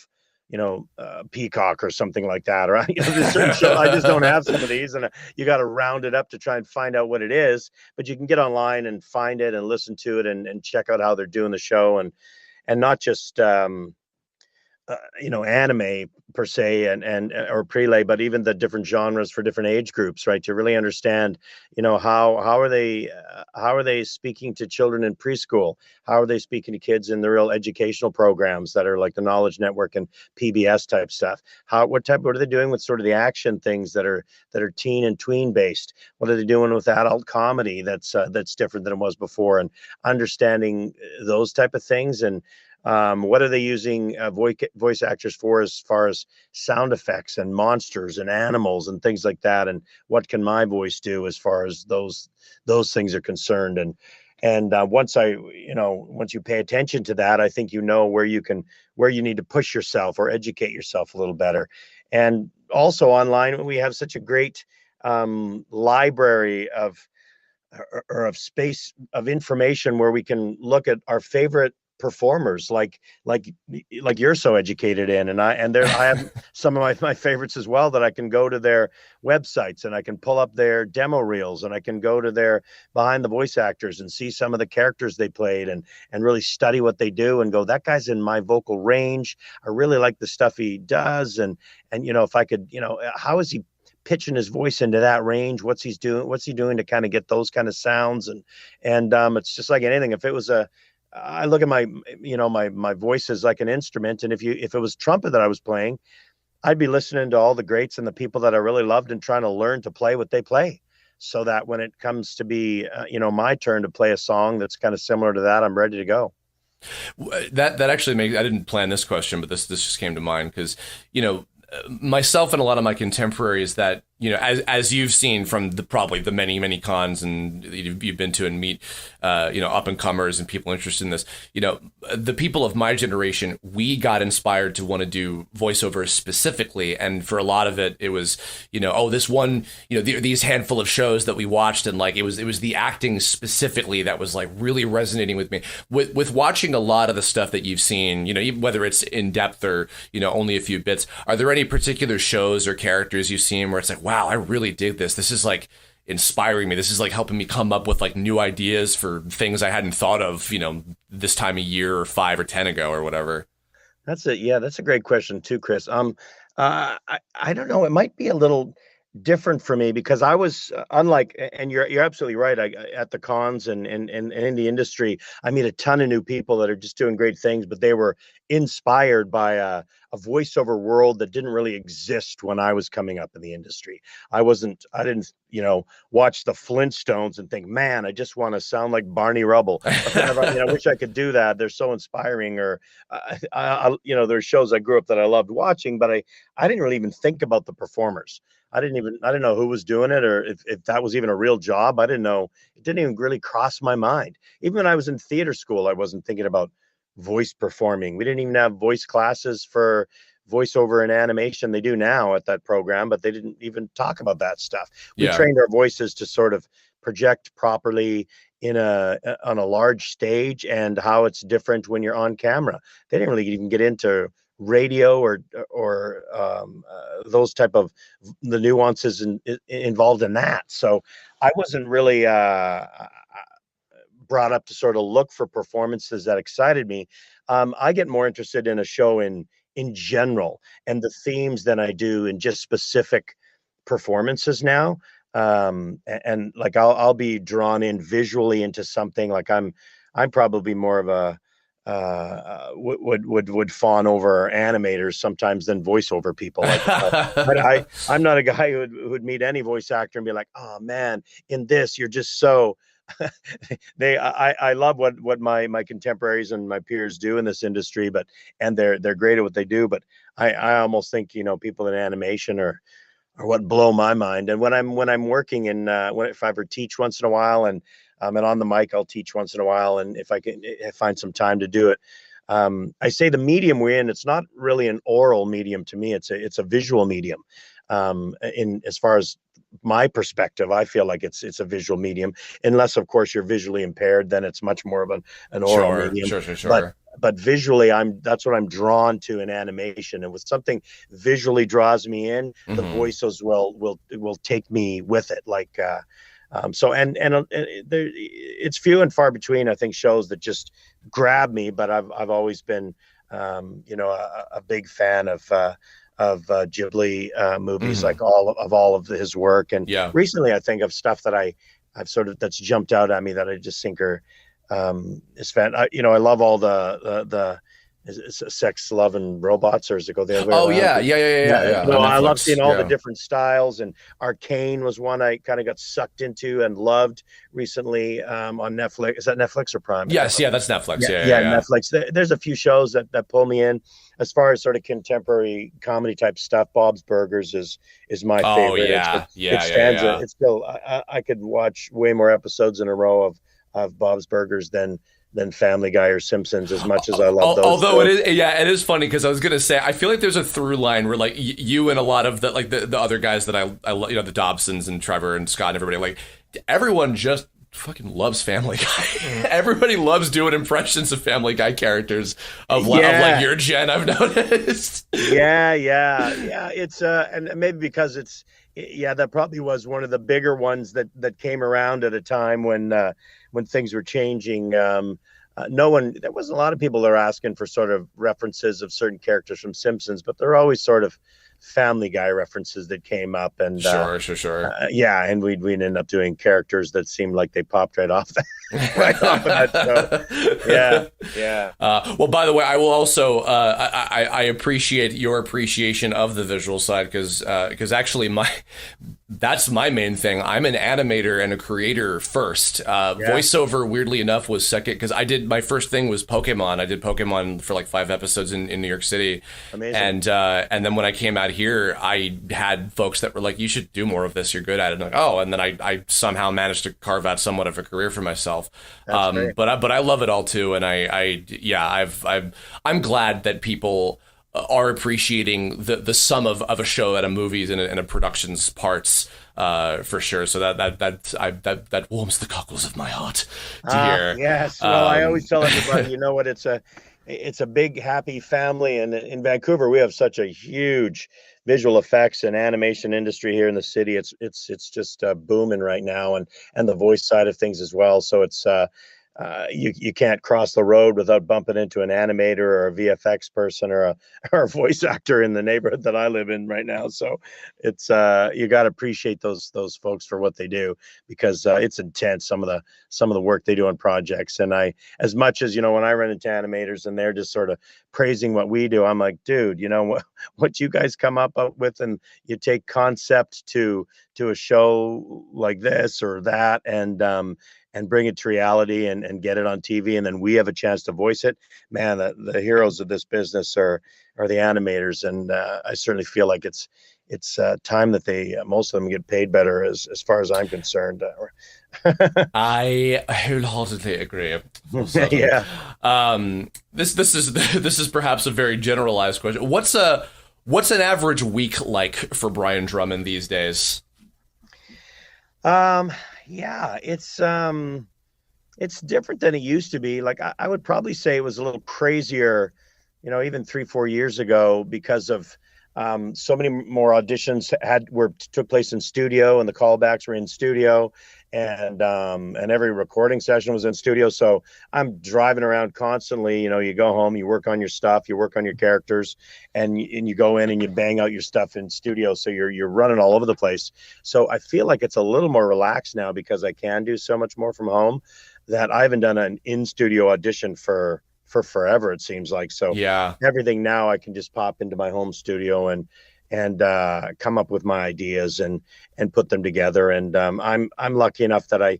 you know, Peacock or something like that, or, you know, there's certain show, I just don't have some of these, and you got to round it up to try and find out what it is. But you can get online and find it and listen to it and check out how they're doing the show, and not just anime per se, and or prelay, but even the different genres for different age groups, right? To really understand, how are they speaking to children in preschool? How are they speaking to kids in the real educational programs that are like the Knowledge Network and PBS type stuff? What are they doing with sort of the action things that are teen and tween based? What are they doing with adult comedy that's different than it was before? And understanding those type of things, and what are they using voice actors for as far as sound effects and monsters and animals and things like that? And what can my voice do as far as those things are concerned? And once you pay attention to that, I think where you need to push yourself or educate yourself a little better. And also online, we have such a great library of space of information where we can look at our favorite performers, like you're so educated in, and I have some of my favorites as well, that I can go to their websites and I can pull up their demo reels, and I can go to their behind the voice actors and see some of the characters they played, and really study what they do and go, that guy's in my vocal range. I really like the stuff he does, and if I could, how is he pitching his voice into that range? What's he doing to kind of get those kind of sounds? And it's just like anything. If it was I look at my voice as like an instrument, and if it was trumpet that I was playing, I'd be listening to all the greats and the people that I really loved and trying to learn to play what they play, so that when it comes to be my turn to play a song that's kind of similar to that, I'm ready to go. That actually I didn't plan this question, but this just came to mind because myself and a lot of my contemporaries that, as you've seen from probably the many cons and you've been to and meet, up and comers and people interested in this, the people of my generation, we got inspired to want to do voiceovers specifically. And for a lot of it, it was, this one, these handful of shows that we watched, and like, it was the acting specifically that was like really resonating with me. With watching a lot of the stuff that you've seen, whether it's in depth or, only a few bits, are there any particular shows or characters you've seen where it's like, wow, I really dig this. This is like inspiring me. This is like helping me come up with like new ideas for things I hadn't thought of, this time a year or 5 or 10 ago or whatever. That's a great question too, Chris. I don't know. It might be a little different for me because I was unlike, and you're absolutely right. At the cons and in the industry, I meet a ton of new people that are just doing great things, but they were inspired by a voiceover world that didn't really exist when I was coming up in the industry. I didn't, watch the Flintstones and think, man, I just want to sound like Barney Rubble. I wish I could do that. They're so inspiring. Or, there's shows I grew up that I loved watching, but I didn't really even think about the performers. I didn't know who was doing it, or if that was even a real job. I didn't know. It didn't even really cross my mind. Even when I was in theater school, I wasn't thinking about voice performing. We didn't even have voice classes for voiceover and animation. They do now at that program, but they didn't even talk about that stuff. We trained our voices to sort of project properly on a large stage, and how it's different when you're on camera. They didn't really even get into radio or those type of the nuances involved in that. So I wasn't really brought up to sort of look for performances that excited me. I get more interested in a show in general and the themes than I do in just specific performances now. And like I'll be drawn in visually into something. Like I'm probably more of a would fawn over animators sometimes than voiceover people. Like, I'm not a guy who would meet any voice actor and be like, oh man, in this you're just so. I love what my contemporaries and my peers do in this industry, and they're great at what they do. But I almost think people in animation are what blow my mind. And when I'm working if I ever teach once in a while, and on the mic, I'll teach once in a while, and if I find some time to do it, I say the medium we're in, it's not really an oral medium to me. It's a visual medium. In as far as my perspective, I feel like it's a visual medium, unless of course you're visually impaired, then it's much more of an oral medium. Sure. But visually, that's what I'm drawn to in animation. And when something visually draws me in, the voices will take me with it. Like, it's few and far between, I think, shows that just grab me. But I've always been a big fan of Ghibli movies, like all of his work. And recently, I think of stuff that I've sort of that's jumped out at me that I just think are is fan. I love all the Sex, Love, and Robots, or does it go the other way around? Yeah. No, I love seeing all the different styles, and Arcane was one I kind of got sucked into and loved recently on Netflix. Is that Netflix or Prime? Yes, that's Netflix. Yeah, Netflix. There's a few shows that pull me in. As far as sort of contemporary comedy type stuff, Bob's Burgers is my favorite. It's still I could watch way more episodes in a row of Bob's Burgers than Family Guy or Simpsons, as much as I love those. Although it is funny, because I was gonna say, I feel like there's a through line where like you and a lot of the other guys that I love, the Dobsons and Trevor and Scott and everybody, like everyone just fucking loves Family Guy. Everybody loves doing impressions of Family Guy characters of like your gen, I've noticed. Yeah. It's and maybe because that probably was one of the bigger ones that came around at a time when things were changing. There wasn't a lot of people that are asking for sort of references of certain characters from Simpsons, but there are always sort of Family Guy references that came up, and sure. And we'd end up doing characters that seemed like they popped right off of that show. Yeah. Well, by the way, I will also I appreciate your appreciation of the visual side, because actually that's my main thing. I'm an animator and a creator first. Voiceover, weirdly enough, was second, because my first thing was Pokemon. I did Pokemon for like 5 episodes in New York City. Amazing. And then when I came out here, I had folks that were like, you should do more of this, you're good at it. And I'm like, oh, and then I somehow managed to carve out somewhat of a career for myself. But I love it all too, and I'm glad that people are appreciating the sum of a show at a movie's and a production's parts, for sure. So that warms the cockles of my heart to hear. Yes. Well, I always tell everybody, you know what, it's a big happy family, and in Vancouver we have such a huge visual effects and animation industry here in the city. It's just booming right now, and the voice side of things as well. So it's you can't cross the road without bumping into an animator or a VFX person or a voice actor in the neighborhood that I live in right now. So it's you got to appreciate those folks for what they do, because it's intense, some of the work they do on projects. And as much as when I run into animators and they're just sort of praising what we do, I'm like, dude, what you guys come up with, and you take concept to a show like this or that, and bring it to reality and get it on TV, and then we have a chance to voice it. Man, the heroes of this business are the animators, and I certainly feel like it's time that most of them get paid better, as far as I'm concerned. I wholeheartedly agree. Yeah. This is perhaps a very generalized question. What's an average week like for Brian Drummond these days? Yeah, it's different than it used to be. Like I would probably say it was a little crazier, even 3-4 years ago, because of so many more auditions took place in studio, and the callbacks were in studio, and every recording session was in studio. So I'm driving around constantly. You go home, you work on your stuff, you work on your characters, and you go in and you bang out your stuff in studio. So you're running all over the place. So I feel like it's a little more relaxed now, because I can do so much more from home, that I haven't done an in-studio audition for forever, it seems like. So everything now I can just pop into my home studio and come up with my ideas and put them together. And I'm lucky enough that I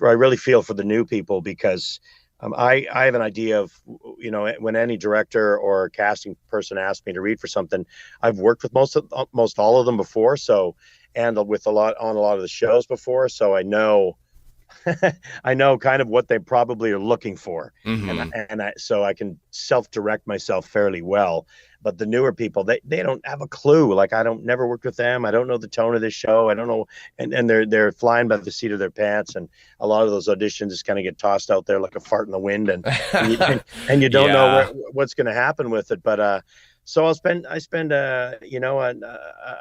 really feel for the new people, because I have an idea of, when any director or casting person asks me to read for something, I've worked with most all of them before. So, and with on a lot of the shows before. So I know kind of what they probably are looking for. Mm-hmm. So I can self-direct myself fairly well. But the newer people, they don't have a clue. Like, never worked with them. I don't know the tone of this show. I don't know. And they're flying by the seat of their pants. And a lot of those auditions just kind of get tossed out there like a fart in the wind. And you don't know what's going to happen with it. But So I spend a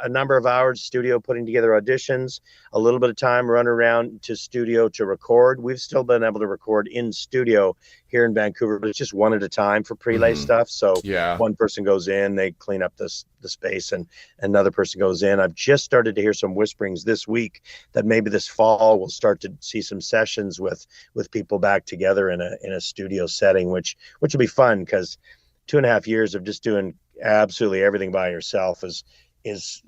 number of hours studio putting together auditions, a little bit of time run around to studio to record. We've still been able to record in studio here in Vancouver, but it's just one at a time for prelay stuff. So one person goes in, they clean up the space, and another person goes in. I've just started to hear some whisperings this week that maybe this fall we'll start to see some sessions with people back together in a studio setting, which will be fun, because 2.5 years of just doing absolutely everything by yourself is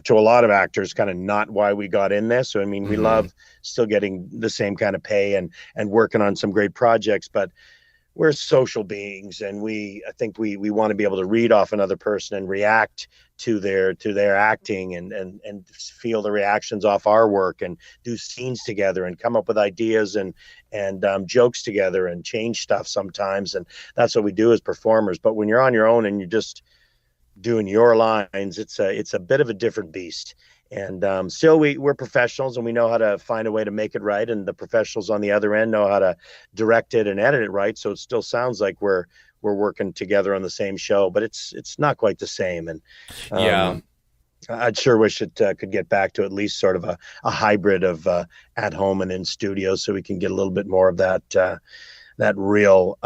to a lot of actors kind of not why we got in this. So I mean, we love still getting the same kind of pay and working on some great projects, but we're social beings, and I think we want to be able to read off another person and react to their acting and feel the reactions off our work, and do scenes together and come up with ideas and jokes together and change stuff sometimes. And that's what we do as performers. But when you're on your own and you're just doing your lines, it's a bit of a different beast. And still we're professionals, and we know how to find a way to make it right, and the professionals on the other end know how to direct it and edit it right, so it still sounds like we're working together on the same show, but it's not quite the same. And I'd sure wish it could get back to at least sort of a hybrid of at home and in studio, so we can get a little bit more of that real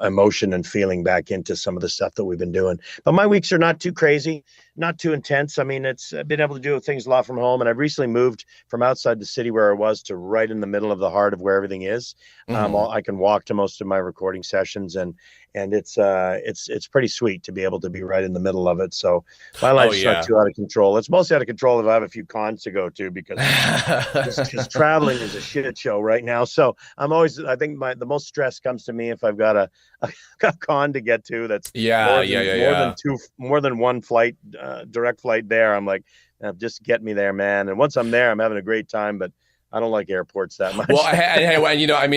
emotion and feeling back into some of the stuff that we've been doing. But my weeks are not too crazy, not too intense. I mean, it's been able to do things a lot from home, and I've recently moved from outside the city where I was to right in the middle of the heart of where everything is. I can walk to most of my recording sessions, and it's pretty sweet to be able to be right in the middle of it. So my life's not too out of control. It's mostly out of control if I have a few cons to go to, because just traveling is a shit show right now. So I think the most stress comes to me if I've got a con to get to that's more than one flight, direct flight there. I'm like, just get me there, man. And once I'm there, I'm having a great time, but I don't like airports that much. Well,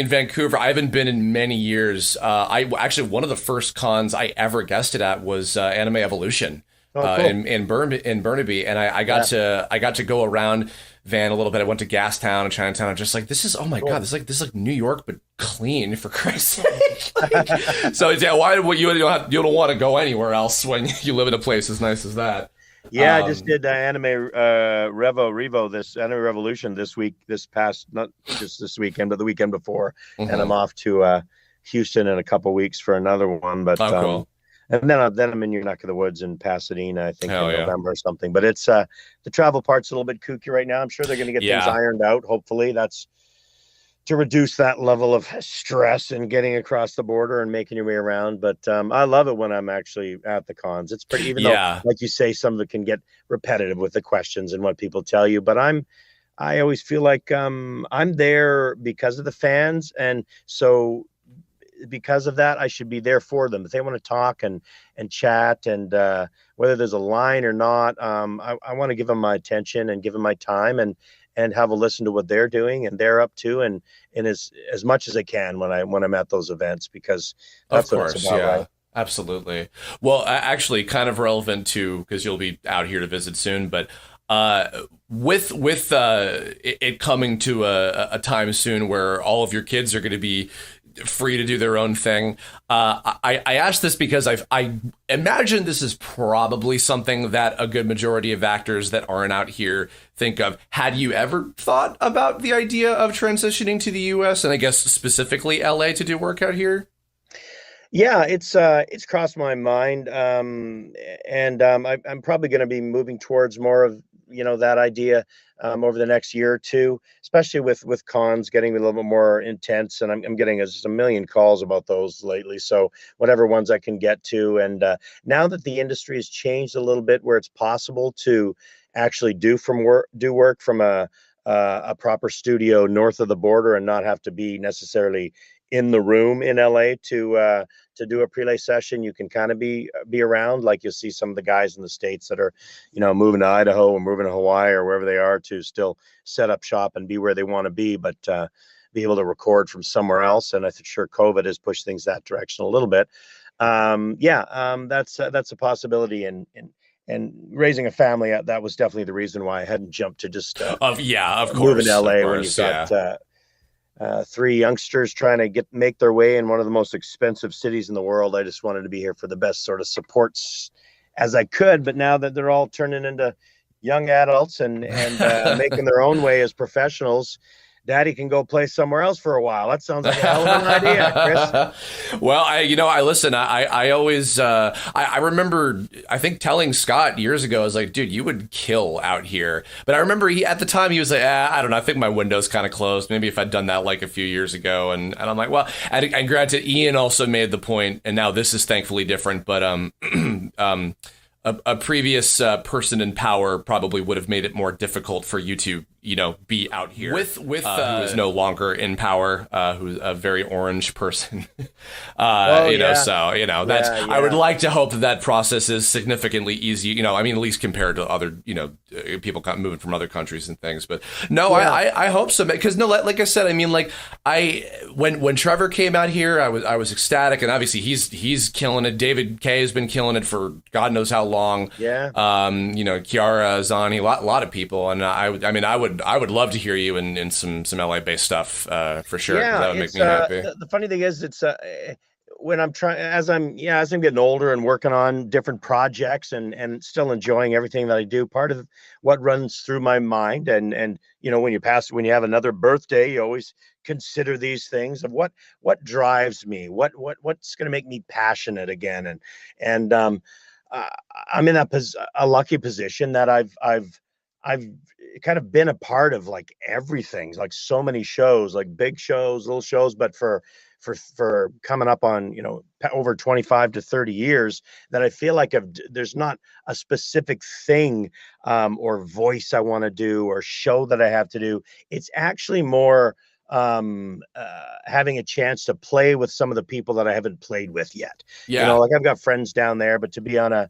Vancouver, I haven't been in many years. One of the first cons I ever guested at was Anime Evolution in Burnaby, and I got to go around Van a little bit. I went to Gastown and Chinatown. I'm just like, this is, oh my God, this is like New York but clean, for Christ's sake. So why would you don't want to go anywhere else when you live in a place as nice as that? Yeah, I just did Anime Revo, this Anime Revolution this past, not just this weekend, but the weekend before. And I'm off to Houston in a couple weeks for another one. But cool. And then I'm in your neck of the woods in Pasadena, I think in November or something. But it's the travel part's a little bit kooky right now. I'm sure they're going to get things ironed out. Hopefully, that's to reduce that level of stress and getting across the border and making your way around. But I love it when I'm actually at the cons. It's pretty, even though, like you say, some of it can get repetitive with the questions and what people tell you. But I always feel like I'm there because of the fans. And so because of that, I should be there for them. If they want to talk and chat, and whether there's a line or not, I want to give them my attention and give them my time, and have a listen to what they're doing and they're up to, and as much as I can when I'm at those events, because that's what it's about, right? Absolutely. Well, actually, kind of relevant to, because you'll be out here to visit soon, but with it coming to a time soon where all of your kids are going to be free to do their own thing. I asked this because I imagine this is probably something that a good majority of actors that aren't out here think of. Had you ever thought about the idea of transitioning to the US, and I guess specifically LA, to do work out here? Yeah, it's crossed my mind. I'm probably going to be moving towards more of, that idea over the next year or two, especially with cons getting a little bit more intense. And I'm getting just a million calls about those lately. So whatever ones I can get to. And now that the industry has changed a little bit, where it's possible to actually do work from a proper studio north of the border and not have to be necessarily in the room in LA to do a prelay session. You can kind of be around, like you'll see some of the guys in the States that are, moving to Idaho or moving to Hawaii or wherever they are to still set up shop and be where they want to be, but be able to record from somewhere else. And I'm sure COVID has pushed things that direction a little bit. That's a possibility. And raising a family, that was definitely the reason why I hadn't jumped to just of course, move in LA when you've got three youngsters trying to make their way in one of the most expensive cities in the world. I just wanted to be here for the best sort of supports as I could. But now that they're all turning into young adults and making their own way as professionals, Daddy can go play somewhere else for a while. That sounds like a hell of an idea, Chris. Well, I listen. I always I remember, I think, telling Scott years ago, I was like, dude, you would kill out here. But I remember at the time he was like, I don't know, I think my window's kind of closed. Maybe if I'd done that like a few years ago. And I'm like, well, and granted, Ian also made the point, and now this is thankfully different. But a previous person in power probably would have made it more difficult for you to, be out here with who is no longer in power, who's a very orange person. That's I would like to hope that process is significantly easy. I mean, at least compared to other, people moving from other countries and things. But no, I hope so, because like I said, I mean, like when Trevor came out here, I was ecstatic, and obviously he's killing it. David Kay has been killing it for God knows how long. Yeah. Kiara, Zani, a lot of people, and I would love to hear you in some LA based stuff for sure. Yeah, that would make me happy. The funny thing is, it's when I'm trying, as I'm getting older and working on different projects and still enjoying everything that I do. Part of what runs through my mind, and when you have another birthday, you always consider these things of what drives me, what's going to make me passionate again, and I'm in a lucky position that I've kind of been a part of like everything, like so many shows, like big shows, little shows, but for coming up on over 25 to 30 years, that I feel like there's not a specific thing or voice I want to do or show that I have to do. It's actually more having a chance to play with some of the people that I haven't played with yet. Like I've got friends down there, but to be on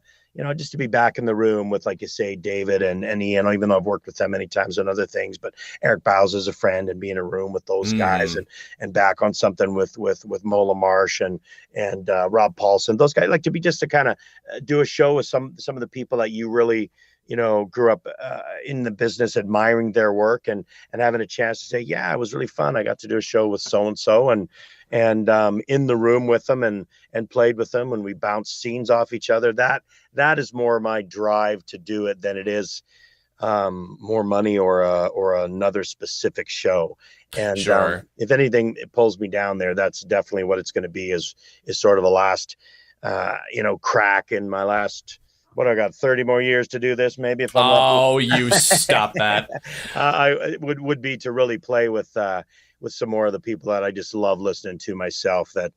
just to be back in the room with, like you say, David and Ian, even though I've worked with them many times on other things, but Eric Bowles is a friend, and be in a room with those guys and back on something with Mola Marsh and Rob Paulson, those guys, like to kind of do a show with some of the people that you really grew up in the business, admiring their work and having a chance to say, yeah, it was really fun. I got to do a show with so-and-so and in the room with them and played with them, and we bounced scenes off each other. That is more my drive to do it than it is more money or another specific show. And sure. If anything, it pulls me down there. That's definitely what it's going to be, is sort of a last, crack in my last, what, I got 30 more years to do this, maybe, if I'm lucky. You stop that. I would be to really play with some more of the people that I just love listening to myself, that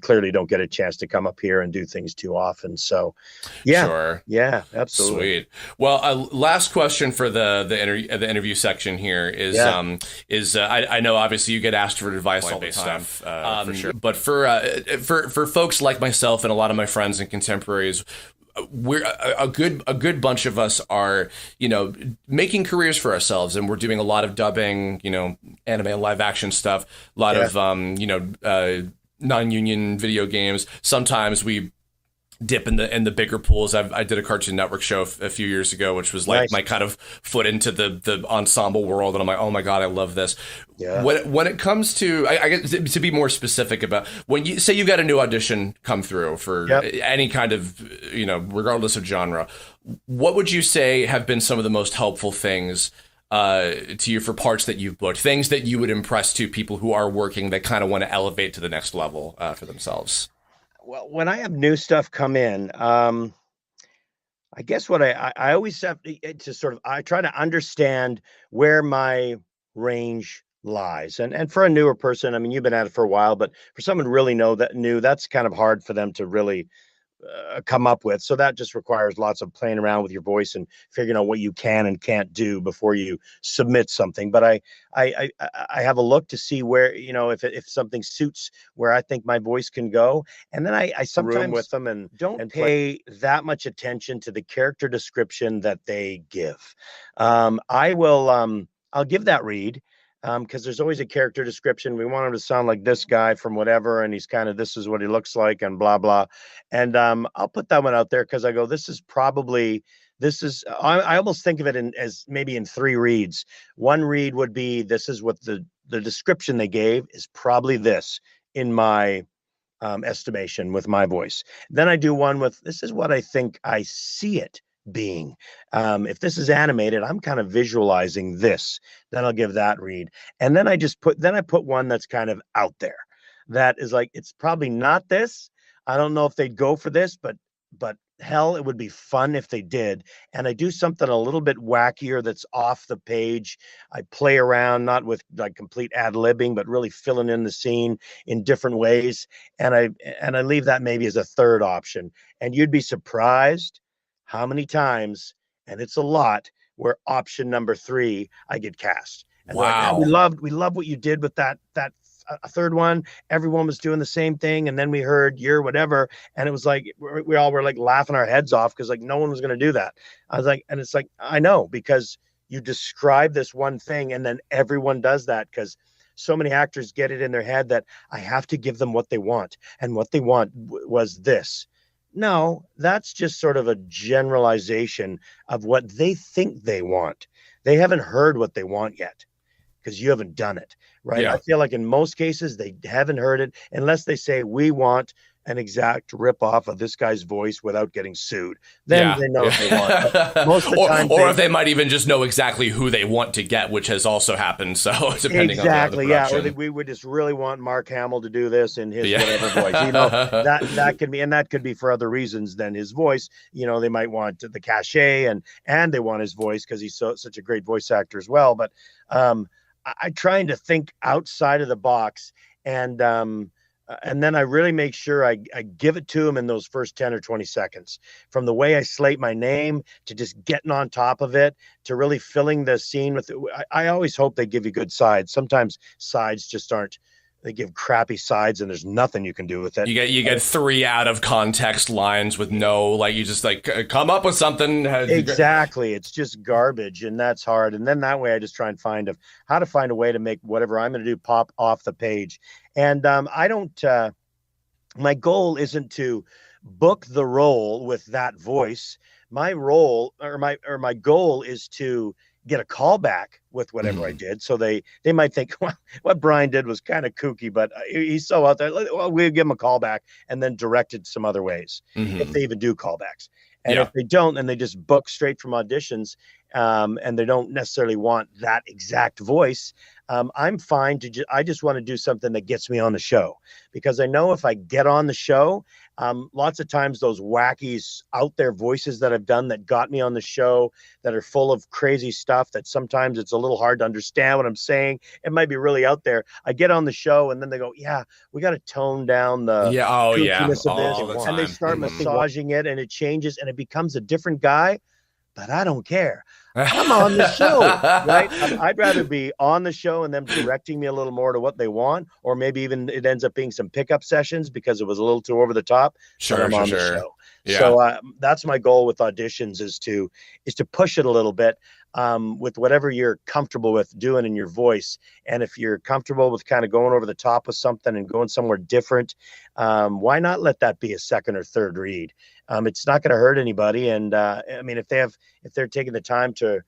clearly don't get a chance to come up here and do things too often. So yeah, sure. Yeah, absolutely. Sweet. Well, last question for the interview section here is I know obviously you get asked for advice all the time, for sure. But for folks like myself and a lot of my friends and contemporaries, we're a good bunch of us are, making careers for ourselves, and we're doing a lot of dubbing, anime and live action stuff, a lot of, non-union video games. Sometimes we dip in the bigger pools. I did a Cartoon Network show a few years ago, which was like nice. My kind of foot into the ensemble world, and I'm like, oh my god, I love this. Yeah. When it comes to, I guess, to be more specific about, when you say you got a new audition come through for any kind of, regardless of genre, what would you say have been some of the most helpful things to you for parts that you've booked, things that you would impress to people who are working that kind of want to elevate to the next level for themselves? Well, when I have new stuff come in, I guess what I always have to sort of, I try to understand where my range lies. And for a newer person, I mean, you've been at it for a while, but for someone really new, that's kind of hard for them to really come up with. So that just requires lots of playing around with your voice and figuring out what you can and can't do before you submit something. But I have a look to see where, if something suits where I think my voice can go. And then I sometimes with them and don't pay that much attention to the character description that they give. I'll give that read. Because there's always a character description. We want him to sound like this guy from whatever, and he's kind of, this is what he looks like, and blah blah. And I'll put that one out there because I go, I almost think of it as maybe in 3 reads. One read would be, this is what the the description they gave is probably this in my estimation with my voice. Then I do one with, this is what I think I see it being. If this is animated, I'm kind of visualizing this. Then I'll give that read. And then I put one that's kind of out there. That is like, it's probably not this. I don't know if they'd go for this, but hell, it would be fun if they did. And I do something a little bit wackier that's off the page. I play around, not with like complete ad-libbing, but really filling in the scene in different ways. And I leave that maybe as a third option. And you'd be surprised how many times, and it's a lot, where option number 3 I get cast. And wow. Like, we love what you did with that a third one. Everyone was doing the same thing, and then we heard your whatever, and it was like we all were like laughing our heads off because like no one was going to do that. I was like, and it's like, I know, because you describe this one thing and then everyone does that, because so many actors get it in their head that I have to give them what they want, and what they want was this. No, that's just sort of a generalization of what they think they want. They haven't heard what they want yet, because you haven't done it, right? Yeah. I feel like in most cases, they haven't heard it unless they say, we want an exact rip-off of this guy's voice without getting sued. Then they know what they want. But most of the time, or if they might even just know exactly who they want to get, which has also happened. So depending on the production. Or we would just really want Mark Hamill to do this in his whatever voice. You know, that could be, and that could be for other reasons than his voice. You know, they might want the cachet and they want his voice because he's such a great voice actor as well. But I trying to think outside of the box, and then I really make sure I give it to him in those first 10 or 20 seconds, from the way I slate my name to just getting on top of it to really filling the scene with it. I always hope they give you good sides. Sometimes sides just aren't. They give crappy sides and there's nothing you can do with it. You get 3 out of context lines with no, like, you just like come up with something. Exactly. It's just garbage, and that's hard. And then that way I just try and find how to find a way to make whatever I'm going to do pop off the page. And I don't, my goal isn't to book the role with that voice. My role or my goal is to get a callback with whatever I did. So they might think, well, what Brian did was kind of kooky, but he's so out there. Well, we'll give him a callback and then direct it some other ways, if they even do callbacks. And if they don't, and they just book straight from auditions, and they don't necessarily want that exact voice, I'm fine to I just want to do something that gets me on the show, because I know if I get on the show, lots of times those wacky out there voices that I've done that got me on the show that are full of crazy stuff that sometimes it's a little hard to understand what I'm saying. It might be really out there. I get on the show and then they go, yeah, we got to tone down the kookiness of this. And they start massaging it and it changes and it becomes a different guy. But I don't care. I'm on the show, right? I'd rather be on the show and them directing me a little more to what they want, or maybe even it ends up being some pickup sessions because it was a little too over the top. Sure. The show. Yeah. So that's my goal with auditions is to push it a little bit with whatever you're comfortable with doing in your voice. And if you're comfortable with kind of going over the top with something and going somewhere different, why not let that be a second or third read? It's not going to hurt anybody. And I mean, if they're taking the time to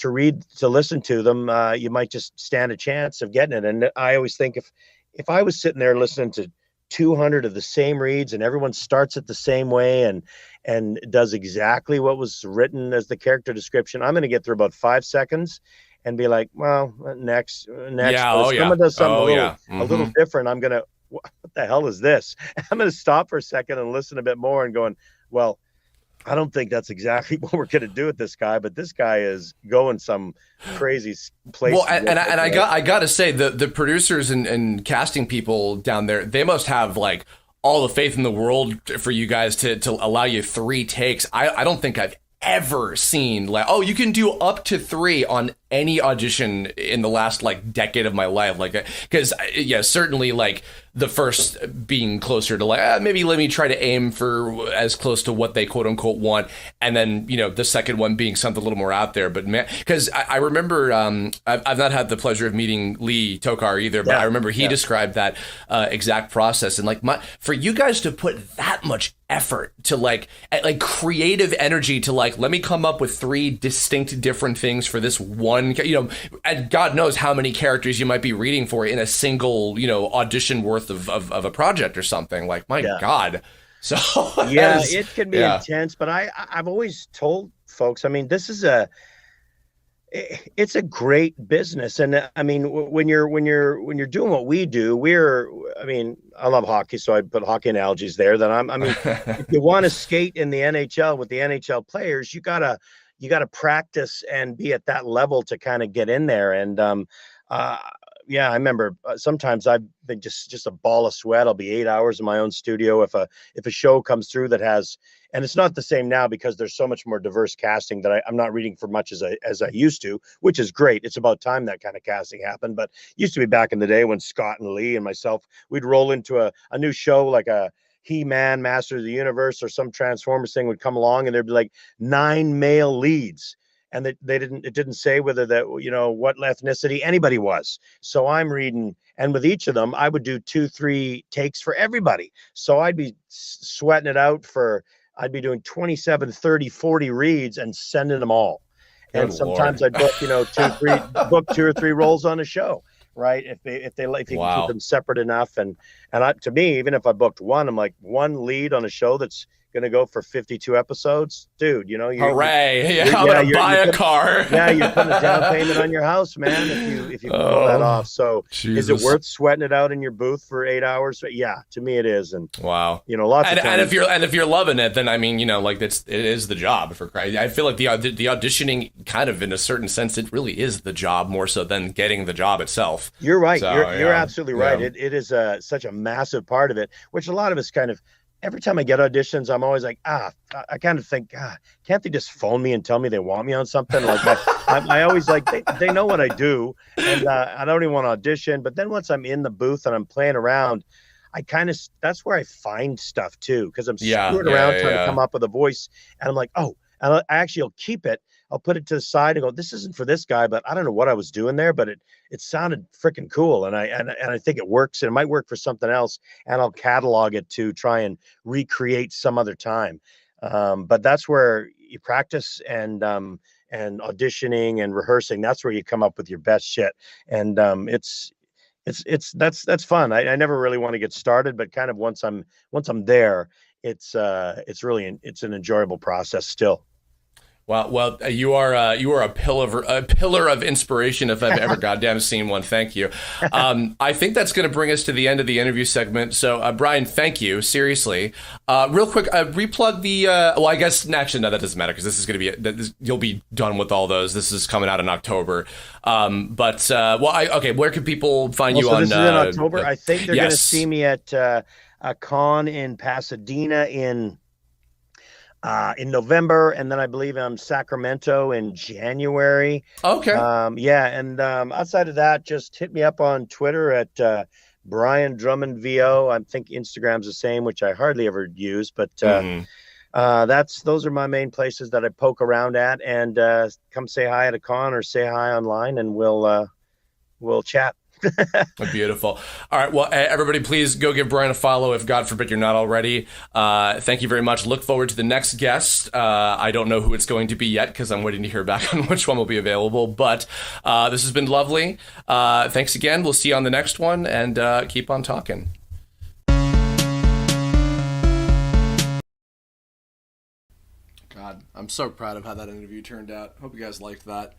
listen to them, you might just stand a chance of getting it. And I always think if I was sitting there listening to 200 of the same reads and everyone starts it the same way and does exactly what was written as the character description, I'm going to get through about 5 seconds and be like, well, next. Yeah, if someone does something a little different, I'm going to, what the hell is this? I'm going to stop for a second and listen a bit more and going, well, I don't think that's exactly what we're going to do with this guy, but this guy is going some crazy place. Well, and I got to say, the producers and casting people down there, they must have like all the faith in the world for you guys to allow you 3 takes. I don't think I've ever seen like, oh, you can do up to 3 on any audition in the last like decade of my life, like, because certainly like the first being closer to like, maybe let me try to aim for as close to what they quote unquote want. And then, you know, the second one being something a little more out there. But man, because I remember, I've not had the pleasure of meeting Lee Tokar either, but I remember he described that exact process. And like for you guys to put that much effort to like creative energy to like, let me come up with 3 distinct different things for this one, you know, and God knows how many characters you might be reading for in a single, you know, audition worth of a project or something. Like, my God. So yeah, it can be intense, but I've always told folks, I mean, it's a great business. And I mean, when you're doing what we do, I mean, I love hockey, so I put hockey analogies there. That I mean, if you want to skate in the NHL with the NHL players, you gotta practice and be at that level to kind of get in there. And yeah, I remember sometimes I've been just a ball of sweat. I'll be 8 hours in my own studio if a show comes through that has, and it's not the same now because there's so much more diverse casting that I'm not reading for much as I used to, which is great. It's about time that kind of casting happened. But used to be back in the day when Scott and Lee and myself, we'd roll into a new show like a He-Man, Master of the Universe, or some Transformers thing would come along, and there'd be like 9 male leads. And it didn't say whether that, you know, what ethnicity anybody was. So I'm reading, and with each of them, I would do 2-3 takes for everybody. So I'd be sweating it out I'd be doing 27, 30, 40 reads and sending them all. And sometimes I'd book, you know, 2 or 3 roles on a show, right? If you can keep them separate enough. And to me, even if I booked one, I'm like, one lead on a show that's going to go for 52 episodes, dude, you know, hooray. I'm going to buy a car. Yeah, you're putting a down payment on your house, man, if you can pull that off. So Jesus. Is it worth sweating it out in your booth for 8 hours? Yeah, to me it is. And wow, you know, lots of times. And if you're loving it, then I mean, you know, like it is the job for Christ. I feel like the auditioning kind of in a certain sense, it really is the job more so than getting the job itself. You're right. So, you're absolutely right. Yeah. It is such a massive part of it, which a lot of us kind of, every time I get auditions, I'm always like, I kind of think, can't they just phone me and tell me they want me on something? Like I always like, they know what I do, and I don't even want to audition. But then once I'm in the booth and I'm playing around, that's where I find stuff too, because I'm screwing around trying to come up with a voice, and I'm like, and I actually will keep it. I'll put it to the side and go, this isn't for this guy, but I don't know what I was doing there, but it sounded freaking cool. And I think it works, and it might work for something else. And I'll catalog it to try and recreate some other time. But that's where you practice and auditioning and rehearsing. That's where you come up with your best shit. And that's fun. I never really want to get started, but kind of once I'm there, it's an enjoyable process still. Well, you are a pillar of inspiration if I've ever goddamn seen one. Thank you. I think that's going to bring us to the end of the interview segment. So, Brian, thank you. Seriously, real quick, replug the. Well, I guess actually no, that doesn't matter because this is going to be you'll be done with all those. This is coming out in October. Where can people find you on? This is in October. I think they're going to see me at a con in Pasadena in November, and then I believe I'm Sacramento in January. Okay. And outside of that, just hit me up on Twitter at Brian Drummond VO. I think Instagram's the same, which I hardly ever use, but those are my main places that I poke around at. And come say hi at a con or say hi online, and we'll chat. Beautiful. All right. Well, everybody, please go give Brian a follow if God forbid you're not already. Thank you very much. Look forward to the next guest. I don't know who it's going to be yet because I'm waiting to hear back on which one will be available. But this has been lovely. Thanks again. We'll see you on the next one, and keep on talking. God, I'm so proud of how that interview turned out. Hope you guys liked that.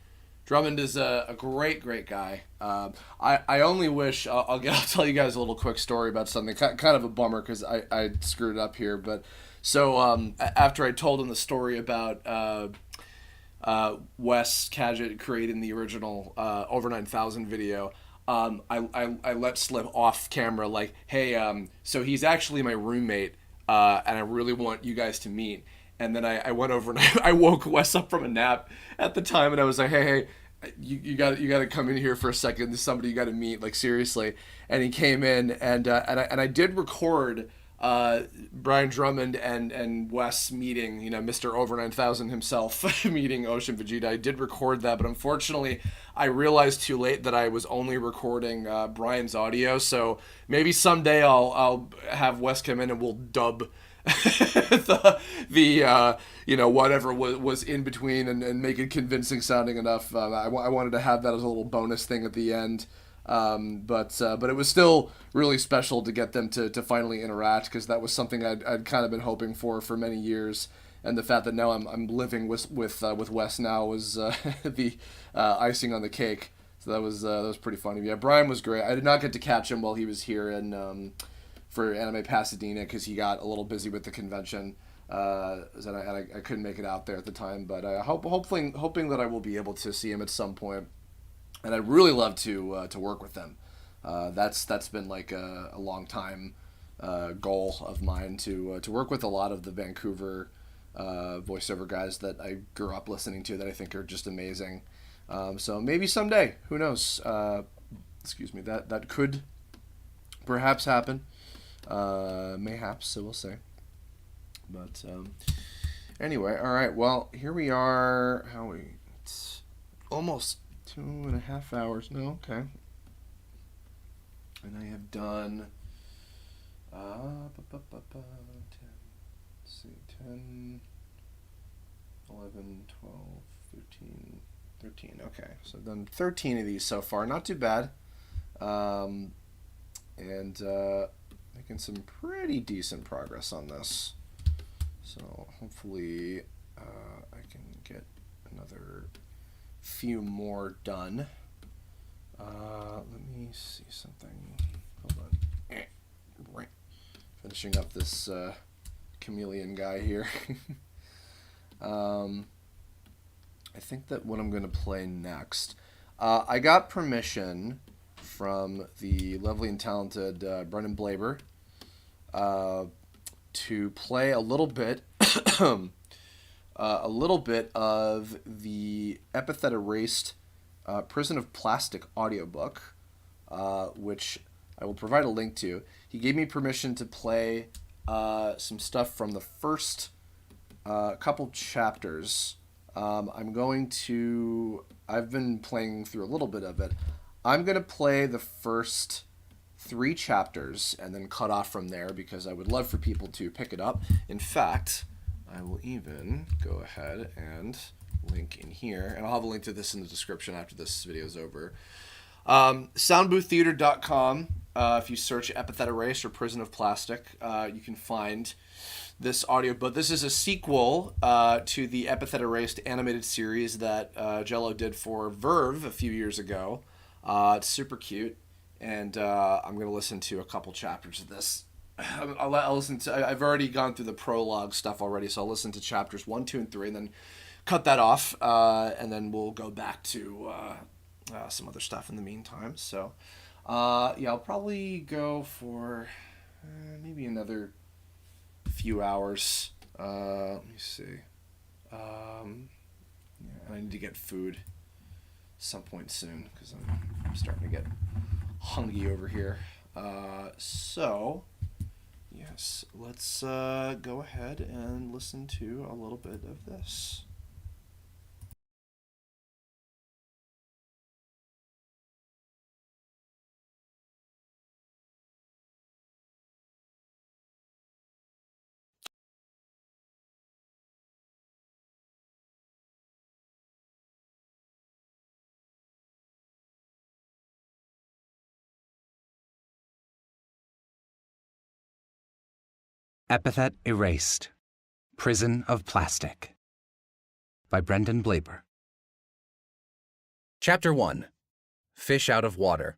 Drummond is a great guy. I only wish I'll tell you guys a little quick story about something kind of a bummer because I screwed it up here. But so after I told him the story about Wes Cadgett creating the original Over 9,000 video, I let slip off camera like, hey, so he's actually my roommate, and I really want you guys to meet. And then I went over and I woke Wes up from a nap at the time, and I was like, hey, you got to come in here for a second. There's somebody you got to meet, like seriously. And he came in, and I did record Brian Drummond and Wes meeting, Mr. Over 9000 himself meeting Ocean Vegeta. I did record that, but unfortunately I realized too late that I was only recording Brian's audio. So maybe someday I'll have Wes come in and we'll dub the whatever was in between and make it convincing sounding enough. I wanted to have that as a little bonus thing at the end. But it was still really special to get them to finally interact, because that was something I'd kind of been hoping for many years, and the fact that now I'm living with Wes now was the icing on the cake. So that was pretty funny. Yeah, Brian was great. I did not get to catch him while he was here and for Anime Pasadena, because he got a little busy with the convention. And I couldn't make it out there at the time, but hoping that I will be able to see him at some point. And I'd really love to work with them. That's been like a long time goal of mine to work with a lot of the Vancouver voiceover guys that I grew up listening to, that I think are just amazing. So maybe someday, who knows? Excuse me, that could perhaps happen. Mayhaps, so we'll see. But anyway, all right. Well, here we are. It's almost 2.5 hours. No, okay. And I have done 10, 11, 12, 13. Okay, so I've done 13 of these so far. Not too bad. And making some pretty decent progress on this. So hopefully I can get another few more done. Let me see something. Hold on. Finishing up this chameleon guy here. I think that what I'm going to play next, I got permission from the lovely and talented Brendan Blaber to play a little bit of the Epithet Erased Prison of Plastic audiobook, which I will provide a link to. He gave me permission to play some stuff from the first couple chapters. I've been playing through a little bit of it. I'm going to play the first 3 chapters and then cut off from there, because I would love for people to pick it up. In fact, I will even go ahead and link in here, and I'll have a link to this in the description after this video is over. Soundbooththeater.com. If you search Epithet Erased or Prison of Plastic, you can find this audiobook. This is a sequel to the Epithet Erased animated series that Jello did for Verve a few years ago. It's super cute, and I'm going to listen to a couple chapters of this. I'll listen to. I've already gone through the prologue stuff already, so I'll listen to chapters 1, 2, and 3, and then cut that off, and then we'll go back to some other stuff in the meantime. So, yeah, I'll probably go for maybe another few hours. Let me see. Yeah, I need to get food some point soon, because I'm starting to get hungry over here. So, yes, let's go ahead and listen to a little bit of this. Epithet Erased, Prison of Plastic by Brendan Blaber. Chapter 1. Fish Out of Water.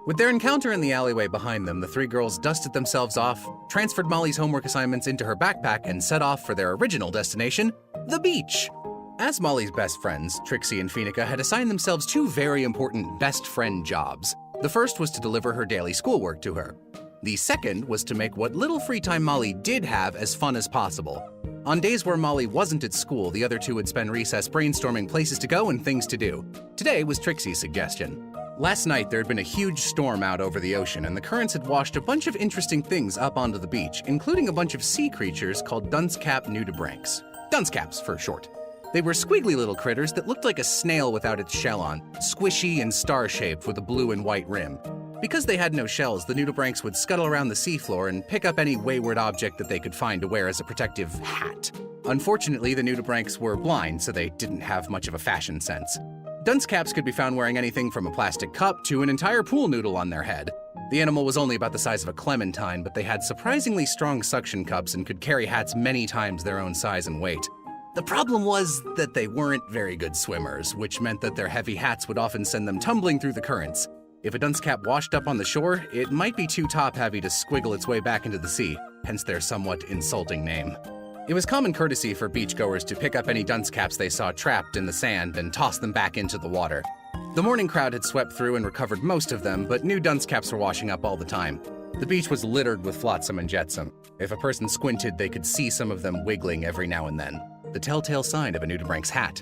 With their encounter in the alleyway behind them, the 3 girls dusted themselves off, transferred Molly's homework assignments into her backpack, and set off for their original destination, the beach. As Molly's best friends, Trixie and Phoenica had assigned themselves 2 very important best friend jobs. The first was to deliver her daily schoolwork to her. The second was to make what little free time Molly did have as fun as possible. On days where Molly wasn't at school, the other two would spend recess brainstorming places to go and things to do. Today was Trixie's suggestion. Last night, there had been a huge storm out over the ocean, and the currents had washed a bunch of interesting things up onto the beach, including a bunch of sea creatures called dunce-cap nudibranchs. Dunce-caps, for short. They were squiggly little critters that looked like a snail without its shell on, squishy and star-shaped with a blue and white rim. Because they had no shells, the nudibranchs would scuttle around the seafloor and pick up any wayward object that they could find to wear as a protective hat. Unfortunately, the nudibranchs were blind, so they didn't have much of a fashion sense. Dunce caps could be found wearing anything from a plastic cup to an entire pool noodle on their head. The animal was only about the size of a clementine, but they had surprisingly strong suction cups and could carry hats many times their own size and weight. The problem was that they weren't very good swimmers, which meant that their heavy hats would often send them tumbling through the currents. If a dunce cap washed up on the shore, it might be too top-heavy to squiggle its way back into the sea, hence their somewhat insulting name. It was common courtesy for beachgoers to pick up any dunce caps they saw trapped in the sand and toss them back into the water. The morning crowd had swept through and recovered most of them, but new dunce caps were washing up all the time. The beach was littered with flotsam and jetsam. If a person squinted, they could see some of them wiggling every now and then, the telltale sign of a nudibranch's hat.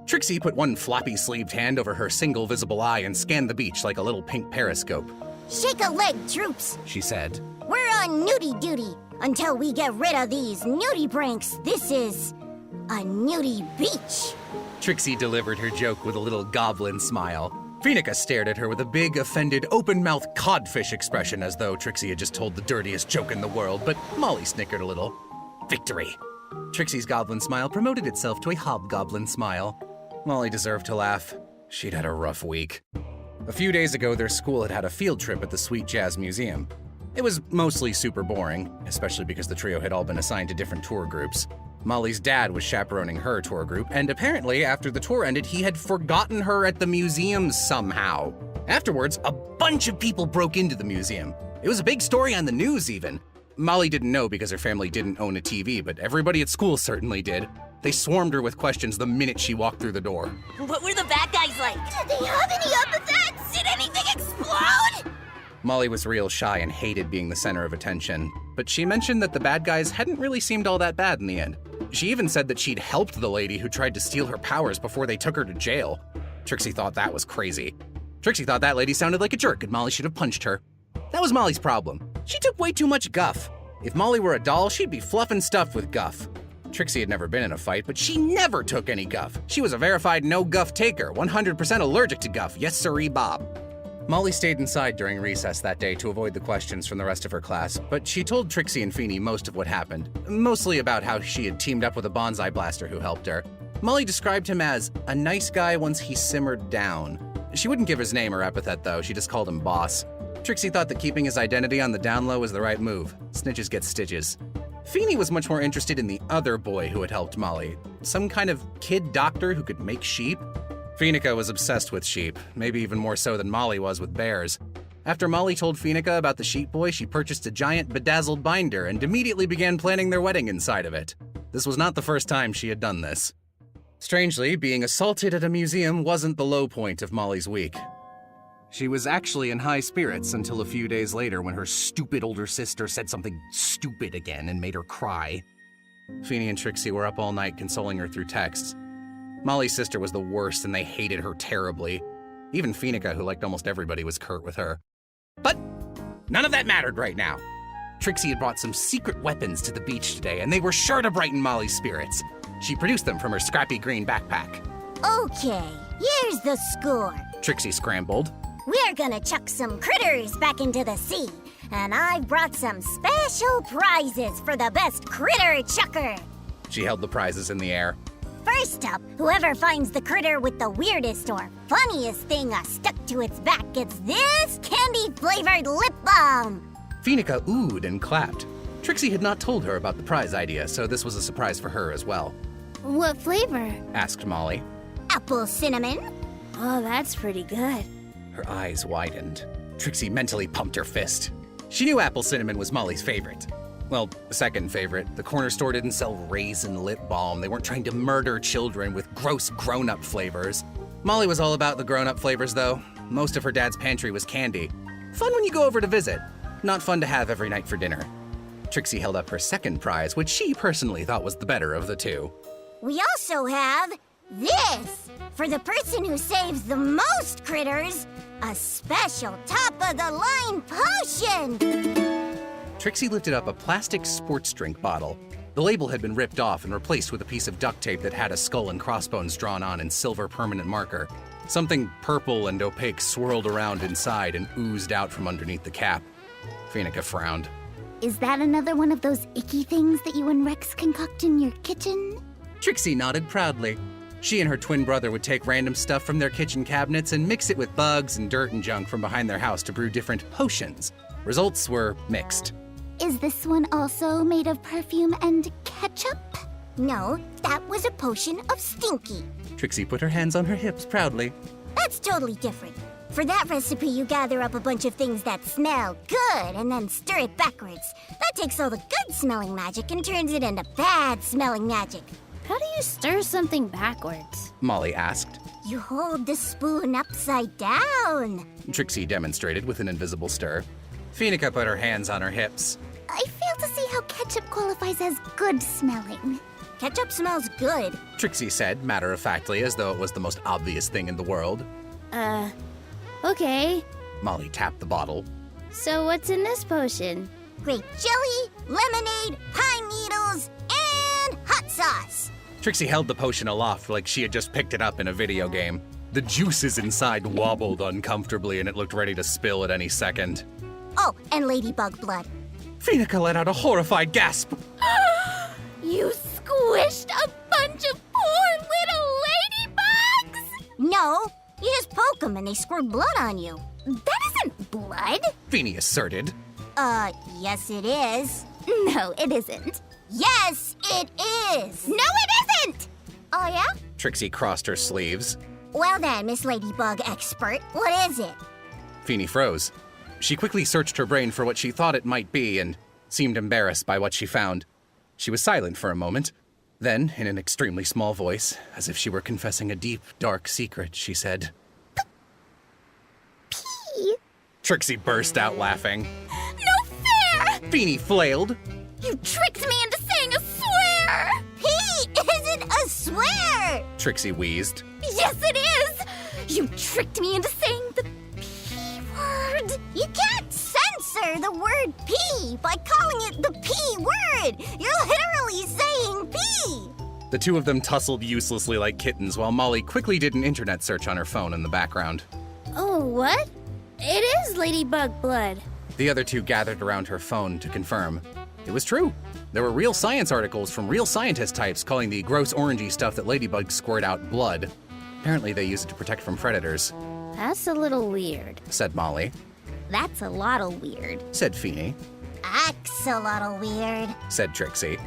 Trixie put one floppy-sleeved hand over her single visible eye and scanned the beach like a little pink periscope. "Shake a leg, troops," she said. "We're on nudie duty. Until we get rid of these nudibranchs, this is a nudie beach." Trixie delivered her joke with a little goblin smile. Phoenica stared at her with a big, offended, open-mouthed codfish expression as though Trixie had just told the dirtiest joke in the world, but Molly snickered a little. Victory. Trixie's goblin smile promoted itself to a hobgoblin smile. Molly deserved to laugh. She'd had a rough week. A few days ago, their school had had a field trip at the Sweet Jazz Museum. It was mostly super boring, especially because the trio had all been assigned to different tour groups. Molly's dad was chaperoning her tour group, and apparently, after the tour ended, he had forgotten her at the museum somehow. Afterwards, a bunch of people broke into the museum. It was a big story on the news, even. Molly didn't know because her family didn't own a TV, but everybody at school certainly did. They swarmed her with questions the minute she walked through the door. "What were the bad guys like? Did they have any epithets? Did anything explode?" Molly was real shy and hated being the center of attention, but she mentioned that the bad guys hadn't really seemed all that bad in the end. She even said that she'd helped the lady who tried to steal her powers before they took her to jail. Trixie thought that was crazy. Trixie thought that lady sounded like a jerk and Molly should have punched her. That was Molly's problem. She took way too much guff. If Molly were a doll, she'd be fluffing stuffed with guff. Trixie had never been in a fight, but she never took any guff. She was a verified no-guff taker, 100% allergic to guff. Yes, sirree, Bob. Molly stayed inside during recess that day to avoid the questions from the rest of her class, but she told Trixie and Feeny most of what happened, mostly about how she had teamed up with a bonsai blaster who helped her. Molly described him as a nice guy once he simmered down. She wouldn't give his name or epithet, though. She just called him Boss. Trixie thought that keeping his identity on the down low was the right move. Snitches get stitches. Feeny was much more interested in the other boy who had helped Molly, some kind of kid doctor who could make sheep. Phoenica was obsessed with sheep, maybe even more so than Molly was with bears. After Molly told Phoenica about the sheep boy, she purchased a giant bedazzled binder and immediately began planning their wedding inside of it. This was not the first time she had done this. Strangely, being assaulted at a museum wasn't the low point of Molly's week. She was actually in high spirits until a few days later when her stupid older sister said something stupid again and made her cry. Feeny and Trixie were up all night consoling her through texts. Molly's sister was the worst and they hated her terribly. Even Phoenica, who liked almost everybody, was curt with her. But none of that mattered right now. Trixie had brought some secret weapons to the beach today and they were sure to brighten Molly's spirits. She produced them from her scrappy green backpack. "Okay, here's the score. Trixie scrambled. We're gonna chuck some critters back into the sea, and I brought some special prizes for the best critter chucker. She held the prizes in the air. First up, whoever finds the critter with the weirdest or funniest thing stuck to its back gets this candy-flavored lip balm. Phoenica oohed and clapped. Trixie had not told her about the prize idea, so this was a surprise for her as well. "What flavor?" Asked Molly. Apple cinnamon. Oh, that's pretty good. Her eyes widened. Trixie mentally pumped her fist. She knew apple cinnamon was Molly's favorite. Well, second favorite. The corner store didn't sell raisin lip balm. They weren't trying to murder children with gross grown-up flavors. Molly was all about the grown-up flavors, though. Most of her dad's pantry was candy. Fun when you go over to visit. Not fun to have every night for dinner. Trixie held up her second prize, which she personally thought was the better of the two. We also have this. For the person who saves the most critters, a special top-of-the-line potion! Trixie lifted up a plastic sports drink bottle. The label had been ripped off and replaced with a piece of duct tape that had a skull and crossbones drawn on in silver permanent marker. Something purple and opaque swirled around inside and oozed out from underneath the cap. Phoenica frowned. Is that another one of those icky things that you and Rex concoct in your kitchen? Trixie nodded proudly. She and her twin brother would take random stuff from their kitchen cabinets and mix it with bugs and dirt and junk from behind their house to brew different potions. Results were mixed. Is this one also made of perfume and ketchup? No, that was a potion of stinky. Trixie put her hands on her hips proudly. That's totally different. For that recipe, you gather up a bunch of things that smell good and then stir it backwards. That takes all the good-smelling magic and turns it into bad-smelling magic. How do you stir something backwards? Molly asked. You hold the spoon upside down. Trixie demonstrated with an invisible stir. Phoenica put her hands on her hips. I fail to see how ketchup qualifies as good smelling. Ketchup smells good. Trixie said, matter-of-factly, as though it was the most obvious thing in the world. Okay. Molly tapped the bottle. So what's in this potion? Grape jelly, lemonade, pine needles, and hot sauce. Trixie held the potion aloft like she had just picked it up in a video game. The juices inside wobbled uncomfortably and it looked ready to spill at any second. Oh, and ladybug blood. Phoenica let out a horrified gasp. You squished a bunch of poor little ladybugs? No, you just poke them and they squirt blood on you. That isn't blood. Feeny asserted. Yes it is. No, it isn't. Yes, it is. No, it isn't! Oh, yeah? Trixie crossed her sleeves. Well then, Miss Ladybug Expert, what is it? Feeny froze. She quickly searched her brain for what she thought it might be and seemed embarrassed by what she found. She was silent for a moment. Then, in an extremely small voice, as if she were confessing a deep, dark secret, she said, Pee. Trixie burst out laughing. No fair! Feeny flailed. You tricked me into saying a swear! Pee isn't a swear! Trixie wheezed. Yes, it is! You tricked me into saying the P word! You can't censor the word pee by calling it the P word! You're literally saying pee! The two of them tussled uselessly like kittens while Molly quickly did an internet search on her phone in the background. Oh, what? It is ladybug blood. The other two gathered around her phone to confirm. It was true. There were real science articles from real scientist types calling the gross orangey stuff that ladybugs squirt out blood. Apparently they use it to protect from predators, That's a little weird. said Molly. That's a lot of weird. Said Feeny, Axolotl weird. said Trixie.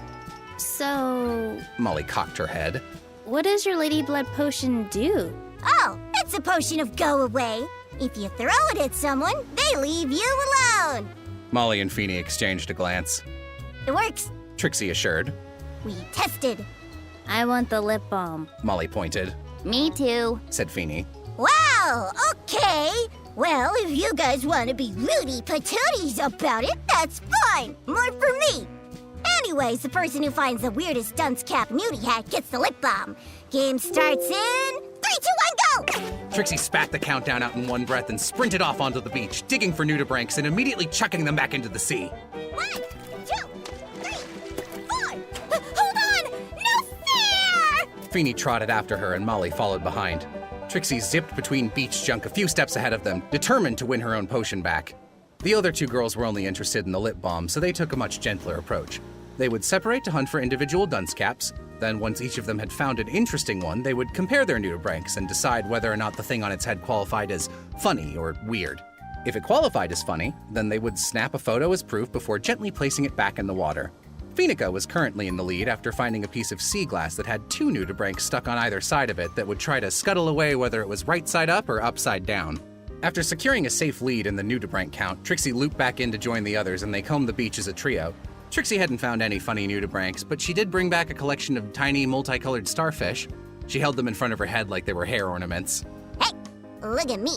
So, Molly cocked her head. what does your lady blood potion do? Oh, it's a potion of go away. If you throw it at someone, they leave you alone. Molly and Feeny exchanged a glance. It works. Trixie assured. We tested. I want the lip balm. Molly pointed, Me too. said Feeny. Wow, okay. Well, if you guys want to be Rudy Patooties about it, that's fine. More for me. Anyways, the person who finds the weirdest dunce cap nudie hat gets the lip balm. Game starts in 3, 2, 1, go! Trixie spat the countdown out in one breath and sprinted off onto the beach, digging for nudibranchs and immediately chucking them back into the sea. 1, 2, 3, 4. Hold on! No fair! Feeny trotted after her and Molly followed behind. Trixie zipped between beach junk a few steps ahead of them, determined to win her own potion back. The other two girls were only interested in the lip balm, so they took a much gentler approach. They would separate to hunt for individual dunce caps. Then, once each of them had found an interesting one, they would compare their nudibranchs and decide whether or not the thing on its head qualified as funny or weird. If it qualified as funny, then they would snap a photo as proof before gently placing it back in the water. Phoenica was currently in the lead after finding a piece of sea glass that had 2 nudibranchs stuck on either side of it that would try to scuttle away whether it was right side up or upside down. After securing a safe lead in the nudibranch count, Trixie looped back in to join the others and they combed the beach as a trio. Trixie hadn't found any funny nudibranchs, but she did bring back a collection of tiny multicolored starfish. She held them in front of her head like they were hair ornaments. Hey, look at me.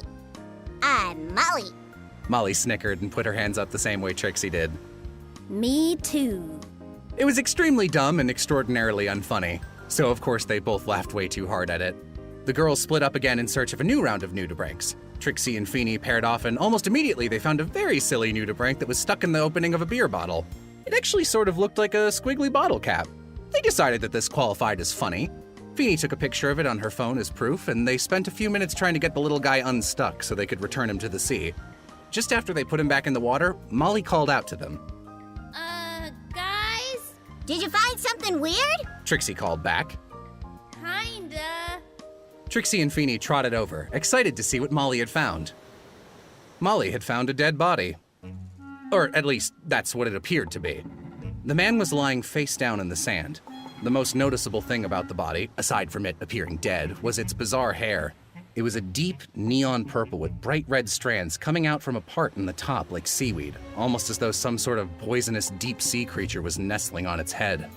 I'm Molly. Molly snickered and put her hands up the same way Trixie did. Me too. It was extremely dumb and extraordinarily unfunny, so of course they both laughed way too hard at it. The girls split up again in search of a new round of nudibranchs. Trixie and Feeney paired off, and almost immediately they found a very silly nudibranch that was stuck in the opening of a beer bottle. It actually sort of looked like a squiggly bottle cap. They decided that this qualified as funny. Feeney took a picture of it on her phone as proof, and they spent a few minutes trying to get the little guy unstuck so they could return him to the sea. Just after they put him back in the water, Molly called out to them. Guys? Did you find something weird? Trixie called back. Kinda. Trixie and Feeney trotted over, excited to see what Molly had found. Molly had found a dead body. Or at least, that's what it appeared to be. The man was lying face down in the sand. The most noticeable thing about the body, aside from it appearing dead, was its bizarre hair. It was a deep neon purple with bright red strands coming out from a part in the top like seaweed, almost as though some sort of poisonous deep sea creature was nestling on its head.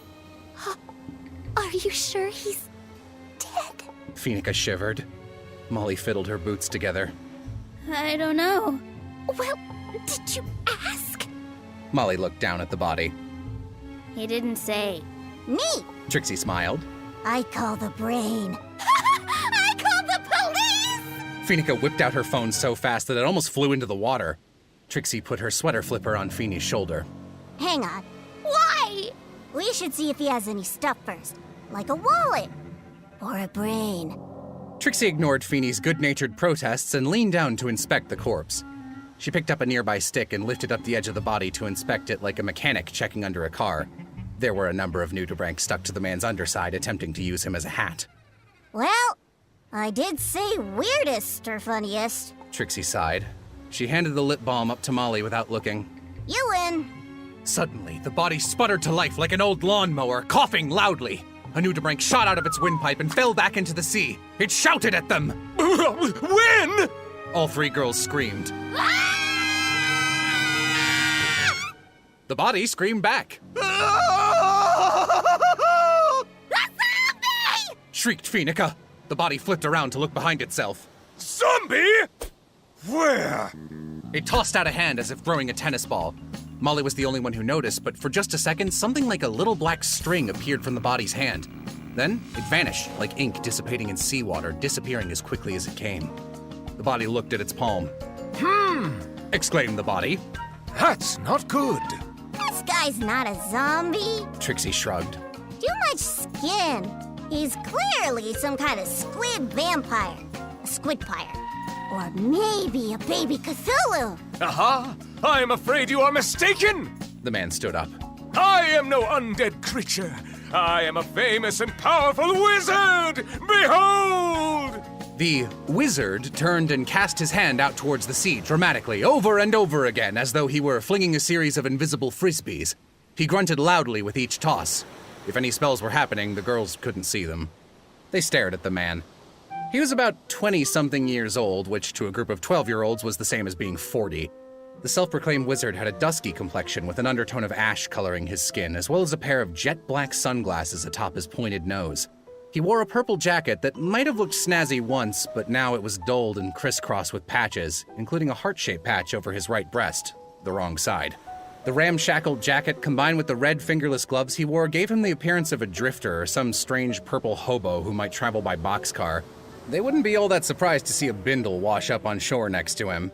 Are you sure he's dead? Feeney shivered. Molly fiddled her boots together. I don't know. Well, did you ask? Molly looked down at the body. He didn't say. Me! Trixie smiled. I call the brain. I call the police! Feeney whipped out her phone so fast that it almost flew into the water. Trixie put her sweater flipper on Feeney's shoulder. Hang on. Why? We should see if he has any stuff first. Like a wallet. Or a brain. Trixie ignored Feeney's good-natured protests and leaned down to inspect the corpse. She picked up a nearby stick and lifted up the edge of the body to inspect it like a mechanic checking under a car. There were a number of nudibranchs stuck to the man's underside, attempting to use him as a hat. Well, I did say weirdest or funniest. Trixie sighed. She handed the lip balm up to Molly without looking. You win. Suddenly, the body sputtered to life like an old lawnmower, coughing loudly. A nudibranch shot out of its windpipe and fell back into the sea. It shouted at them. Win! All three girls screamed. The body screamed back. Shrieked Feeney. The body flipped around to look behind itself. Zombie? Where? It tossed out a hand as if throwing a tennis ball. Molly was the only one who noticed, but for just a second, something like a little black string appeared from the body's hand. Then it vanished, like ink dissipating in seawater, disappearing as quickly as it came. The body looked at its palm. Exclaimed the body. That's not good. This guy's not a zombie. Trixie shrugged. Too much skin. He's clearly some kind of squid vampire. A squidpire. Or maybe a baby Cthulhu. Aha! I'm afraid you are mistaken! The man stood up. I am no undead creature. I am a famous and powerful wizard! Behold! The wizard turned and cast his hand out towards the sea dramatically, over and over again, as though he were flinging a series of invisible frisbees. He grunted loudly with each toss. If any spells were happening, the girls couldn't see them. They stared at the man. He was about 20-something years old, which to a group of 12-year-olds was the same as being 40. The self-proclaimed wizard had a dusky complexion with an undertone of ash coloring his skin, as well as a pair of jet-black sunglasses atop his pointed nose. He wore a purple jacket that might have looked snazzy once, but now it was dulled and crisscrossed with patches, including a heart-shaped patch over his right breast, the wrong side. The ramshackled jacket, combined with the red fingerless gloves he wore, gave him the appearance of a drifter or some strange purple hobo who might travel by boxcar. They wouldn't be all that surprised to see a bindle wash up on shore next to him.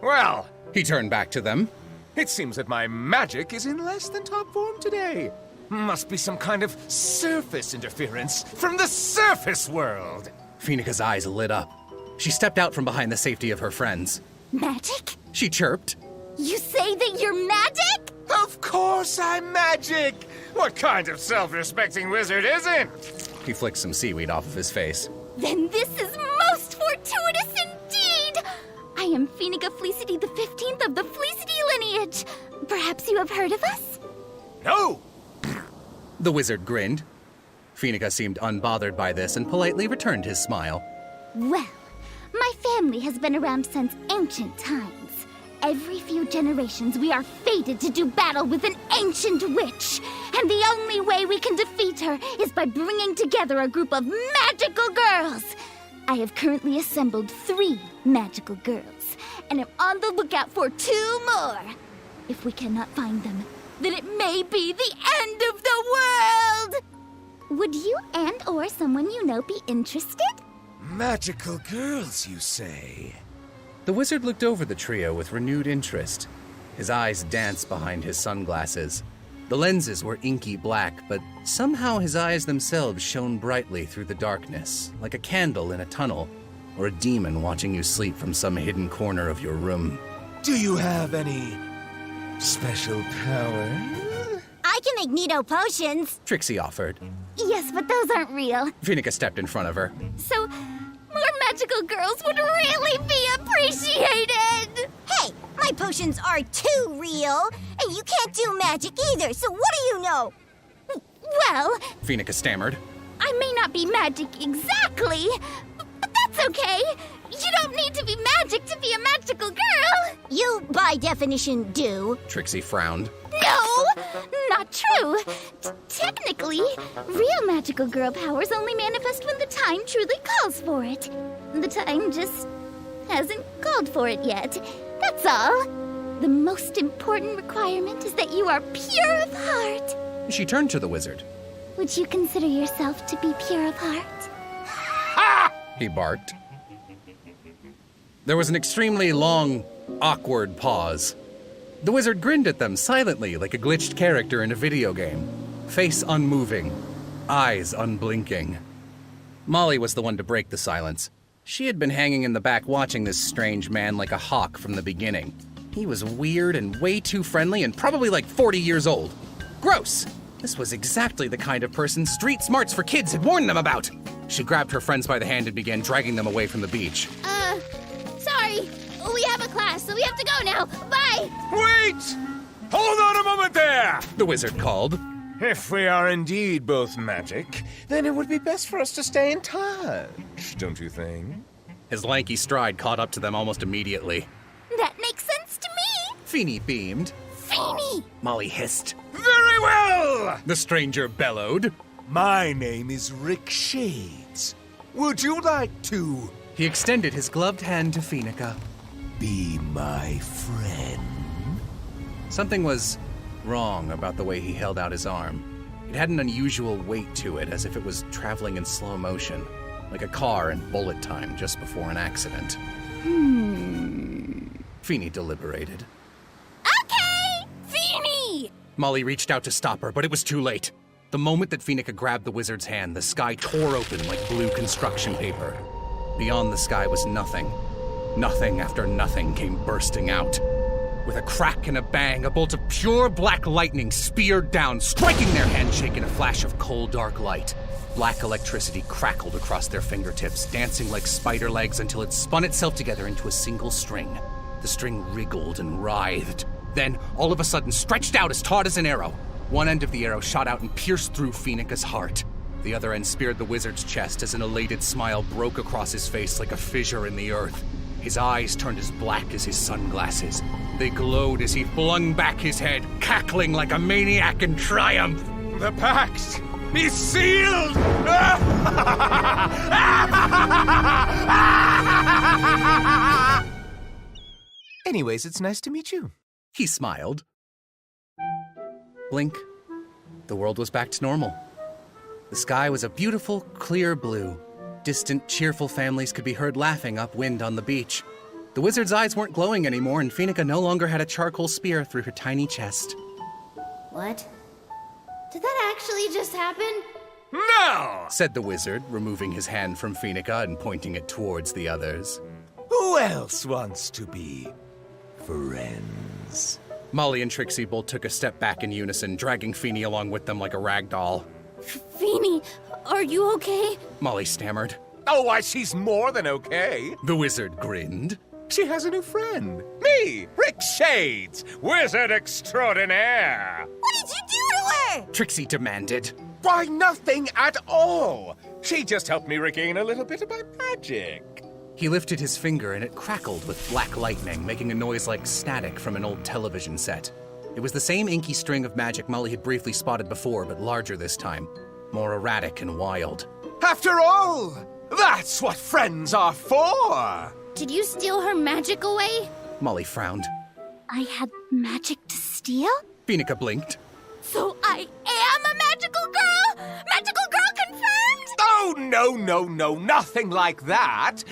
Well, He turned back to them. it seems that my magic is in less than top form today. Must be some kind of surface interference from the surface world. Feeney's eyes lit up. She stepped out from behind the safety of her friends. Magic? She chirped. You say that you're magic? Of course I'm magic! What kind of self-respecting wizard isn't? He flicked some seaweed off of his face. Then this is most fortuitous indeed! I am Phoenica Felicity the 15th of the Felicity lineage. Perhaps you have heard of us? No! The wizard grinned. Phoenica seemed unbothered by this and politely returned his smile. Well, my family has been around since ancient times. Every few generations, we are fated to do battle with an ancient witch. And the only way we can defeat her is by bringing together a group of magical girls. I have currently assembled 3 magical girls, and am on the lookout for 2 more. If we cannot find them, then it may be the end of the world! Would you and or someone you know be interested? Magical girls, you say? The wizard looked over the trio with renewed interest. His eyes danced behind his sunglasses. The lenses were inky black, but somehow his eyes themselves shone brightly through the darkness, like a candle in a tunnel, or a demon watching you sleep from some hidden corner of your room. Do you have any special power? I can make Nito potions. Trixie offered. Yes, but those aren't real. Phoenica stepped in front of her. So, more magical girls would really be appreciated! Hey, my potions are too real, and you can't do magic either, so what do you know? Well, Phoenica stammered. I may not be magic exactly, but that's okay. You don't need to be magic to be a magical girl. You, by definition, do. Trixie frowned. No, not true. Technically, real magical girl powers only manifest when the time truly calls for it. The time just hasn't called for it yet. That's all. The most important requirement is that you are pure of heart. She turned to the wizard. Would you consider yourself to be pure of heart? He barked. There was an extremely long, awkward pause. The wizard grinned at them silently like a glitched character in a video game. Face unmoving, eyes unblinking. Molly was the one to break the silence. She had been hanging in the back watching this strange man like a hawk from the beginning. He was weird and way too friendly and probably like 40 years old. Gross! This was exactly the kind of person Street Smarts for Kids had warned them about. She grabbed her friends by the hand and began dragging them away from the beach. Sorry. We have a class, so we have to go now. Bye! Wait! Hold on a moment there! The wizard called. If we are indeed both magic, then it would be best for us to stay in touch, don't you think? His lanky stride caught up to them almost immediately. That makes sense to me. Feeny beamed. Feeny! Molly hissed. Very well! The stranger bellowed. My name is Rick Shades. Would you like to He extended his gloved hand to Phoenica. be my friend? Something was wrong about the way he held out his arm. It had an unusual weight to it, as if it was traveling in slow motion, like a car in bullet time just before an accident. Feeny deliberated. Okay! Feeny! Molly reached out to stop her, but it was too late. The moment that Phoenica grabbed the wizard's hand, the sky tore open like blue construction paper. Beyond the sky was nothing. Nothing after nothing came bursting out. With a crack and a bang, a bolt of pure black lightning speared down, striking their handshake in a flash of cold, dark light. Black electricity crackled across their fingertips, dancing like spider legs until it spun itself together into a single string. The string wriggled and writhed, then, all of a sudden, stretched out as taut as an arrow. One end of the arrow shot out and pierced through Phoenica's heart. The other end speared the wizard's chest as an elated smile broke across his face like a fissure in the earth. His eyes turned as black as his sunglasses. They glowed as he flung back his head, cackling like a maniac in triumph. The pact is sealed! Anyways, it's nice to meet you. He smiled. Blink. The world was back to normal. The sky was a beautiful, clear blue. Distant, cheerful families could be heard laughing upwind on the beach. The wizard's eyes weren't glowing anymore, and Phoenica no longer had a charcoal spear through her tiny chest. What? Did that actually just happen? No! Said the wizard, removing his hand from Phoenica and pointing it towards the others. Who else wants to be friends? Molly and Trixie both took a step back in unison, dragging Feeny along with them like a rag doll. Feeny, are you okay? Molly stammered. Oh, why, she's more than okay. The wizard grinned. She has a new friend. Me, Rick Shades, wizard extraordinaire. What did you do to her? Trixie demanded. Why, nothing at all. She just helped me regain a little bit of my magic. He lifted his finger and it crackled with black lightning, making a noise like static from an old television set. It was the same inky string of magic Molly had briefly spotted before, but larger this time. More erratic and wild. After all, That's what friends are for! Did you steal her magic away? Molly frowned. I had magic to steal? Phoenica blinked. So I am a magical girl? Magical girl confirmed? Oh, no, nothing like that.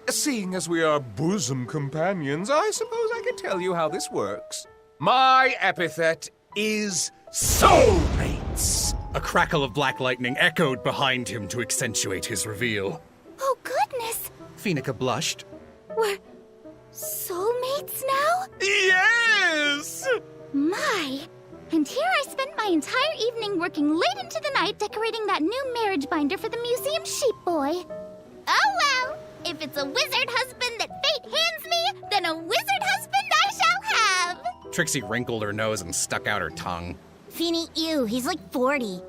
Seeing as we are bosom companions, I suppose I can tell you how this works. My epithet is soulmates. A crackle of black lightning echoed behind him to accentuate his reveal. Oh, goodness! Phoenica blushed. We're soulmates now? Yes! My! And here I spent my entire evening working late into the night decorating that new marriage binder for the museum sheep boy. Oh well! If it's a wizard husband that fate hands me, then a wizard husband I shall have! Trixie wrinkled her nose and stuck out her tongue. Feeny, ew, he's like 40.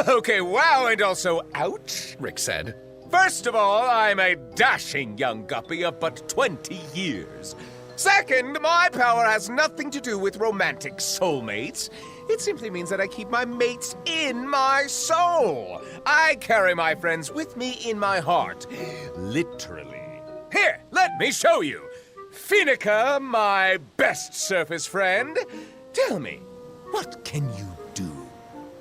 Okay, wow, and also ouch, Rick said. First of all, I'm a dashing young guppy of but 20 years. Second, my power has nothing to do with romantic soulmates. It simply means that I keep my mates in my soul. I carry my friends with me in my heart. Literally. Here, let me show you. Phoenica, my best surface friend. Tell me, what can you do?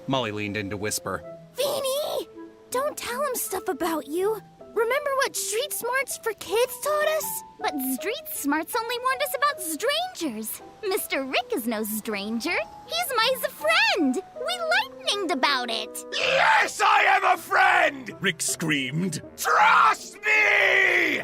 Molly leaned in to whisper. Feeny! Don't tell him stuff about you. Remember what street smarts for kids taught us? But street smarts only warned us about strangers. Mr. Rick is no stranger. He's my friend. We lightninged about it. Yes, I am a friend! Rick screamed. Trust me!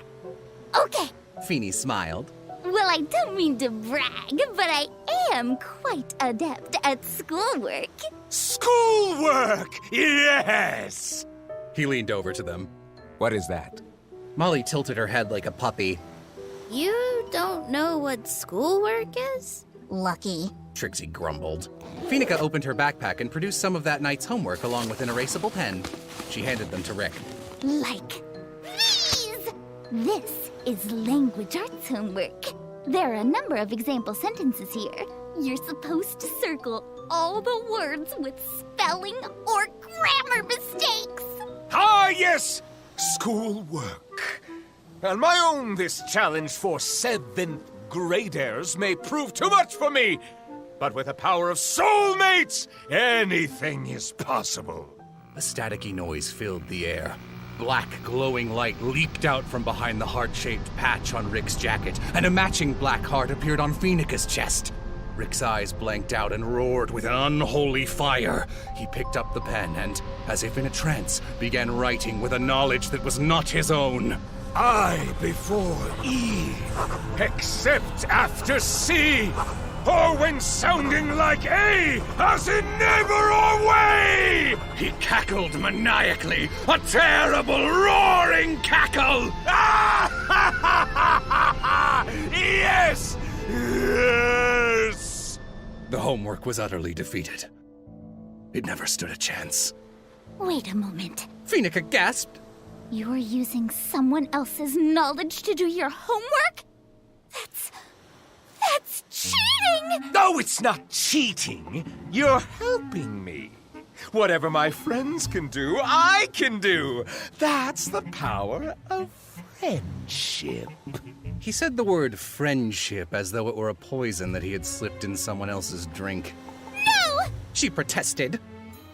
Okay. Feeny smiled. Well, I don't mean to brag, but I am quite adept at schoolwork. Schoolwork! Yes! He leaned over to them. What is that? Molly tilted her head like a puppy. You don't know what schoolwork is? Lucky. Trixie grumbled. Phoenica opened her backpack and produced some of that night's homework along with an erasable pen. She handed them to Rick. Like these! This is language arts homework. There are a number of example sentences here. You're supposed to circle all the words with spelling or grammar mistakes. Ah, yes! Schoolwork. On my own, this challenge for 7th graders may prove too much for me. But with the power of soulmates, anything is possible. A staticky noise filled the air. Black, glowing light leaped out from behind the heart-shaped patch on Rick's jacket, and a matching black heart appeared on Phoenica's chest. Rick's eyes blanked out and roared with an unholy fire. He picked up the pen and, as if in a trance, began writing with a knowledge that was not his own. I before E, except after C, or when sounding like A, as in never or way! He cackled maniacally, a terrible roaring cackle! Yes! Yes! The homework was utterly defeated. It never stood a chance. Wait a moment. Phoenica gasped. You're using someone else's knowledge to do your homework? That's cheating! No, it's not cheating. You're helping me. Whatever my friends can do, I can do. That's the power of friendship. He said the word friendship as though it were a poison that he had slipped in someone else's drink. No! She protested.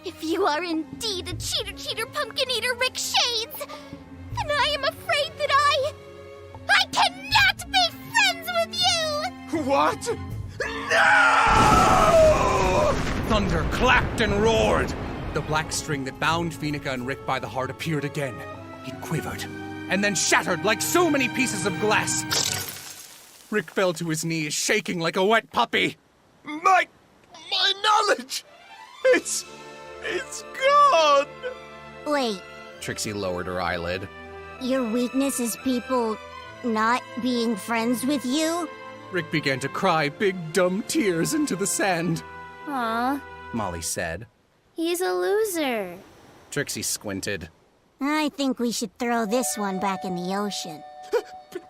If you are indeed a cheater, pumpkin eater, Rick Shades, then I am afraid that I cannot be friends with you! What? No! Thunder clapped and roared. The black string that bound Phoenica and Rick by the heart appeared again. It quivered, and then shattered like so many pieces of glass. Rick fell to his knees, shaking like a wet puppy. My knowledge! It's gone! Wait, Trixie lowered her eyelid. your weakness is people not being friends with you? Rick began to cry big dumb tears into the sand. Aw, Molly said. he's a loser. Trixie squinted. I think we should throw this one back in the ocean.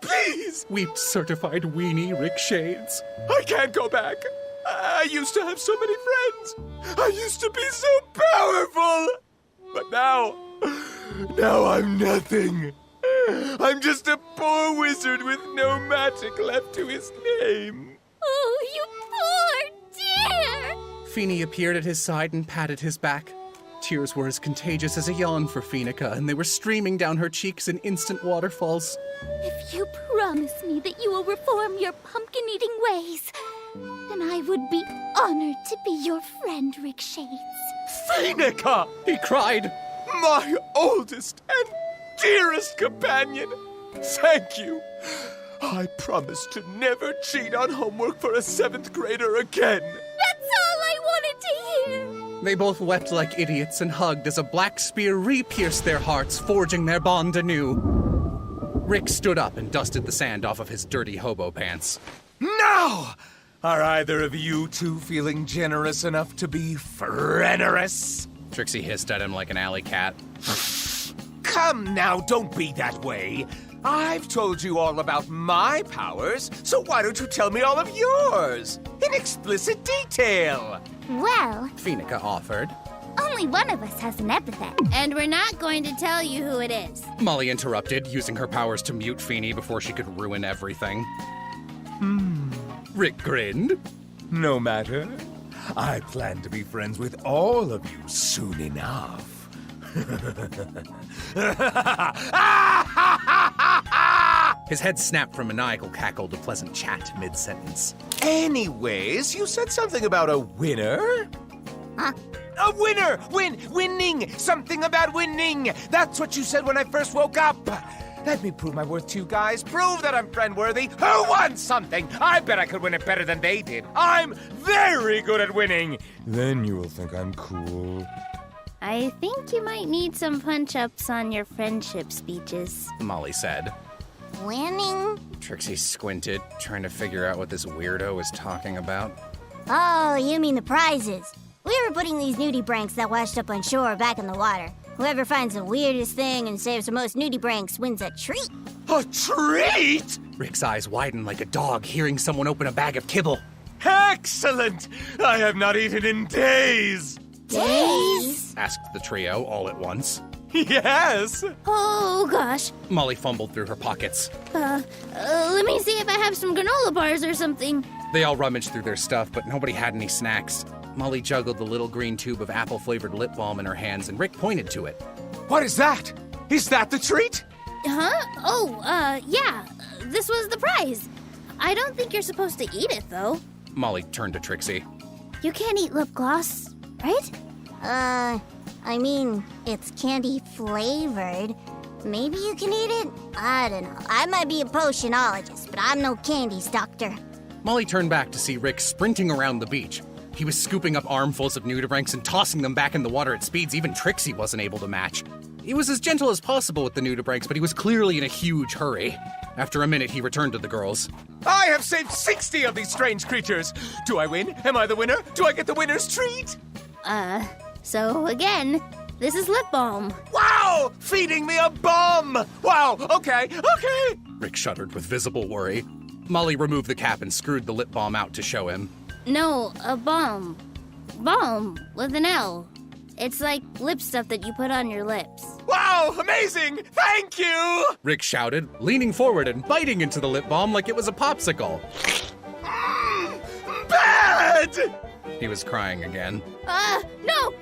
Please! Weeped certified weenie Rick Shades. I can't go back. I used to have so many friends. I used to be so powerful. But now I'm nothing. I'm just a poor wizard with no magic left to his name. Oh, you poor dear! Feeny appeared at his side and patted his back. Tears were as contagious as a yawn for Phoenica, and they were streaming down her cheeks in instant waterfalls. If you promise me that you will reform your pumpkin-eating ways, then I would be honored to be your friend, Rick Shades. Phoenica! He cried. My oldest and dearest companion! Thank you! I promise to never cheat on homework for a 7th grader again! That's all I wanted to hear! They both wept like idiots and hugged as a black spear re-pierced their hearts, forging their bond anew. Rick stood up and dusted the sand off of his dirty hobo pants. Now! Are either of you two feeling generous enough to be friendorous? Trixie hissed at him like an alley cat. Come now, don't be that way. I've told you all about my powers, so why don't you tell me all of yours? In explicit detail. Well, Phoenica offered. only one of us has an epithet. And we're not going to tell you who it is. Molly interrupted, using her powers to mute Feeny before she could ruin everything. Rick grinned. No matter. I plan to be friends with all of you soon enough. His head snapped from maniacal cackle to pleasant chat mid-sentence. Anyways, you said something about a winner? Huh? A winner! Winning! Something about winning! That's what you said when I first woke up! Let me prove my worth to you guys. Prove that I'm friend-worthy. Who won something? I bet I could win it better than they did. I'm very good at winning. Then you will think I'm cool. I think you might need some punch-ups on your friendship speeches. Molly said. Winning? Trixie squinted, trying to figure out what this weirdo was talking about. Oh, you mean the prizes. We were putting these nudie branks that washed up on shore back in the water. Whoever finds the weirdest thing and saves the most nudie branks wins a treat. A treat? Rick's eyes widened like a dog hearing someone open a bag of kibble. Excellent! I have not eaten in days. Days? Asked the trio all at once. Yes. Oh, gosh. Molly fumbled through her pockets. Let me see if I have some granola bars or something. They all rummaged through their stuff, but nobody had any snacks. Molly juggled the little green tube of apple-flavored lip balm in her hands, and Rick pointed to it. What is that? Is that the treat? Huh? Oh, yeah. This was the prize. I don't think you're supposed to eat it, though. Molly turned to Trixie. You can't eat lip gloss, right? I mean, it's candy flavored. Maybe you can eat it? I don't know. I might be a potionologist, but I'm no candies doctor. Molly turned back to see Rick sprinting around the beach. He was scooping up armfuls of nudibranchs and tossing them back in the water at speeds even Trixie wasn't able to match. He was as gentle as possible with the nudibranchs, but he was clearly in a huge hurry. After a minute, he returned to the girls. I have saved 60 of these strange creatures. Do I win? Am I the winner? Do I get the winner's treat? So again, this is lip balm. Wow! Feeding me a bomb! Wow, okay. Rick shuddered with visible worry. Molly removed the cap and screwed the lip balm out to show him. No, a balm. Balm with an L. It's like lip stuff that you put on your lips. Wow, amazing! Thank you! Rick shouted, leaning forward and biting into the lip balm like it was a popsicle. Bad! He was crying again. No,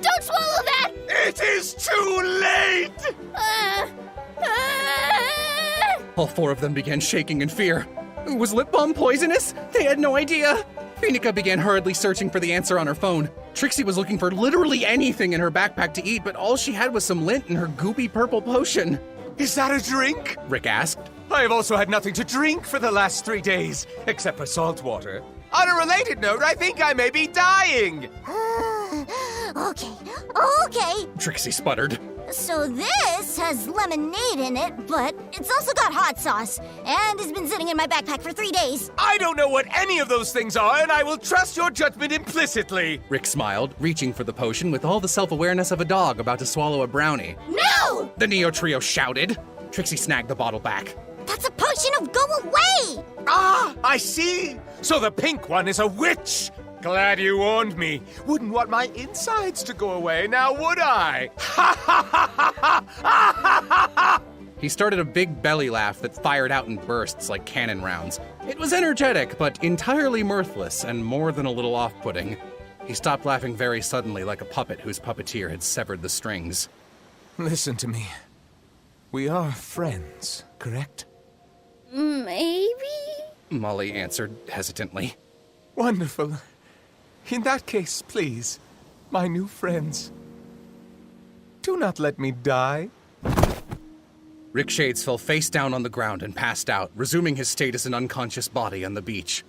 don't swallow that! It is too late! All four of them began shaking in fear. Was lip balm poisonous? They had no idea. Phoenica began hurriedly searching for the answer on her phone. Trixie was looking for literally anything in her backpack to eat, but all she had was some lint and her goopy purple potion. Is that a drink? Rick asked. I have also had nothing to drink for the last 3 days, except for salt water. On a related note, I think I may be dying. Okay. Trixie sputtered. So this has lemonade in it, but it's also got hot sauce, and has been sitting in my backpack for 3 days. I don't know what any of those things are, and I will trust your judgment implicitly. Rick smiled, reaching for the potion with all the self-awareness of a dog about to swallow a brownie. No! The Neo trio shouted. Trixie snagged the bottle back. That's a potion of go away! Ah, I see. So the pink one is a witch. Glad you warned me. Wouldn't want my insides to go away, now would I? Ha ha ha ha ha ha ha ha! He started a big belly laugh that fired out in bursts like cannon rounds. It was energetic, but entirely mirthless and more than a little off-putting. He stopped laughing very suddenly like a puppet whose puppeteer had severed the strings. Listen to me. We are friends, correct? Maybe? Molly answered hesitantly. Wonderful. In that case, please, my new friends, do not let me die. Rick Shades fell face down on the ground and passed out, resuming his state as an unconscious body on the beach.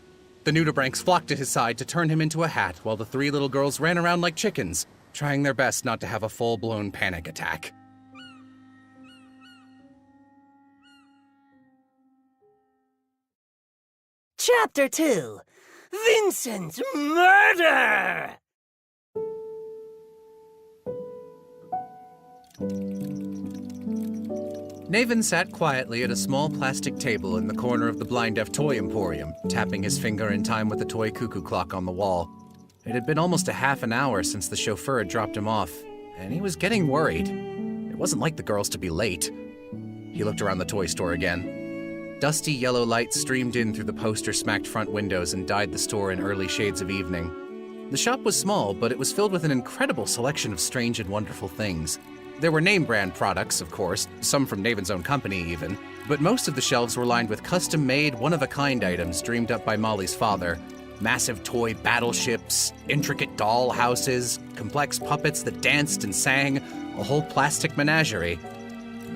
The nudibranchs flocked at his side to turn him into a hat, while the three little girls ran around like chickens, trying their best not to have a full-blown panic attack. Chapter 2: Vincent's Murder! Naven sat quietly at a small plastic table in the corner of the Blind Deaf Toy Emporium, tapping his finger in time with the toy cuckoo clock on the wall. It had been almost a half an hour since the chauffeur had dropped him off, and he was getting worried. It wasn't like the girls to be late. He looked around the toy store again. Dusty yellow light streamed in through the poster-smacked front windows and dyed the store in early shades of evening. The shop was small, but it was filled with an incredible selection of strange and wonderful things. There were name-brand products, of course, some from Naven's own company even, but most of the shelves were lined with custom-made, one-of-a-kind items dreamed up by Molly's father. Massive toy battleships, intricate doll houses, complex puppets that danced and sang, a whole plastic menagerie.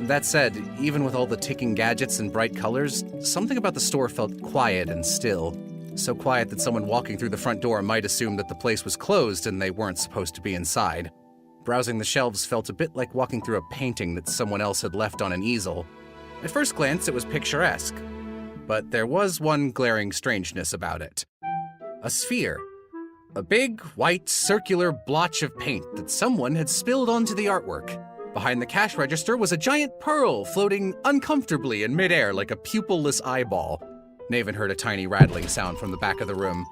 That said, even with all the ticking gadgets and bright colors, something about the store felt quiet and still. So quiet that someone walking through the front door might assume that the place was closed and they weren't supposed to be inside. Browsing the shelves felt a bit like walking through a painting that someone else had left on an easel. At first glance, it was picturesque, but there was one glaring strangeness about it. A sphere. A big, white, circular blotch of paint that someone had spilled onto the artwork. Behind the cash register was a giant pearl floating uncomfortably in midair like a pupilless eyeball. Naven heard a tiny rattling sound from the back of the room.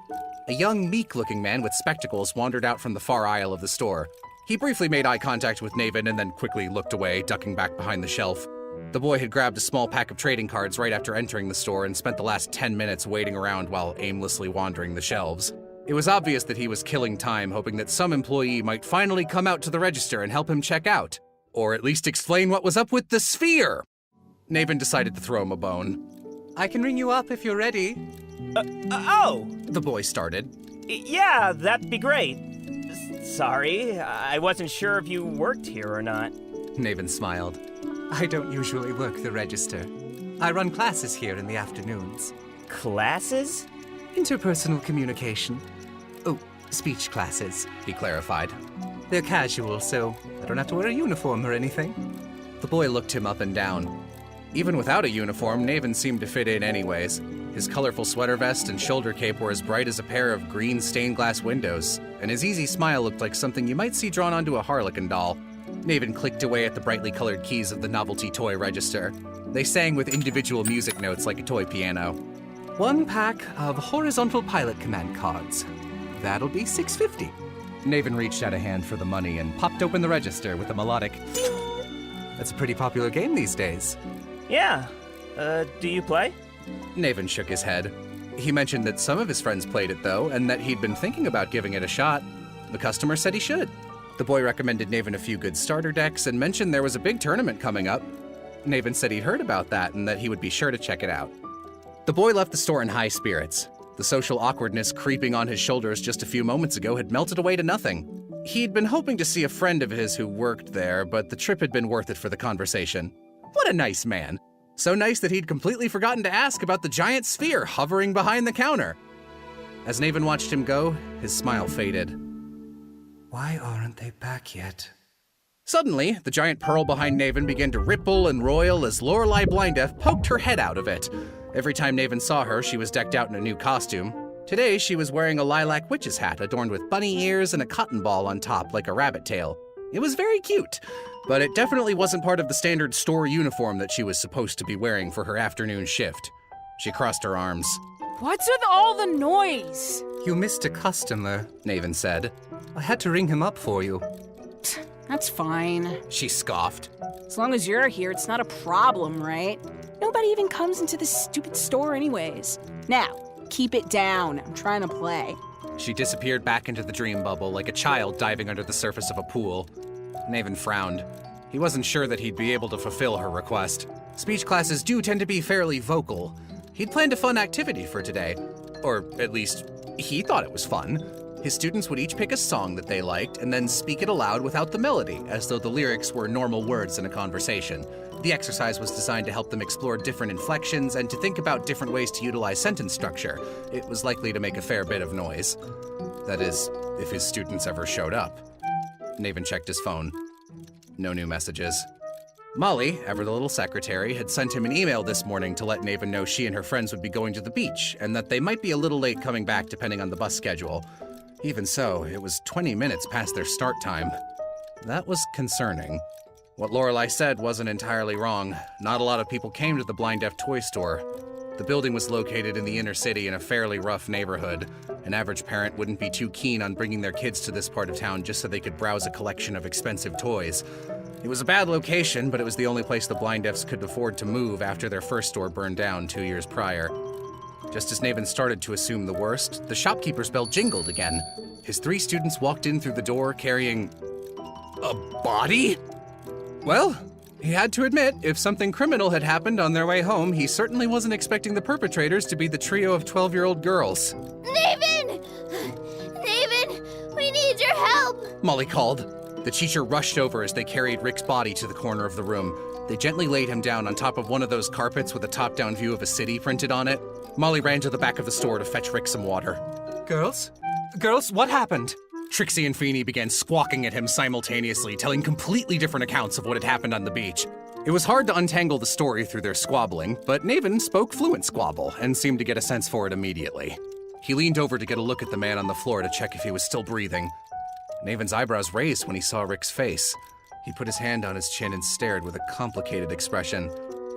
A young, meek-looking man with spectacles wandered out from the far aisle of the store. He briefly made eye contact with Naven and then quickly looked away, ducking back behind the shelf. The boy had grabbed a small pack of trading cards right after entering the store and spent the last 10 minutes waiting around while aimlessly wandering the shelves. It was obvious that he was killing time, hoping that some employee might finally come out to the register and help him check out. Or at least explain what was up with the sphere! Naven decided to throw him a bone. I can ring you up if you're ready. The boy started. Yeah, that'd be great. Sorry, I wasn't sure if you worked here or not. Naven smiled. I don't usually work the register. I run classes here in the afternoons. Classes? Interpersonal communication. Oh, speech classes, he clarified. They're casual, so I don't have to wear a uniform or anything. The boy looked him up and down. Even without a uniform, Naven seemed to fit in anyways. His colorful sweater vest and shoulder cape were as bright as a pair of green stained glass windows, and his easy smile looked like something you might see drawn onto a harlequin doll. Naven clicked away at the brightly colored keys of the novelty toy register. They sang with individual music notes like a toy piano. 1 pack of horizontal pilot command cards. That'll be $6.50. Naven reached out a hand for the money and popped open the register with a melodic ding. That's a pretty popular game these days. Yeah. Do you play? Naven shook his head. He mentioned that some of his friends played it, though, and that he'd been thinking about giving it a shot. The customer said he should. The boy recommended Naven a few good starter decks and mentioned there was a big tournament coming up. Naven said he'd heard about that and that he would be sure to check it out. The boy left the store in high spirits. The social awkwardness creeping on his shoulders just a few moments ago had melted away to nothing. He'd been hoping to see a friend of his who worked there, but the trip had been worth it for the conversation. What a nice man. So nice that he'd completely forgotten to ask about the giant sphere hovering behind the counter. As Naven watched him go, his smile faded. Why aren't they back yet? Suddenly, the giant pearl behind Naven began to ripple and roil as Lorelei Blindef poked her head out of it. Every time Naven saw her, she was decked out in a new costume. Today, she was wearing a lilac witch's hat adorned with bunny ears and a cotton ball on top like a rabbit tail. It was very cute, but it definitely wasn't part of the standard store uniform that she was supposed to be wearing for her afternoon shift. She crossed her arms. What's with all the noise? You missed a customer, Naven said. I had to ring him up for you. That's fine. She scoffed. As long as you're here, it's not a problem, right? Nobody even comes into this stupid store anyways. Now, keep it down. I'm trying to play. She disappeared back into the dream bubble like a child diving under the surface of a pool. Naven frowned. He wasn't sure that he'd be able to fulfill her request. Speech classes do tend to be fairly vocal. He'd planned a fun activity for today. Or at least, he thought it was fun. His students would each pick a song that they liked and then speak it aloud without the melody, as though the lyrics were normal words in a conversation. The exercise was designed to help them explore different inflections and to think about different ways to utilize sentence structure. It was likely to make a fair bit of noise. That is, if his students ever showed up. Naven checked his phone. No new messages. Molly, ever the little secretary, had sent him an email this morning to let Naven know she and her friends would be going to the beach, and that they might be a little late coming back depending on the bus schedule. Even so, it was 20 minutes past their start time. That was concerning. What Lorelei said wasn't entirely wrong. Not a lot of people came to the Blind Deaf toy store. The building was located in the inner city in a fairly rough neighborhood. An average parent wouldn't be too keen on bringing their kids to this part of town just so they could browse a collection of expensive toys. It was a bad location, but it was the only place the Blind Deafs could afford to move after their first store burned down 2 years prior. Just as Naven started to assume the worst, the shopkeeper's bell jingled again. His 3 students walked in through the door carrying a body? Well, he had to admit, if something criminal had happened on their way home, he certainly wasn't expecting the perpetrators to be the trio of 12-year-old girls. Naven! Naven, we need your help! Molly called. The teacher rushed over as they carried Rick's body to the corner of the room. They gently laid him down on top of one of those carpets with a top-down view of a city printed on it. Molly ran to the back of the store to fetch Rick some water. Girls? Girls, what happened? Trixie and Feeney began squawking at him simultaneously, telling completely different accounts of what had happened on the beach. It was hard to untangle the story through their squabbling, but Naven spoke fluent squabble and seemed to get a sense for it immediately. He leaned over to get a look at the man on the floor to check if he was still breathing. Naven's eyebrows raised when he saw Rick's face. He put his hand on his chin and stared with a complicated expression.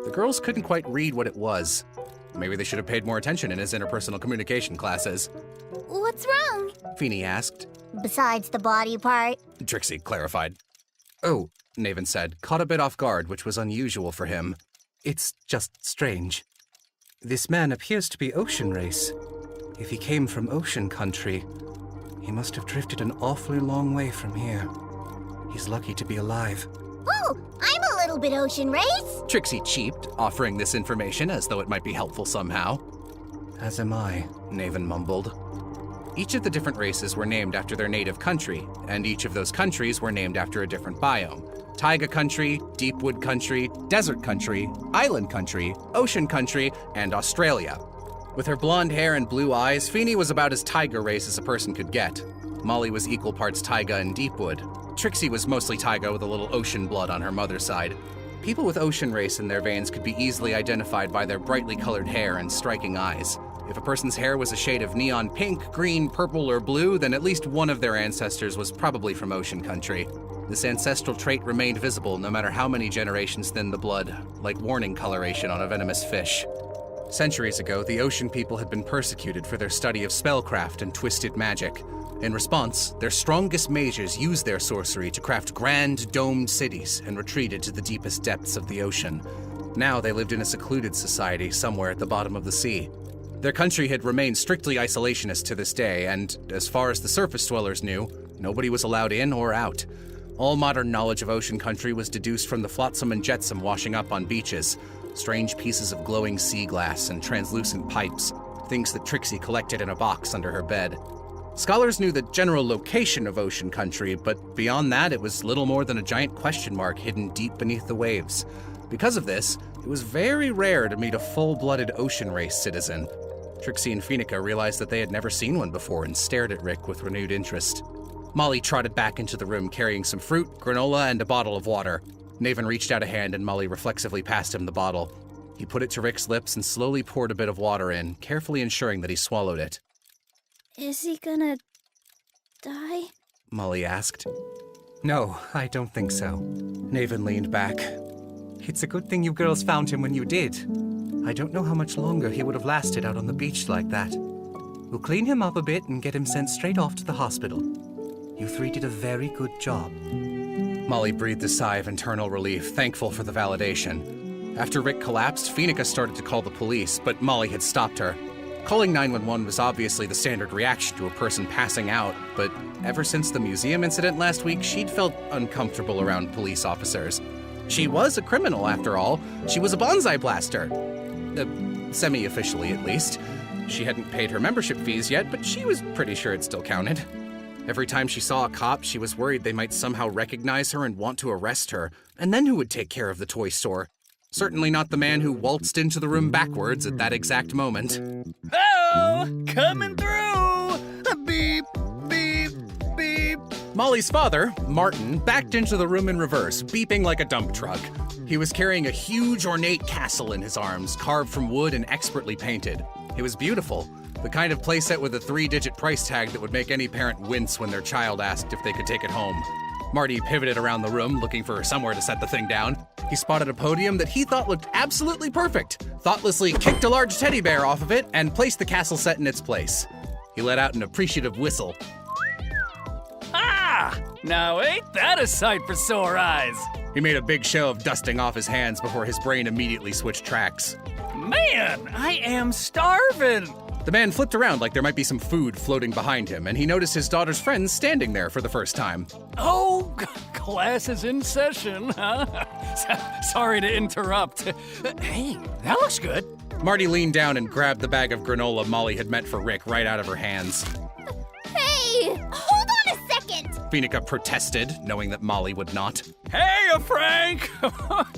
The girls couldn't quite read what it was. Maybe they should have paid more attention in his interpersonal communication classes. What's wrong? Feeney asked. Besides the body part? Trixie clarified. Oh, Naven said, caught a bit off guard, which was unusual for him. It's just strange. This man appears to be ocean race. If he came from ocean country, he must have drifted an awfully long way from here. He's lucky to be alive. Oh, I'm a little bit ocean race. Trixie cheeped, offering this information as though it might be helpful somehow. As am I, Naven mumbled. Each of the different races were named after their native country, and each of those countries were named after a different biome. Taiga country, deepwood country, desert country, island country, ocean country, and Australia. With her blonde hair and blue eyes, Feeney was about as taiga race as a person could get. Molly was equal parts taiga and deepwood. Trixie was mostly taiga with a little ocean blood on her mother's side. People with ocean race in their veins could be easily identified by their brightly colored hair and striking eyes. If a person's hair was a shade of neon pink, green, purple, or blue, then at least one of their ancestors was probably from ocean country. This ancestral trait remained visible no matter how many generations thinned the blood, like warning coloration on a venomous fish. Centuries ago, the ocean people had been persecuted for their study of spellcraft and twisted magic. In response, their strongest mages used their sorcery to craft grand, domed cities and retreated to the deepest depths of the ocean. Now they lived in a secluded society somewhere at the bottom of the sea. Their country had remained strictly isolationist to this day, and as far as the surface dwellers knew, nobody was allowed in or out. All modern knowledge of ocean country was deduced from the flotsam and jetsam washing up on beaches, strange pieces of glowing sea glass and translucent pipes, things that Trixie collected in a box under her bed. Scholars knew the general location of ocean country, but beyond that, it was little more than a giant question mark hidden deep beneath the waves. Because of this, it was very rare to meet a full-blooded ocean race citizen. Trixie and Phoenica realized that they had never seen one before and stared at Rick with renewed interest. Molly trotted back into the room carrying some fruit, granola, and a bottle of water. Naven reached out a hand and Molly reflexively passed him the bottle. He put it to Rick's lips and slowly poured a bit of water in, carefully ensuring that he swallowed it. Is he gonna die? Molly asked. No, I don't think so. Naven leaned back. It's a good thing you girls found him when you did. I don't know how much longer he would have lasted out on the beach like that. We'll clean him up a bit and get him sent straight off to the hospital. You three did a very good job. Molly breathed a sigh of internal relief, thankful for the validation. After Rick collapsed, Phoenica started to call the police, but Molly had stopped her. Calling 911 was obviously the standard reaction to a person passing out, but ever since the museum incident last week, she'd felt uncomfortable around police officers. She was a criminal, after all. She was a bonsai blaster. Semi-officially, at least. She hadn't paid her membership fees yet, but she was pretty sure it still counted. Every time she saw a cop, she was worried they might somehow recognize her and want to arrest her. And then who would take care of the toy store? Certainly not the man who waltzed into the room backwards at that exact moment. Oh, coming through! Beep, beep, beep. Molly's father, Martin, backed into the room in reverse, beeping like a dump truck. He was carrying a huge, ornate castle in his arms, carved from wood and expertly painted. It was beautiful, the kind of playset with a 3-digit price tag that would make any parent wince when their child asked if they could take it home. Marty pivoted around the room, looking for somewhere to set the thing down. He spotted a podium that he thought looked absolutely perfect, thoughtlessly kicked a large teddy bear off of it, and placed the castle set in its place. He let out an appreciative whistle. Ah! Now ain't that a sight for sore eyes? He made a big show of dusting off his hands before his brain immediately switched tracks. Man, I am starving! The man flipped around like there might be some food floating behind him, and he noticed his daughter's friends standing there for the first time. Oh, class is in session, huh? Sorry to interrupt. Hey, that looks good. Marty leaned down and grabbed the bag of granola Molly had meant for Rick right out of her hands. Hey, hold on a second! Phoenica protested, knowing that Molly would not. Hey, Frank!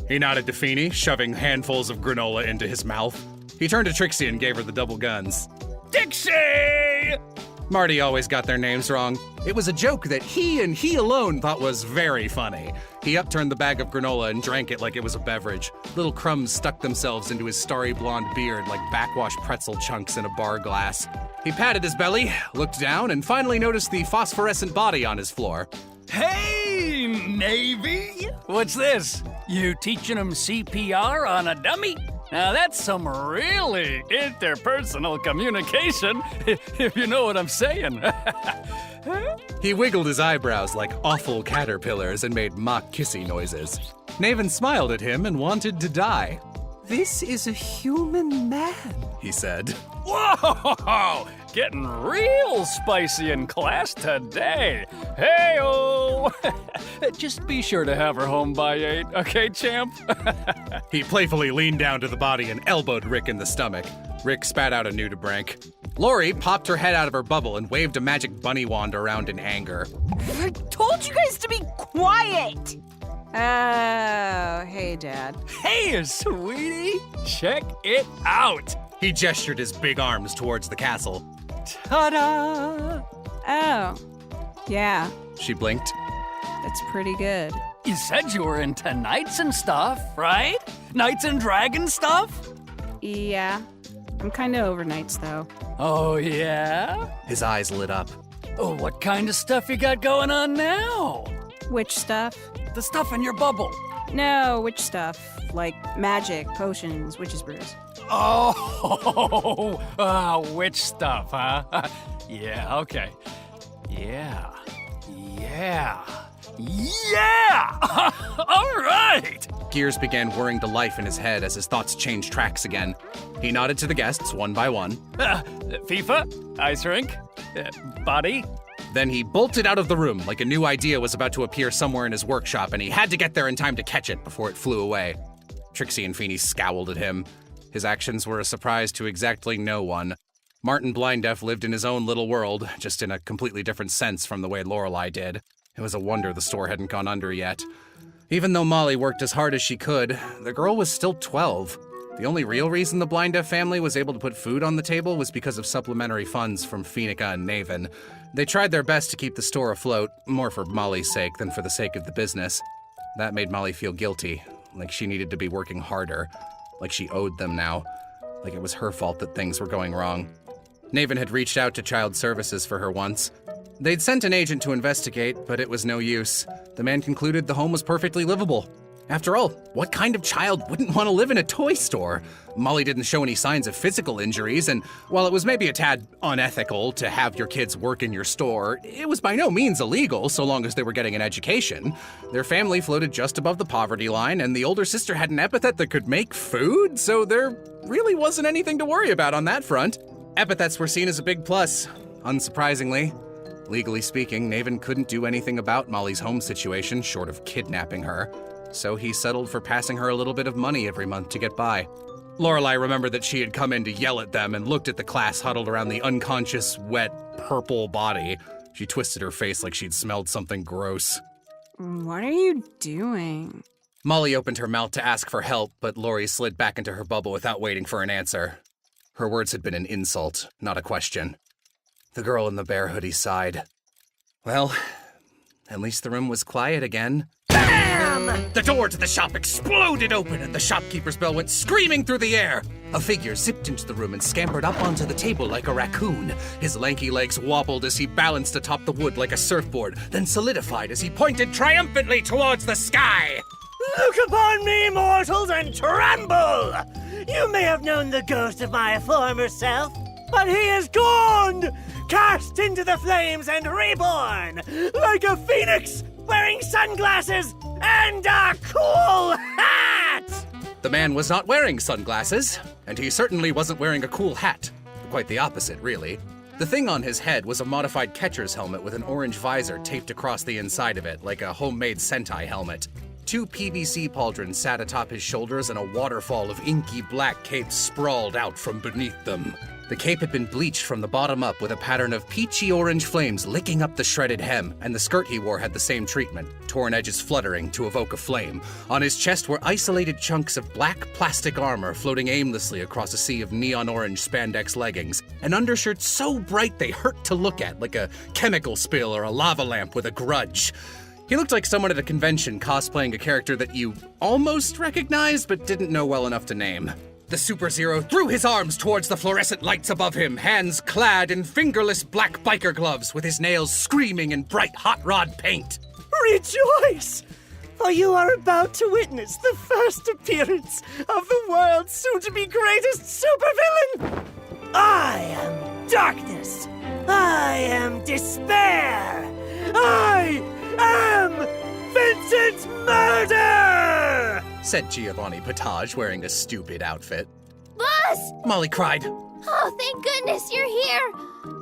He nodded to Feeny, shoving handfuls of granola into his mouth. He turned to Trixie and gave her the double guns. Dixie! Marty always got their names wrong. It was a joke that he and he alone thought was very funny. He upturned the bag of granola and drank it like it was a beverage. Little crumbs stuck themselves into his starry blonde beard like backwash pretzel chunks in a bar glass. He patted his belly, looked down, and finally noticed the phosphorescent body on his floor. Hey, Navy! What's this? You teaching them CPR on a dummy? Now that's some really interpersonal communication, if you know what I'm saying. He wiggled his eyebrows like awful caterpillars and made mock kissy noises. Naven smiled at him and wanted to die. This is a human man, he said. Whoa! Getting real spicy in class today. Hey-oh! Just be sure to have her home by 8, okay, champ? He playfully leaned down to the body and elbowed Rick in the stomach. Rick spat out a nudibranch. Lori popped her head out of her bubble and waved a magic bunny wand around in anger. I told you guys to be quiet! Oh, hey, Dad. Hey, sweetie! Check it out! He gestured his big arms towards the castle. Ta-da! Oh, yeah. She blinked. That's pretty good. You said you were into knights and stuff, right? Knights and dragon stuff? Yeah. I'm kind of over knights, though. Oh, yeah? His eyes lit up. Oh, what kind of stuff you got going on now? Which stuff? The stuff in your bubble. No, which stuff? Like magic, potions, witch's brews. Oh, witch stuff, huh? Yeah, okay. Yeah. All right! Gears began whirring to life in his head as his thoughts changed tracks again. He nodded to the guests one by one. FIFA, ice rink, body. Then he bolted out of the room like a new idea was about to appear somewhere in his workshop, and he had to get there in time to catch it before it flew away. Trixie and Feeny scowled at him. His actions were a surprise to exactly no one. Martin Blinddeaf lived in his own little world, just in a completely different sense from the way Lorelei did. It was a wonder the store hadn't gone under yet. Even though Molly worked as hard as she could, the girl was still 12. The only real reason the Blinddeaf family was able to put food on the table was because of supplementary funds from Phoenica and Naven. They tried their best to keep the store afloat, more for Molly's sake than for the sake of the business. That made Molly feel guilty, like she needed to be working harder, like she owed them now, like it was her fault that things were going wrong. Naven had reached out to Child Services for her once. They'd sent an agent to investigate, but it was no use. The man concluded the home was perfectly livable. After all, what kind of child wouldn't want to live in a toy store? Molly didn't show any signs of physical injuries, and while it was maybe a tad unethical to have your kids work in your store, it was by no means illegal so long as they were getting an education. Their family floated just above the poverty line, and the older sister had an epithet that could make food, so there really wasn't anything to worry about on that front. Epithets were seen as a big plus, unsurprisingly. Legally speaking, Naven couldn't do anything about Molly's home situation short of kidnapping her, so he settled for passing her a little bit of money every month to get by. Lorelei remembered that she had come in to yell at them and looked at the class huddled around the unconscious, wet, purple body. She twisted her face like she'd smelled something gross. What are you doing? Molly opened her mouth to ask for help, but Lori slid back into her bubble without waiting for an answer. Her words had been an insult, not a question. The girl in the bear hoodie sighed. Well, at least the room was quiet again. BAM! The door to the shop exploded open and the shopkeeper's bell went screaming through the air. A figure zipped into the room and scampered up onto the table like a raccoon. His lanky legs wobbled as he balanced atop the wood like a surfboard, then solidified as he pointed triumphantly towards the sky. Look upon me, mortals, and tremble! You may have known the ghost of my former self, but he is gone! Cast into the flames and reborn! Like a phoenix, wearing sunglasses and a cool hat! The man was not wearing sunglasses, and he certainly wasn't wearing a cool hat. Quite the opposite, really. The thing on his head was a modified catcher's helmet with an orange visor taped across the inside of it, like a homemade Sentai helmet. 2 PVC pauldrons sat atop his shoulders, and a waterfall of inky black capes sprawled out from beneath them. The cape had been bleached from the bottom up with a pattern of peachy orange flames licking up the shredded hem, and the skirt he wore had the same treatment, torn edges fluttering to evoke a flame. On his chest were isolated chunks of black plastic armor floating aimlessly across a sea of neon orange spandex leggings, an undershirt so bright they hurt to look at, like a chemical spill or a lava lamp with a grudge. He looked like someone at a convention cosplaying a character that you almost recognized but didn't know well enough to name. The super-zero threw his arms towards the fluorescent lights above him, hands clad in fingerless black biker gloves, with his nails screaming in bright hot rod paint. Rejoice! For you are about to witness the first appearance of the world's soon-to-be greatest supervillain! I am darkness! I am despair! I am Vincent Murder! Said Giovanni Potage, wearing a stupid outfit. Boss! Molly cried. Oh, thank goodness you're here!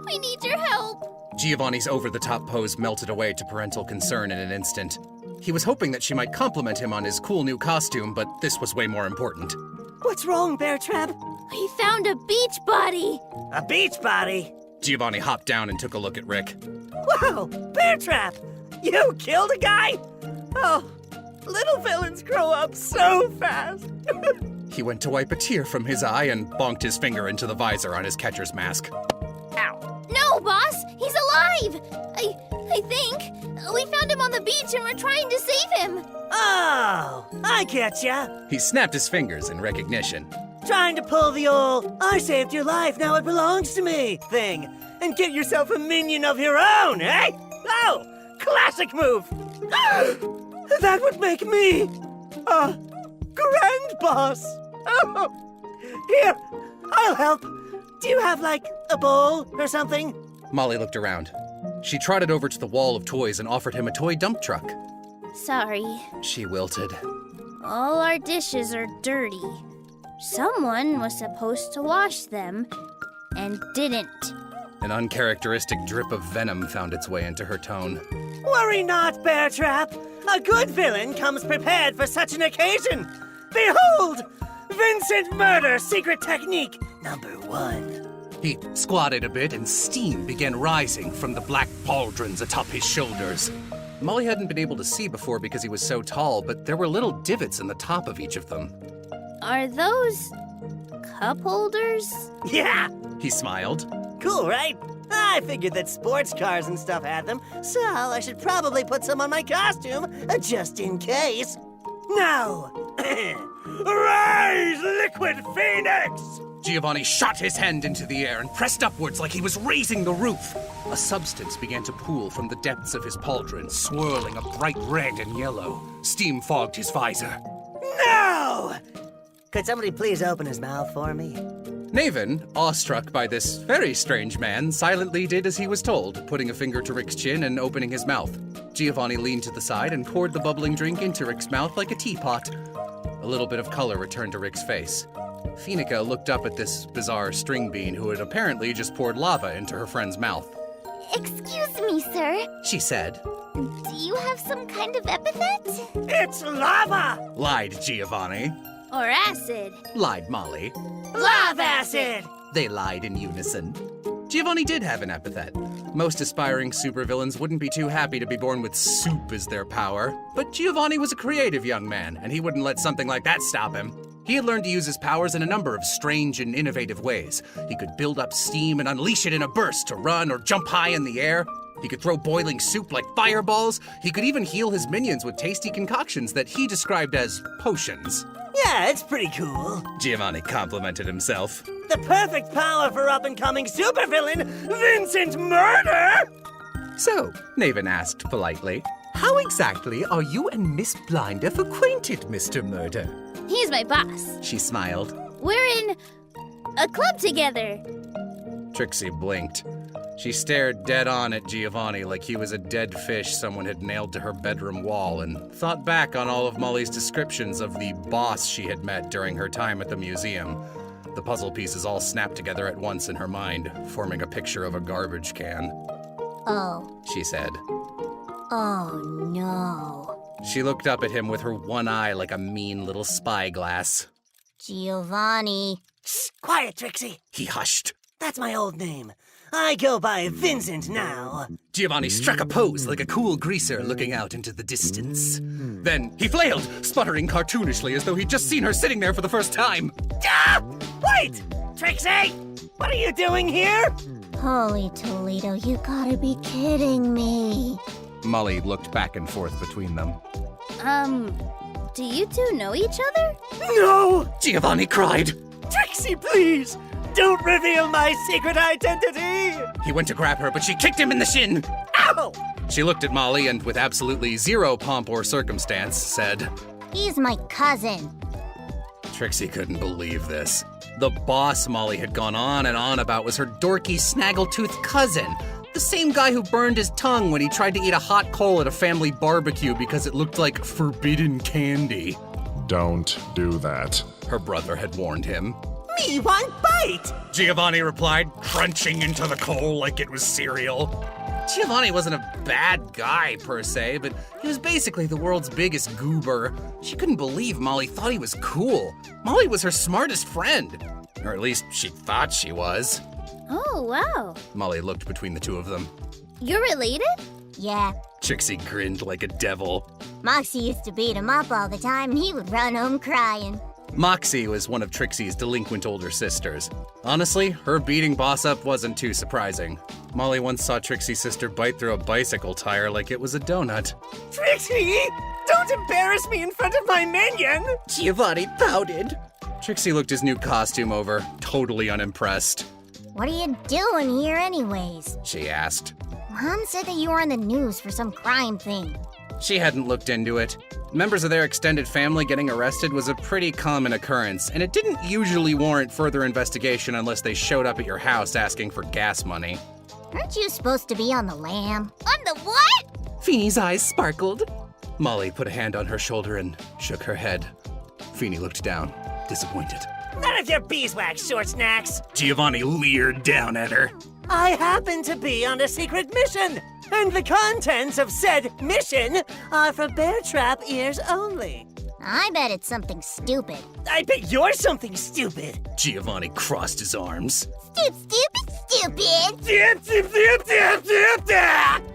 We need your help! Giovanni's over-the-top pose melted away to parental concern in an instant. He was hoping that she might compliment him on his cool new costume, but this was way more important. What's wrong, Bear Trap? We found a beach body! A beach body? Giovanni hopped down and took a look at Rick. Wow! Bear Trap! You killed a guy? Oh, little villains grow up so fast. He went to wipe a tear from his eye and bonked his finger into the visor on his catcher's mask. Ow. No, boss! He's alive! I think. We found him on the beach and we're trying to save him. Oh, I get ya. He snapped his fingers in recognition. Trying to pull the old, I saved your life, now it belongs to me thing. And get yourself a minion of your own, eh? Oh! Classic move! That would make me a grand boss! Oh, here, I'll help. Do you have, like, a bowl or something? Molly looked around. She trotted over to the wall of toys and offered him a toy dump truck. Sorry. She wilted. All our dishes are dirty. Someone was supposed to wash them and didn't. An uncharacteristic drip of venom found its way into her tone. Worry not, Bear Trap. A good villain comes prepared for such an occasion. Behold! Vincent Murder Secret Technique #1. He squatted a bit and steam began rising from the black pauldrons atop his shoulders. Molly hadn't been able to see before because he was so tall, but there were little divots in the top of each of them. Are those cup holders? Yeah! He smiled. Cool, right? I figured that sports cars and stuff had them, so I should probably put some on my costume, just in case. Now, rise, Liquid Phoenix! Giovanni shot his hand into the air and pressed upwards like he was raising the roof. A substance began to pool from the depths of his pauldron, swirling a bright red and yellow. Steam fogged his visor. No! Could somebody please open his mouth for me? Naven, awestruck by this very strange man, silently did as he was told, putting a finger to Rick's chin and opening his mouth. Giovanni leaned to the side and poured the bubbling drink into Rick's mouth like a teapot. A little bit of color returned to Rick's face. Phoenica looked up at this bizarre string bean who had apparently just poured lava into her friend's mouth. Excuse me, sir. She said. Do you have some kind of epithet? It's lava! Lied Giovanni. Or acid? Lied Molly. Lava acid! They lied in unison. Giovanni did have an epithet. Most aspiring supervillains wouldn't be too happy to be born with soup as their power, but Giovanni was a creative young man, and he wouldn't let something like that stop him. He had learned to use his powers in a number of strange and innovative ways. He could build up steam and unleash it in a burst to run or jump high in the air. He could throw boiling soup like fireballs. He could even heal his minions with tasty concoctions that he described as potions. Yeah, it's pretty cool. Giovanni complimented himself. The perfect power for up-and-coming supervillain, Vincent Murder! So, Naven asked politely, how exactly are you and Miss Blinduff acquainted, Mr. Murder? He's my boss. She smiled. We're in a club together. Trixie blinked. She stared dead on at Giovanni like he was a dead fish someone had nailed to her bedroom wall and thought back on all of Molly's descriptions of the boss she had met during her time at the museum. The puzzle pieces all snapped together at once in her mind, forming a picture of a garbage can. Oh. She said. Oh, no. She looked up at him with her one eye like a mean little spyglass. Giovanni. Shh, quiet, Trixie. He hushed. That's my old name. I go by Vincent now. Giovanni struck a pose like a cool greaser looking out into the distance. Then he flailed, sputtering cartoonishly as though he'd just seen her sitting there for the first time. Ah! Wait! Trixie! What are you doing here? Holy Toledo, you gotta be kidding me. Molly looked back and forth between them. Do you two know each other? No! Giovanni cried. Trixie, please! Don't reveal my secret identity! He went to grab her, but she kicked him in the shin. Ow! She looked at Molly and, with absolutely zero pomp or circumstance, said, He's my cousin. Trixie couldn't believe this. The boss Molly had gone on and on about was her dorky, snaggletooth cousin. The same guy who burned his tongue when he tried to eat a hot coal at a family barbecue because it looked like forbidden candy. Don't do that, her brother had warned him. Me one bite! Giovanni replied, crunching into the coal like it was cereal. Giovanni wasn't a bad guy, per se, but he was basically the world's biggest goober. She couldn't believe Molly thought he was cool. Molly was her smartest friend. Or at least she thought she was. Oh, wow. Molly looked between the two of them. You're related? Yeah. Trixie grinned like a devil. Moxie used to beat him up all the time. He would run home crying. Moxie was one of Trixie's delinquent older sisters. Honestly, her beating boss up wasn't too surprising. Molly once saw Trixie's sister bite through a bicycle tire like it was a donut. Trixie! Don't embarrass me in front of my minion! Giovanni pouted. Trixie looked his new costume over, totally unimpressed. What are you doing here anyways? She asked. Mom said that you were on the news for some crime thing. She hadn't looked into it. Members of their extended family getting arrested was a pretty common occurrence, and it didn't usually warrant further investigation unless they showed up at your house asking for gas money. Aren't you supposed to be on the lam? On the what? Feeney's eyes sparkled. Molly put a hand on her shoulder and shook her head. Feeney looked down, disappointed. None of your beeswax, short snacks! Giovanni leered down at her. I happen to be on a secret mission, and the contents of said mission are for bear trap ears only. I bet it's something stupid. I bet you're something stupid. Giovanni crossed his arms. Stupid!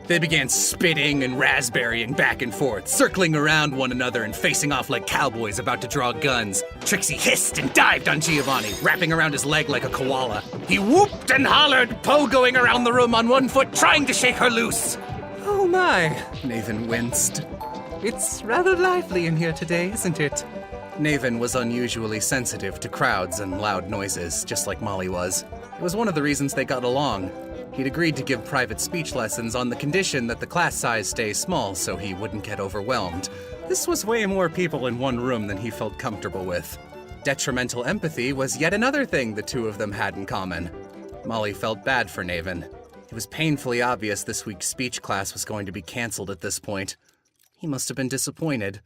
They began spitting and raspberrying back and forth, circling around one another and facing off like cowboys about to draw guns. Trixie hissed and dived on Giovanni, wrapping around his leg like a koala. He whooped and hollered, pogoing around the room on one foot, trying to shake her loose. Oh my, Nathan winced. It's rather lively in here today, isn't it? Naven was unusually sensitive to crowds and loud noises, just like Molly was. It was one of the reasons they got along. He'd agreed to give private speech lessons on the condition that the class size stay small so he wouldn't get overwhelmed. This was way more people in one room than he felt comfortable with. Detrimental empathy was yet another thing the two of them had in common. Molly felt bad for Naven. It was painfully obvious this week's speech class was going to be canceled at this point. He must have been disappointed.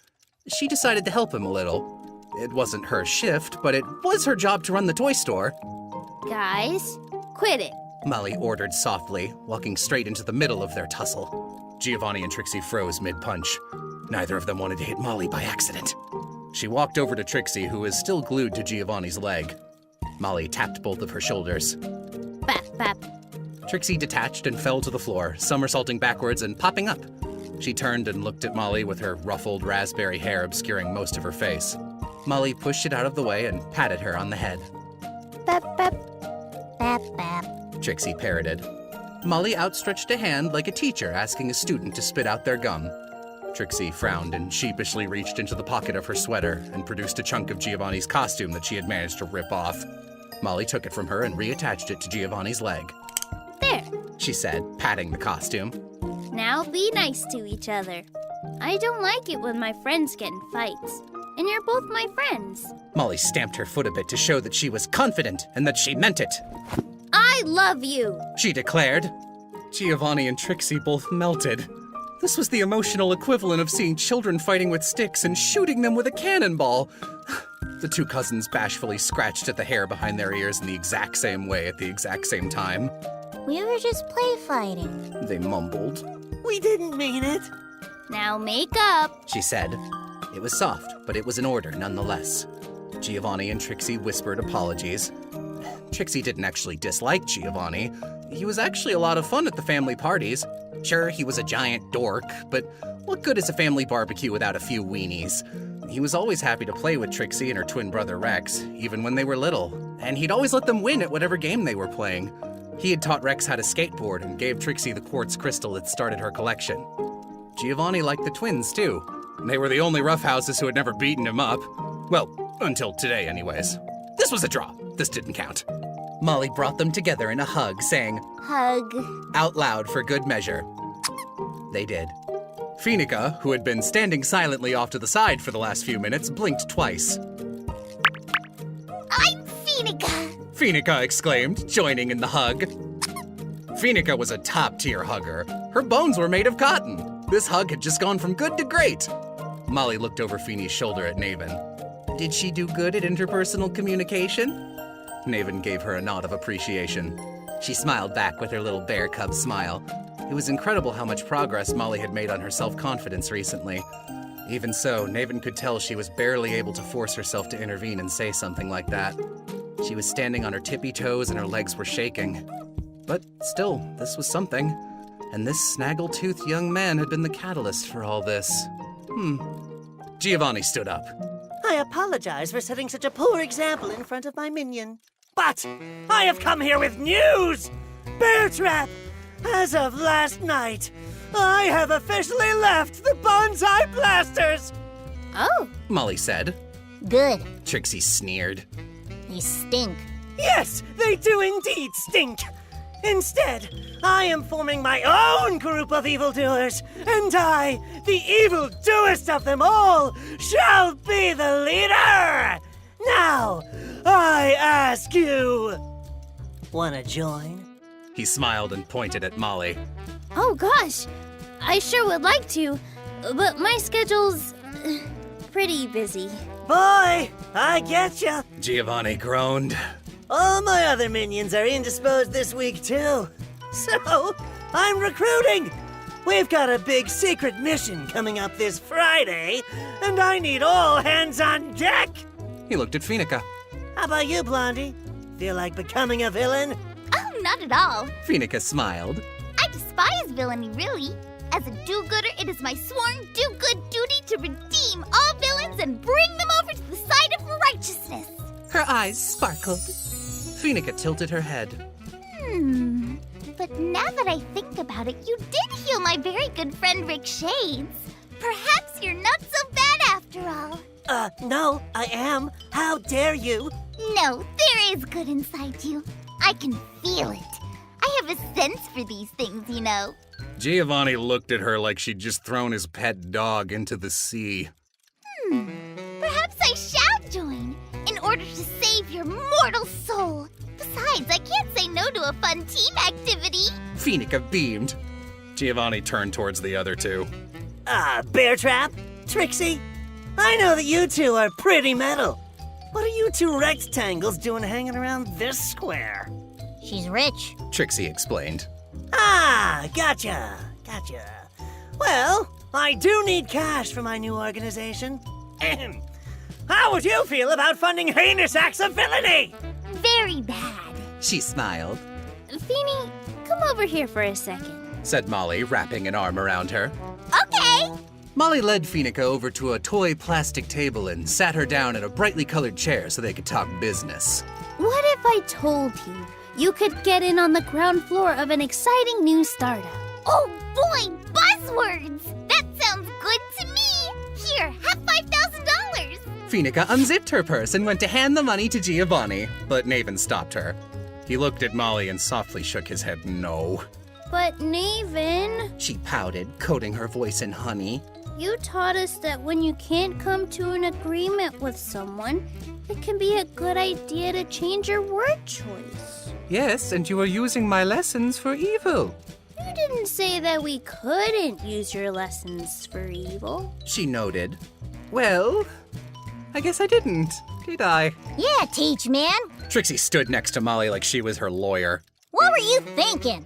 She decided to help him a little. It wasn't her shift, but it was her job to run the toy store. Guys, quit it. Molly ordered softly, walking straight into the middle of their tussle. Giovanni and Trixie froze mid-punch. Neither of them wanted to hit Molly by accident. She walked over to Trixie, who was still glued to Giovanni's leg. Molly tapped both of her shoulders. Bap, bap. Trixie detached and fell to the floor, somersaulting backwards and popping up. She turned and looked at Molly with her ruffled raspberry hair obscuring most of her face. Molly pushed it out of the way and patted her on the head. Bap, bap. Bap, bap. Trixie parroted. Molly outstretched a hand like a teacher asking a student to spit out their gum. Trixie frowned and sheepishly reached into the pocket of her sweater and produced a chunk of Giovanni's costume that she had managed to rip off. Molly took it from her and reattached it to Giovanni's leg. There, she said, patting the costume. now be nice to each other. I don't like it when my friends get in fights. And you're both my friends. Molly stamped her foot a bit to show that she was confident and that she meant it. I love you, she declared. Giovanni and Trixie both melted. This was the emotional equivalent of seeing children fighting with sticks and shooting them with a cannonball. The two cousins bashfully scratched at the hair behind their ears in the exact same way at the exact same time. We were just play fighting, they mumbled. We didn't mean it. Now make up, she said. It was soft, but it was in order nonetheless. Giovanni and Trixie whispered apologies. Trixie didn't actually dislike Giovanni. He was actually a lot of fun at the family parties. Sure, he was a giant dork, but what good is a family barbecue without a few weenies? He was always happy to play with Trixie and her twin brother Rex, even when they were little, and he'd always let them win at whatever game they were playing. He had taught Rex how to skateboard and gave Trixie the quartz crystal that started her collection. Giovanni liked the twins, too. They were the only roughhouses who had never beaten him up. Well, until today, anyways. This was a draw. This didn't count. Molly brought them together in a hug, saying, Hug. out loud for good measure. They did. Phoenica, who had been standing silently off to the side for the last few minutes, blinked twice. I'm Phoenica! Phoenica exclaimed, joining in the hug. Phoenica was a top-tier hugger. Her bones were made of cotton. This hug had just gone from good to great. Molly looked over Feeny's shoulder at Naven. Did she do good at interpersonal communication? Naven gave her a nod of appreciation. She smiled back with her little bear cub smile. It was incredible how much progress Molly had made on her self-confidence recently. Even so, Naven could tell she was barely able to force herself to intervene and say something like that. She was standing on her tippy toes and her legs were shaking. But still, this was something. And this snaggle-toothed young man had been the catalyst for all this. Giovanni stood up. I apologize for setting such a poor example in front of my minion. But I have come here with news! Bear Trap! As of last night, I have officially left the Bonsai Blasters! Oh, Molly said. Good. Trixie sneered. They stink. Yes, they do indeed stink! Instead, I am forming my own group of evildoers, and I, the evil-doest of them all, shall be the leader! Now, I ask you, wanna join? He smiled and pointed at Molly. oh gosh. I sure would like to, but my schedule's pretty busy. Boy, I getcha! Giovanni groaned. All my other minions are indisposed this week, too. So, I'm recruiting! We've got a big secret mission coming up this Friday, and I need all hands on deck! He looked at Phoenica. How about you, Blondie? Feel like becoming a villain? Oh, not at all. Phoenica smiled. I despise villainy, really. As a do-gooder, it is my sworn do-good duty to redeem all villains and bring them over to the side of righteousness. Her eyes sparkled. Phoenica tilted her head. But now that I think about it, you did heal my very good friend Rick Shades. Perhaps you're not so bad after all. No, I am. How dare you? No, there is good inside you. I can feel it. I have a sense for these things, you know. Giovanni looked at her like she'd just thrown his pet dog into the sea. Perhaps I shall join, in order to save your mortal soul. Besides, I can't say no to a fun team activity. Phoenica beamed. Giovanni turned towards the other two. Bear Trap? Trixie? I know that you two are pretty metal. What are you two rectangles doing hanging around this square? She's rich. Trixie explained. Gotcha. Well, I do need cash for my new organization. How would you feel about funding heinous acts of villainy? Very bad. She smiled. Feeny, come over here for a second. Said Molly, wrapping an arm around her. Okay. Molly led Phoenica over to a toy plastic table and sat her down in a brightly colored chair so they could talk business. What if I told you you could get in on the ground floor of an exciting new startup? Oh boy, buzzwords! That sounds good to me. Here, have $5,000. Phoenica unzipped her purse and went to hand the money to Giovanni, but Naven stopped her. He looked at Molly and softly shook his head no. But Naven, She pouted, coating her voice in honey. you taught us that when you can't come to an agreement with someone, it can be a good idea to change your word choice. Yes, and you are using my lessons for evil. You didn't say that we couldn't use your lessons for evil. She noted. Well, I guess I didn't, did I? Yeah, Teach Man. Trixie stood next to Molly like she was her lawyer. What were you thinking?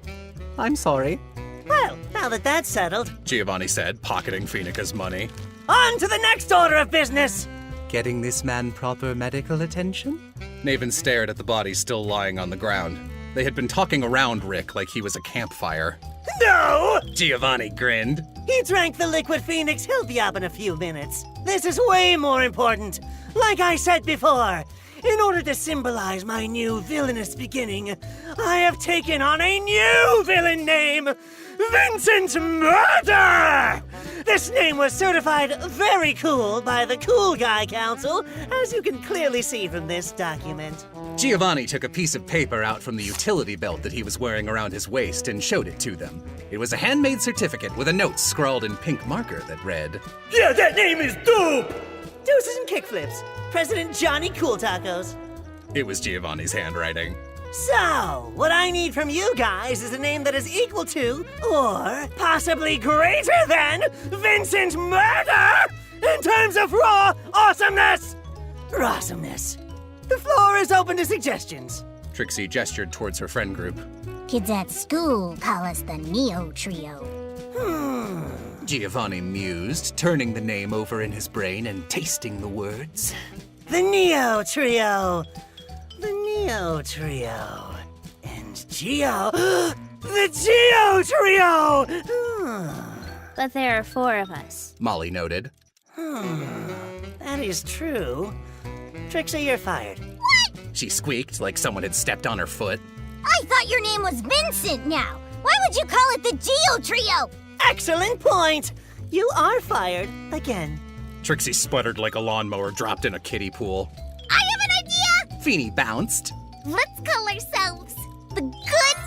I'm sorry. Well, now that that's settled, Giovanni said, pocketing Phoenica's money. on to the next order of business. Getting this man proper medical attention? Naven stared at the body still lying on the ground. They had been talking around Rick like he was a campfire. No! Giovanni grinned. He drank the liquid phoenix. He'll be up in a few minutes. This is way more important. Like I said before, in order to symbolize my new villainous beginning, I have taken on a new villain name, Vincent Murder! This name was certified very cool by the Cool Guy Council, as you can clearly see from this document. Giovanni took a piece of paper out from the utility belt that he was wearing around his waist and showed it to them. It was a handmade certificate with a note scrawled in pink marker that read, Yeah, that name is dope! Deuces and kickflips. President Johnny Cool Tacos. It was Giovanni's handwriting. So, what I need from you guys is a name that is equal to, or possibly greater than, Vincent Murder in terms of raw awesomeness! Rawesomeness. The floor is open to suggestions. Trixie gestured towards her friend group. Kids at school call us the Neo Trio. Giovanni mused, turning the name over in his brain and tasting the words. The Neo Trio. The Neo Trio. And Geo. The Geo Trio! But there are 4 of us. Molly noted. That is true. Trixie, you're fired. She squeaked like someone had stepped on her foot. I thought your name was Vincent now. Why would you call it the Geo Trio? Excellent point! You are fired again. Trixie sputtered like a lawnmower dropped in a kiddie pool. I have an idea! Feeny bounced. Let's call ourselves the Good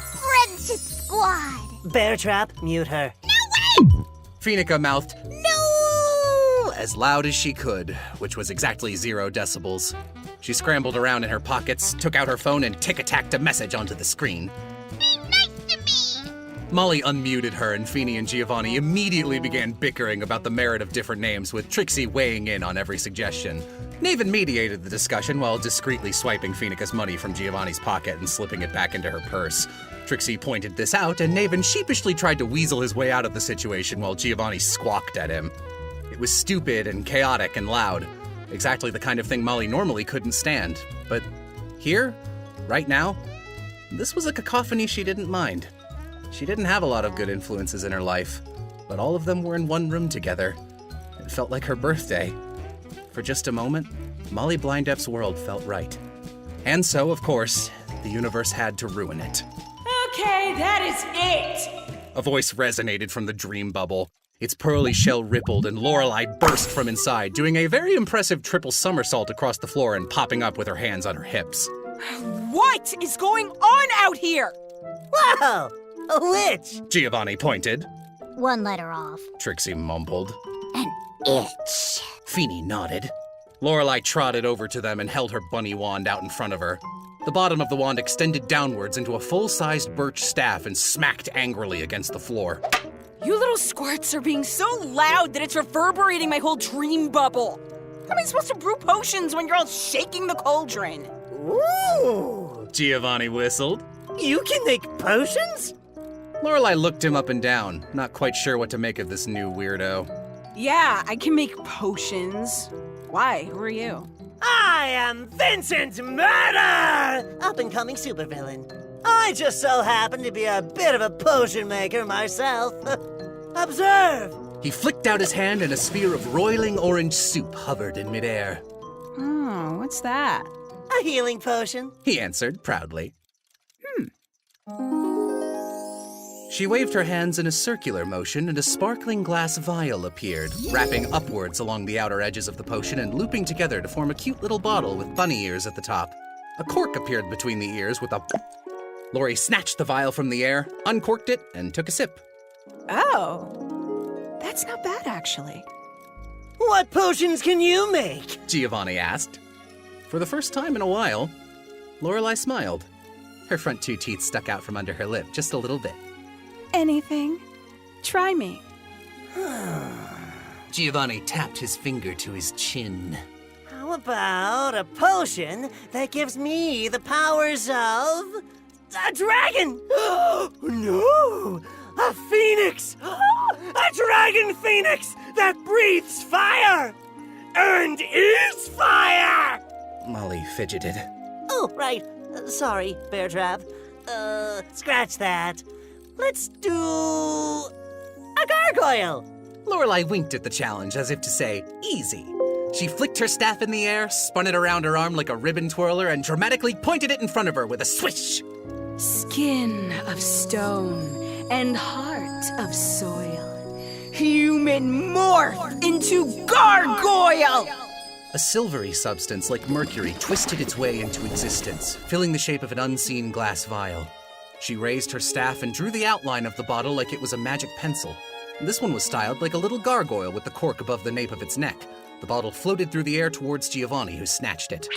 Friendship Squad. Bear Trap, mute her. Phoenica mouthed, "No!" as loud as she could, which was exactly 0 decibels. She scrambled around in her pockets, took out her phone, and tick-attacked a message onto the screen. Be nice to me! Molly unmuted her, and Feeny and Giovanni immediately began bickering about the merit of different names, with Trixie weighing in on every suggestion. Naven mediated the discussion while discreetly swiping Phoenica's money from Giovanni's pocket and slipping it back into her purse. Trixie pointed this out, and Naven sheepishly tried to weasel his way out of the situation while Giovanni squawked at him. It was stupid and chaotic and loud. Exactly the kind of thing Molly normally couldn't stand. But here, right now, this was a cacophony she didn't mind. She didn't have a lot of good influences in her life, but all of them were in one room together. It felt like her birthday. For just a moment, Molly Blindeff's world felt right. And so, of course, the universe had to ruin it. Okay, that is it. A voice resonated from the dream bubble. Its pearly shell rippled and Lorelei burst from inside, doing a very impressive triple somersault across the floor and popping up with her hands on her hips. What is going on out here? Whoa! A witch! Giovanni pointed. One letter off. Trixie mumbled. An itch. Feeny nodded. Lorelei trotted over to them and held her bunny wand out in front of her. The bottom of the wand extended downwards into a full-sized birch staff and smacked angrily against the floor. You little squirts are being so loud that it's reverberating my whole dream bubble. How am I supposed to brew potions when you're all shaking the cauldron? Ooh! Giovanni whistled. You can make potions? Lorelei looked him up and down, not quite sure what to make of this new weirdo. Yeah, I can make potions. Why? Who are you? I am Vincent Murder! Up-and-coming supervillain. I just so happen to be a bit of a potion maker myself. Observe! He flicked out his hand and a sphere of roiling orange soup hovered in midair. Oh, what's that? A healing potion. He answered proudly. She waved her hands in a circular motion and a sparkling glass vial appeared, wrapping upwards along the outer edges of the potion and looping together to form a cute little bottle with bunny ears at the top. A cork appeared between the ears with a... Lori snatched the vial from the air, uncorked it, and took a sip. Oh, that's not bad, actually. What potions can you make? Giovanni asked. For the first time in a while, Lorelei smiled. Her front two teeth stuck out from under her lip just a little bit. Anything. Try me. Giovanni tapped his finger to his chin. How about a potion that gives me the powers of... a dragon! No! A phoenix! A dragon phoenix that breathes fire! And is fire! Molly fidgeted. Oh, right. Sorry, Bear Trap. Scratch that. Let's do... a gargoyle! Lorelei winked at the challenge as if to say, easy. She flicked her staff in the air, spun it around her arm like a ribbon twirler, and dramatically pointed it in front of her with a swish. Skin of stone and heart of soil. Human morph into gargoyle! A silvery substance like mercury twisted its way into existence, filling the shape of an unseen glass vial. She raised her staff and drew the outline of the bottle like it was a magic pencil. This one was styled like a little gargoyle with the cork above the nape of its neck. The bottle floated through the air towards Giovanni, who snatched it.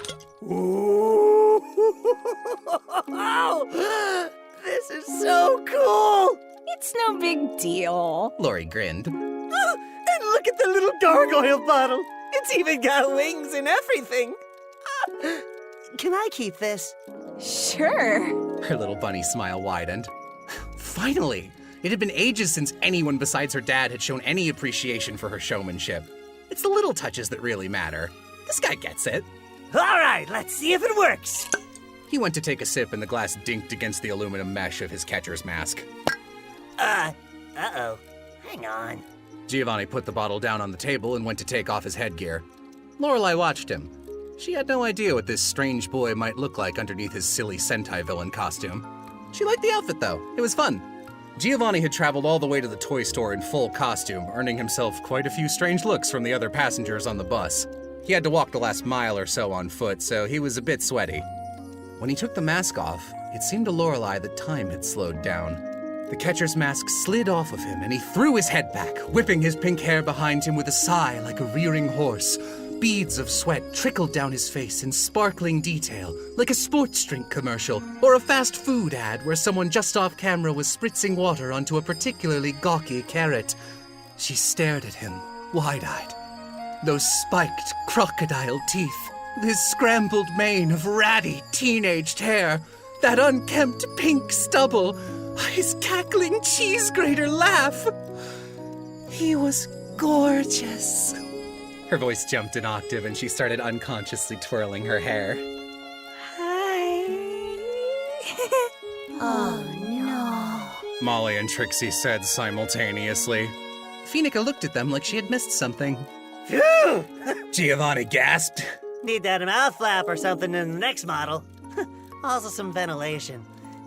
Ooh. This is so cool! It's no big deal. Lori grinned. Oh, and look at the little gargoyle bottle. It's even got wings and everything. Can I keep this? Sure. Her little bunny smile widened. Finally! It had been ages since anyone besides her dad had shown any appreciation for her showmanship. It's the little touches that really matter. This guy gets it. All right, let's see if it works. He went to take a sip and the glass dinked against the aluminum mesh of his catcher's mask. Uh-oh. Hang on. Giovanni put the bottle down on the table and went to take off his headgear. Lorelei watched him. She had no idea what this strange boy might look like underneath his silly Sentai villain costume. She liked the outfit, though. It was fun. Giovanni had traveled all the way to the toy store in full costume, earning himself quite a few strange looks from the other passengers on the bus. He had to walk the last mile or so on foot, so he was a bit sweaty. When he took the mask off, it seemed to Lorelei that time had slowed down. The catcher's mask slid off of him, and he threw his head back, whipping his pink hair behind him with a sigh like a rearing horse. Beads of sweat trickled down his face in sparkling detail, like a sports drink commercial or a fast food ad where someone just off camera was spritzing water onto a particularly gawky carrot. She stared at him, wide-eyed. Those spiked crocodile teeth, this scrambled mane of ratty, teenaged hair, that unkempt pink stubble, his cackling cheese grater laugh. He was gorgeous. Her voice jumped an octave and she started unconsciously twirling her hair. Hi. Oh, no. Molly and Trixie said simultaneously. Phoenica looked at them like she had missed something. Phew! Giovanni gasped. Need that mouth flap or something in the next model. Also some ventilation.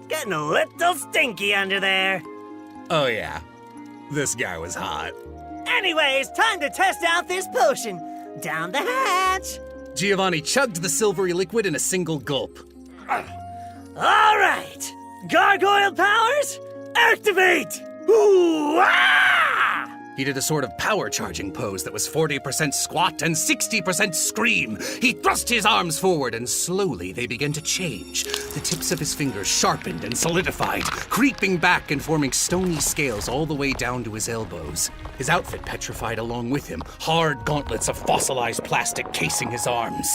Getting a little stinky under there. Oh yeah, this guy was hot. Anyways, time to test out this potion. Down the hatch. Giovanni chugged the silvery liquid in a single gulp. All right. Gargoyle powers, activate! Ooh-ah! He did a sort of power-charging pose that was 40% squat and 60% scream. He thrust his arms forward, and slowly they began to change. The tips of his fingers sharpened and solidified, creeping back and forming stony scales all the way down to his elbows. His outfit petrified along with him, hard gauntlets of fossilized plastic casing his arms.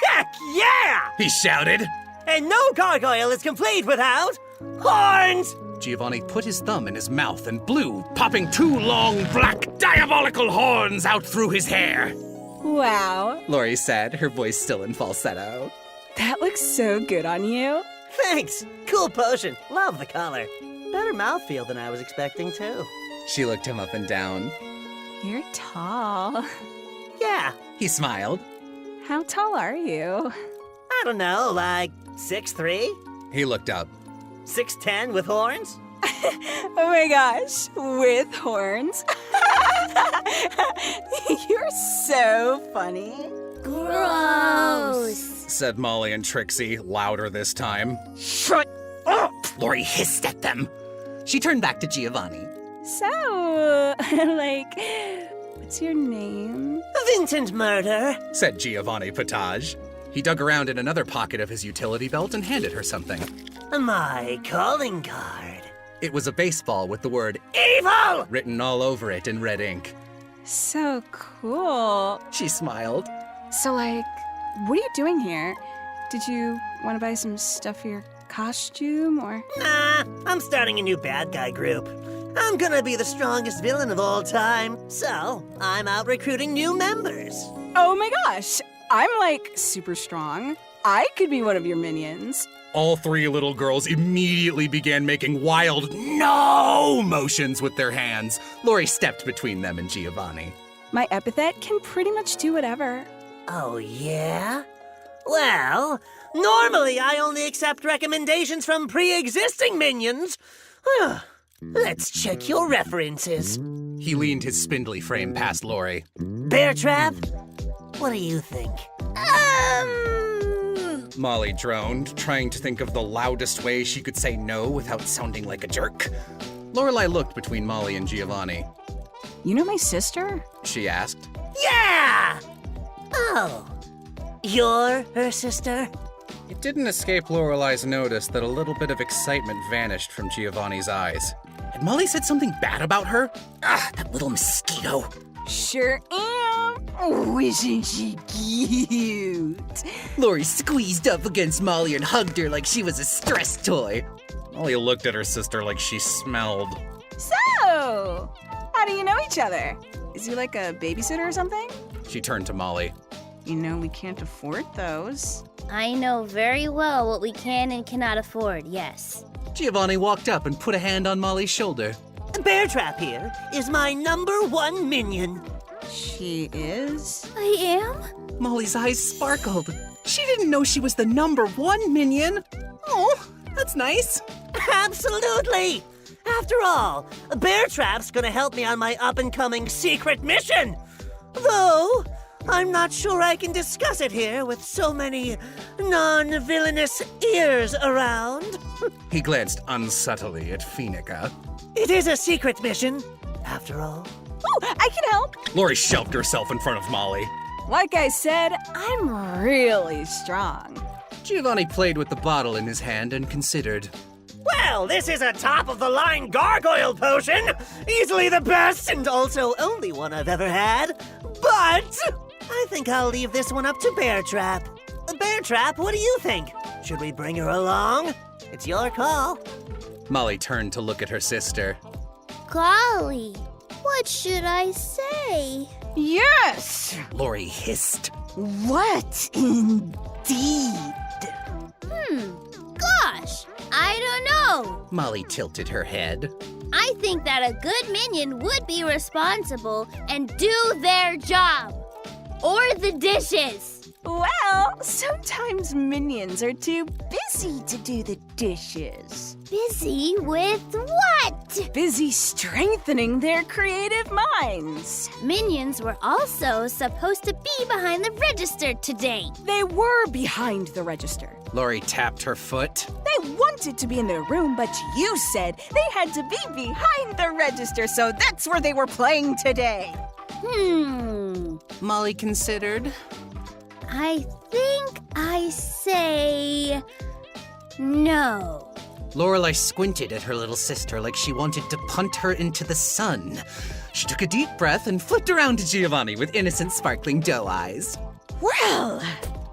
Heck yeah! He shouted. And no gargoyle is complete without horns! Giovanni put his thumb in his mouth and blew, popping 2 long, black, diabolical horns out through his hair. Wow. Lori said, her voice still in falsetto. That looks so good on you. Thanks. Cool potion. Love the color. Better mouthfeel than I was expecting, too. She looked him up and down. You're tall. Yeah. He smiled. How tall are you? I don't know, like 6'3"? He looked up. 6'10" with horns? Oh my gosh, with horns? You're so funny. Gross, said Molly and Trixie, louder this time. Shut up! Lori hissed at them. She turned back to Giovanni. So, what's your name? Vincent Murder, said Giovanni Potage. He dug around in another pocket of his utility belt and handed her something. My calling card. It was a baseball with the word EVIL written all over it in red ink. So cool. She smiled. So, what are you doing here? Did you want to buy some stuff for your costume, or? Nah, I'm starting a new bad guy group. I'm gonna be the strongest villain of all time, so I'm out recruiting new members. Oh my gosh, I'm super strong. I could be one of your minions. All 3 little girls immediately began making wild no motions with their hands. Lori stepped between them and Giovanni. My Epithet can pretty much do whatever. Oh, yeah? Well, normally I only accept recommendations from pre-existing minions. Let's check your references. He leaned his spindly frame past Lori. Bear Trap, what do you think? Molly droned, trying to think of the loudest way she could say no without sounding like a jerk. Lorelai looked between Molly and Giovanni. You know my sister? She asked. Yeah! Oh, you're her sister? It didn't escape Lorelai's notice that a little bit of excitement vanished from Giovanni's eyes. Had Molly said something bad about her? Ah, that little mosquito. Sure am. Oh, isn't she cute? Lori squeezed up against Molly and hugged her like she was a stress toy. Molly looked at her sister like she smelled. So, how do you know each other? Is he like a babysitter or something? She turned to Molly. You know we can't afford those. I know very well what we can and cannot afford, yes. Giovanni walked up and put a hand on Molly's shoulder. Bear Trap here is my #1 minion. She is? I am? Molly's eyes sparkled. She didn't know she was the #1 minion. Oh, that's nice. Absolutely. After all, Bear Trap's gonna help me on my up-and-coming secret mission. Though, I'm not sure I can discuss it here with so many non-villainous ears around. He glanced unsubtly at Phoenica. It is a secret mission, after all. Oh, I can help. Lori shoved herself in front of Molly. Like I said, I'm really strong. Giovanni played with the bottle in his hand and considered. Well, this is a top-of-the-line gargoyle potion. Easily the best and also only one I've ever had. But I think I'll leave this one up to Bear Trap. Bear Trap, what do you think? Should we bring her along? It's your call. Molly turned to look at her sister. Golly, what should I say? Yes! Lori hissed. What indeed? Gosh, I don't know. Molly tilted her head. I think that a good minion would be responsible and do their job. Or the dishes. Well, sometimes minions are too busy to do the dishes. Busy with what? Busy strengthening their creative minds. Minions were also supposed to be behind the register today. They were behind the register. Lori tapped her foot. They wanted to be in their room, but you said they had to be behind the register, so that's where they were playing today. Molly considered. I think I say no. Lorelai squinted at her little sister like she wanted to punt her into the sun. She took a deep breath and flipped around to Giovanni with innocent, sparkling doe eyes. Well,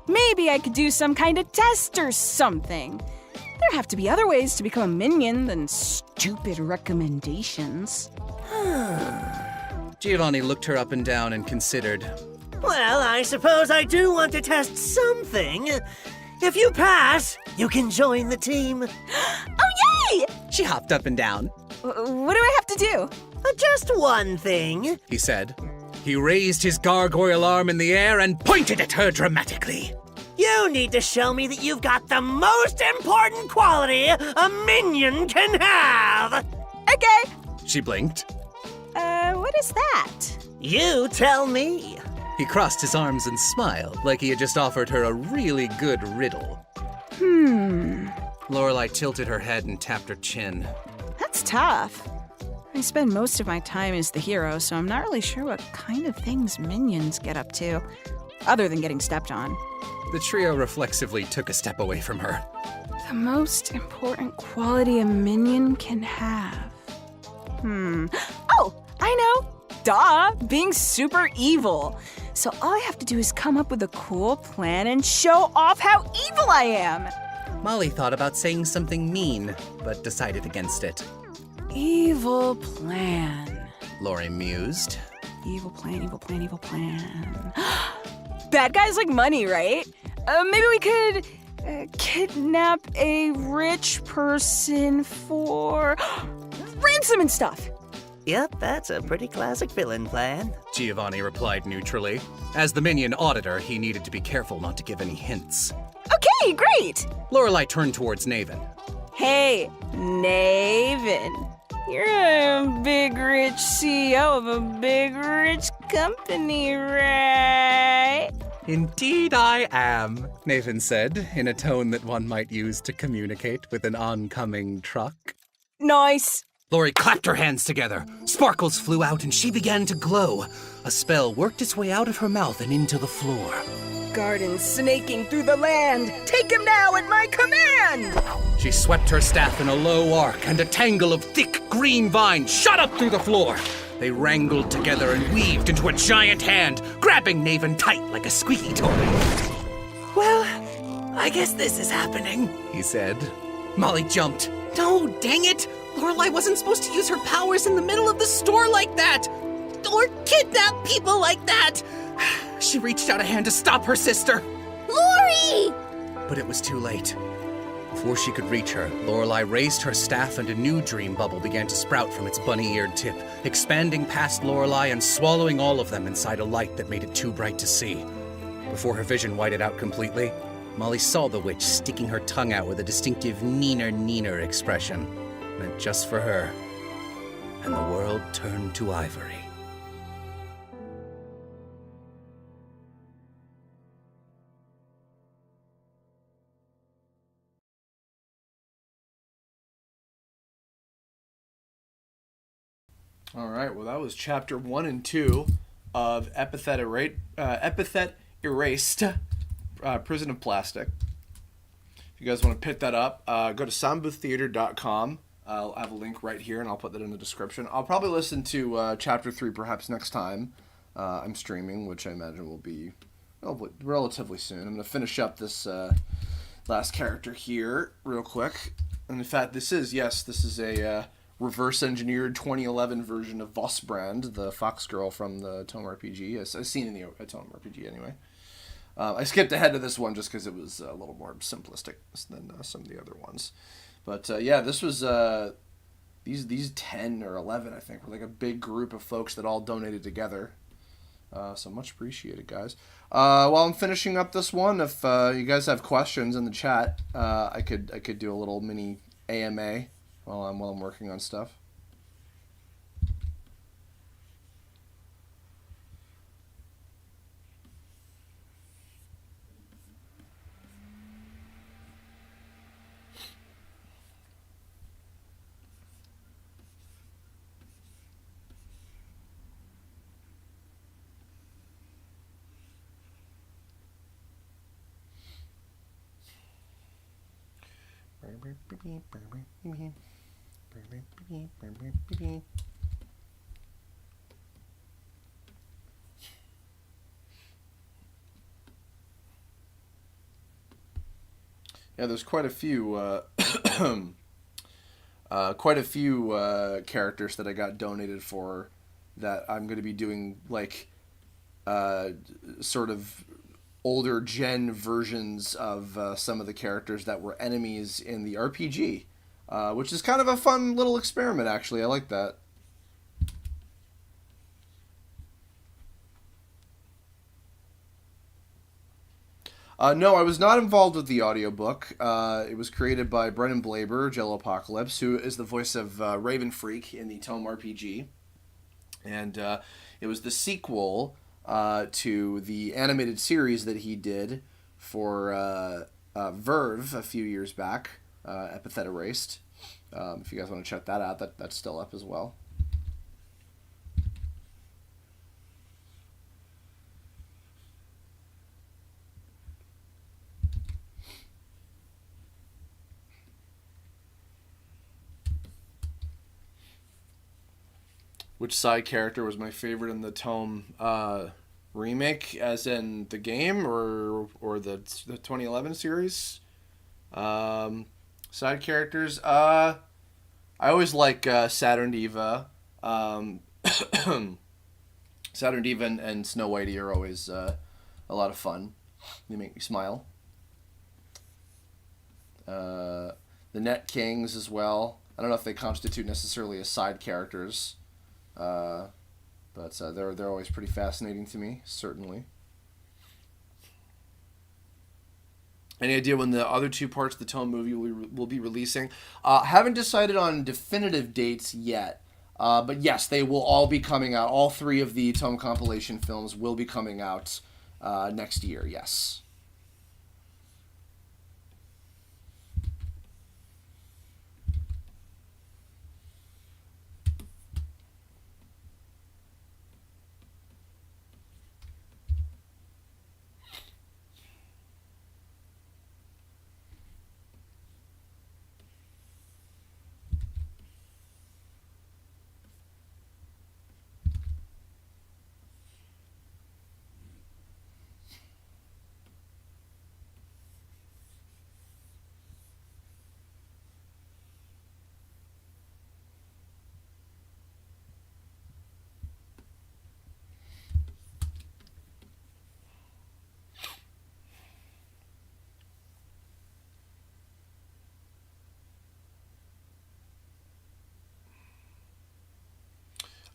maybe I could do some kind of test or something. There have to be other ways to become a minion than stupid recommendations. Giovanni looked her up and down and considered. Well, I suppose I do want to test something. If you pass, you can join the team. Oh, yay! She hopped up and down. What do I have to do? Just one thing, he said. He raised his gargoyle arm in the air and pointed at her dramatically. You need to show me that you've got the most important quality a minion can have. Okay. She blinked. What is that? You tell me. He crossed his arms and smiled like he had just offered her a really good riddle. Lorelai tilted her head and tapped her chin. That's tough. I spend most of my time as the hero, so I'm not really sure what kind of things minions get up to, other than getting stepped on. The trio reflexively took a step away from her. The most important quality a minion can have. Oh, I know. Duh, being super evil. So all I have to do is come up with a cool plan and show off how evil I am. Molly thought about saying something mean, but decided against it. Evil plan. Lori mused. Evil plan, evil plan, evil plan. Bad guys like money, right? Maybe we could kidnap a rich person for ransom and stuff. Yep, that's a pretty classic villain plan. Giovanni replied neutrally. As the minion auditor, he needed to be careful not to give any hints. Okay, great! Lorelai turned towards Naven. Hey, Naven. You're a big rich CEO of a big rich company, right? Indeed I am, Naven said, in a tone that one might use to communicate with an oncoming truck. Nice. Lori clapped her hands together. Sparkles flew out and she began to glow. A spell worked its way out of her mouth and into the floor. Garden snaking through the land. Take him now at my command! She swept her staff in a low arc, and a tangle of thick green vines shot up through the floor. They wrangled together and weaved into a giant hand, grabbing Naven tight like a squeaky toy. Well, I guess this is happening, he said. Molly jumped. No, dang it! Lorelai wasn't supposed to use her powers in the middle of the store like that! Or kidnap people like that! She reached out a hand to stop her sister. Lori! But it was too late. Before she could reach her, Lorelai raised her staff and a new dream bubble began to sprout from its bunny-eared tip, expanding past Lorelai and swallowing all of them inside a light that made it too bright to see. Before her vision whited out completely, Molly saw the witch sticking her tongue out with a distinctive neener expression, meant just for her. And the world turned to ivory. All right, well, that was chapter 1 and 2 of Epithet Erased, Prison of Plastic. If you guys want to pick that up, go to soundbooththeater.com. I'll have a link right here, and I'll put that in the description. I'll probably listen to chapter 3 perhaps next time I'm streaming, which I imagine will be relatively soon. I'm going to finish up this last character here real quick. And in fact, this is a reverse-engineered 2011 version of Vossbrand, the fox girl from the Tome RPG. I've seen in the Tome RPG anyway. I skipped ahead to this one just because it was a little more simplistic than some of the other ones. But yeah, this was these 10 or 11, I think, were like a big group of folks that all donated together. So much appreciated, guys. While I'm finishing up this one, if you guys have questions in the chat, I could do a little mini AMA while I'm working on stuff. Yeah, there's quite a few characters that I got donated for that I'm going to be doing, like, sort of older gen versions of some of the characters that were enemies in the RPG, which is kind of a fun little experiment, actually. I like that. No, I was not involved with the audiobook. It was created by Brennan Blaber, Jello Apocalypse, who is the voice of Raven Freak in the Tome RPG. And it was the sequel to the animated series that he did for Verve a few years back, Epithet Erased. If you guys want to check that out, that's still up as well. Which side character was my favorite in the Tome remake, as in the game or the 2011 series? Side characters. I always like Saturn Diva. Saturn Diva and Snow Whitey are always a lot of fun. They make me smile. The Net Kings as well. I don't know if they constitute necessarily as side characters. But they're always pretty fascinating to me, certainly. Any idea when the other two parts of the Tome movie will be releasing? Haven't decided on definitive dates yet. But yes, they will all be coming out. All three of the Tome compilation films will be coming out next year, yes.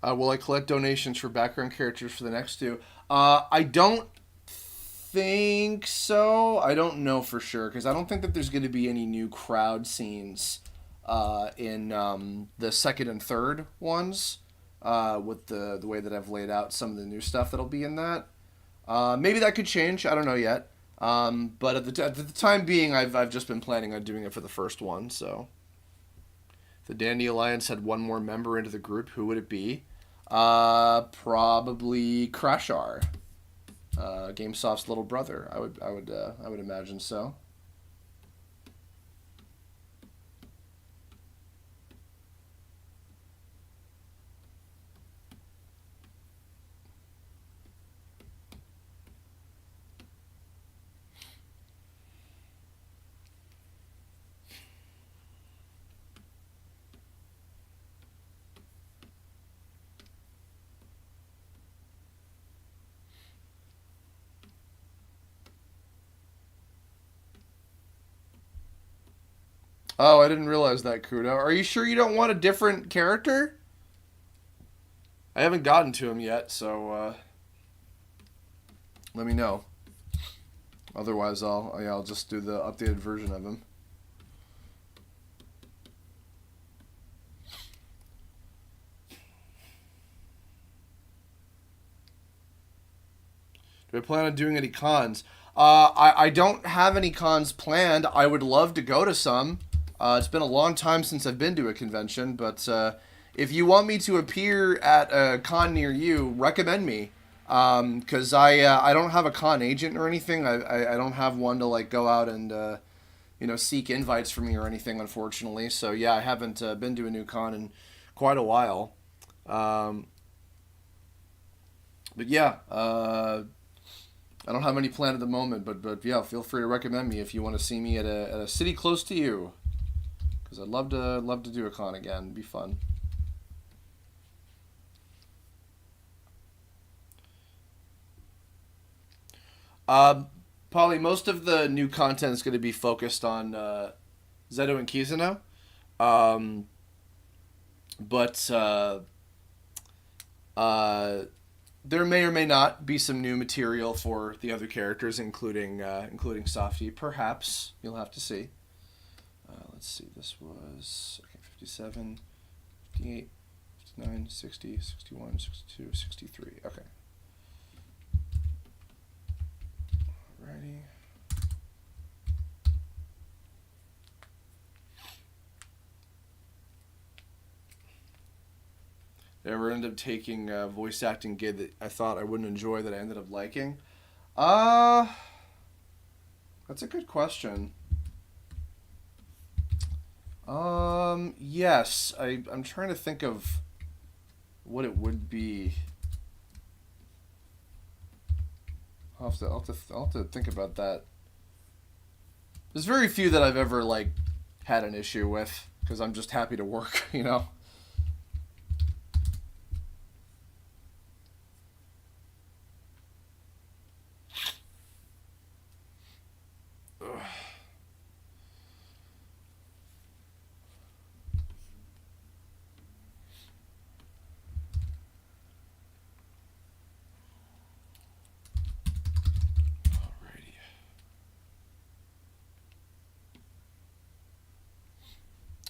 Will I collect donations for background characters for the next two? I don't think so. I don't know for sure, because I don't think that there's going to be any new crowd scenes in the second and third ones with the way that I've laid out some of the new stuff that'll be in that. Maybe that could change. I don't know yet. But at the time being, I've just been planning on doing it for the first one. So, if the Dandy Alliance had one more member into the group, who would it be? Probably Crashar, GameSoft's little brother. I would imagine so. Oh, I didn't realize that, Kudo. Are you sure you don't want a different character? I haven't gotten to him yet, so let me know. Otherwise, I'll just do the updated version of him. Do I plan on doing any cons? I don't have any cons planned. I would love to go to some. It's been a long time since I've been to a convention, but if you want me to appear at a con near you, recommend me. Because I don't have a con agent or anything. I don't have one to like go out and seek invites from me or anything, unfortunately. So yeah, I haven't been to a new con in quite a while. But yeah, I don't have any planned at the moment. But yeah, feel free to recommend me if you want to see me at a city close to you, because I'd love to do a con again. It'd be fun. Polly, most of the new content is going to be focused on Zeto and Kizuna. But there may or may not be some new material for the other characters, including Softy. Perhaps. You'll have to see. Let's see. This was 57, 58, 59, 60, 61, 62, 63. Okay. Alrighty. Ever ended up taking a voice acting gig that I thought I wouldn't enjoy that I ended up liking? That's a good question. Yes, I'm trying to think of what it would be. I'll have to think about that. There's very few that I've ever had an issue with, because I'm just happy to work,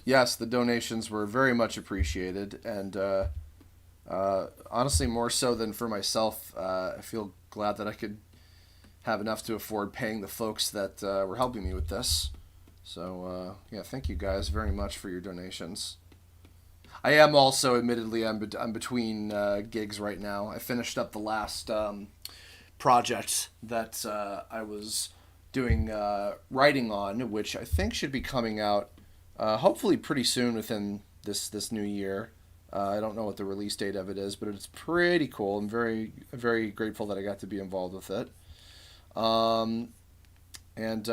Yes, the donations were very much appreciated, and honestly, more so than for myself. I feel glad that I could have enough to afford paying the folks that were helping me with this. So, yeah, thank you guys very much for your donations. I am also, admittedly, I'm between gigs right now. I finished up the last project that I was doing writing on, which I think should be coming out hopefully pretty soon within this new year. I don't know what the release date of it is, but it's pretty cool. I'm very, very grateful that I got to be involved with it. And then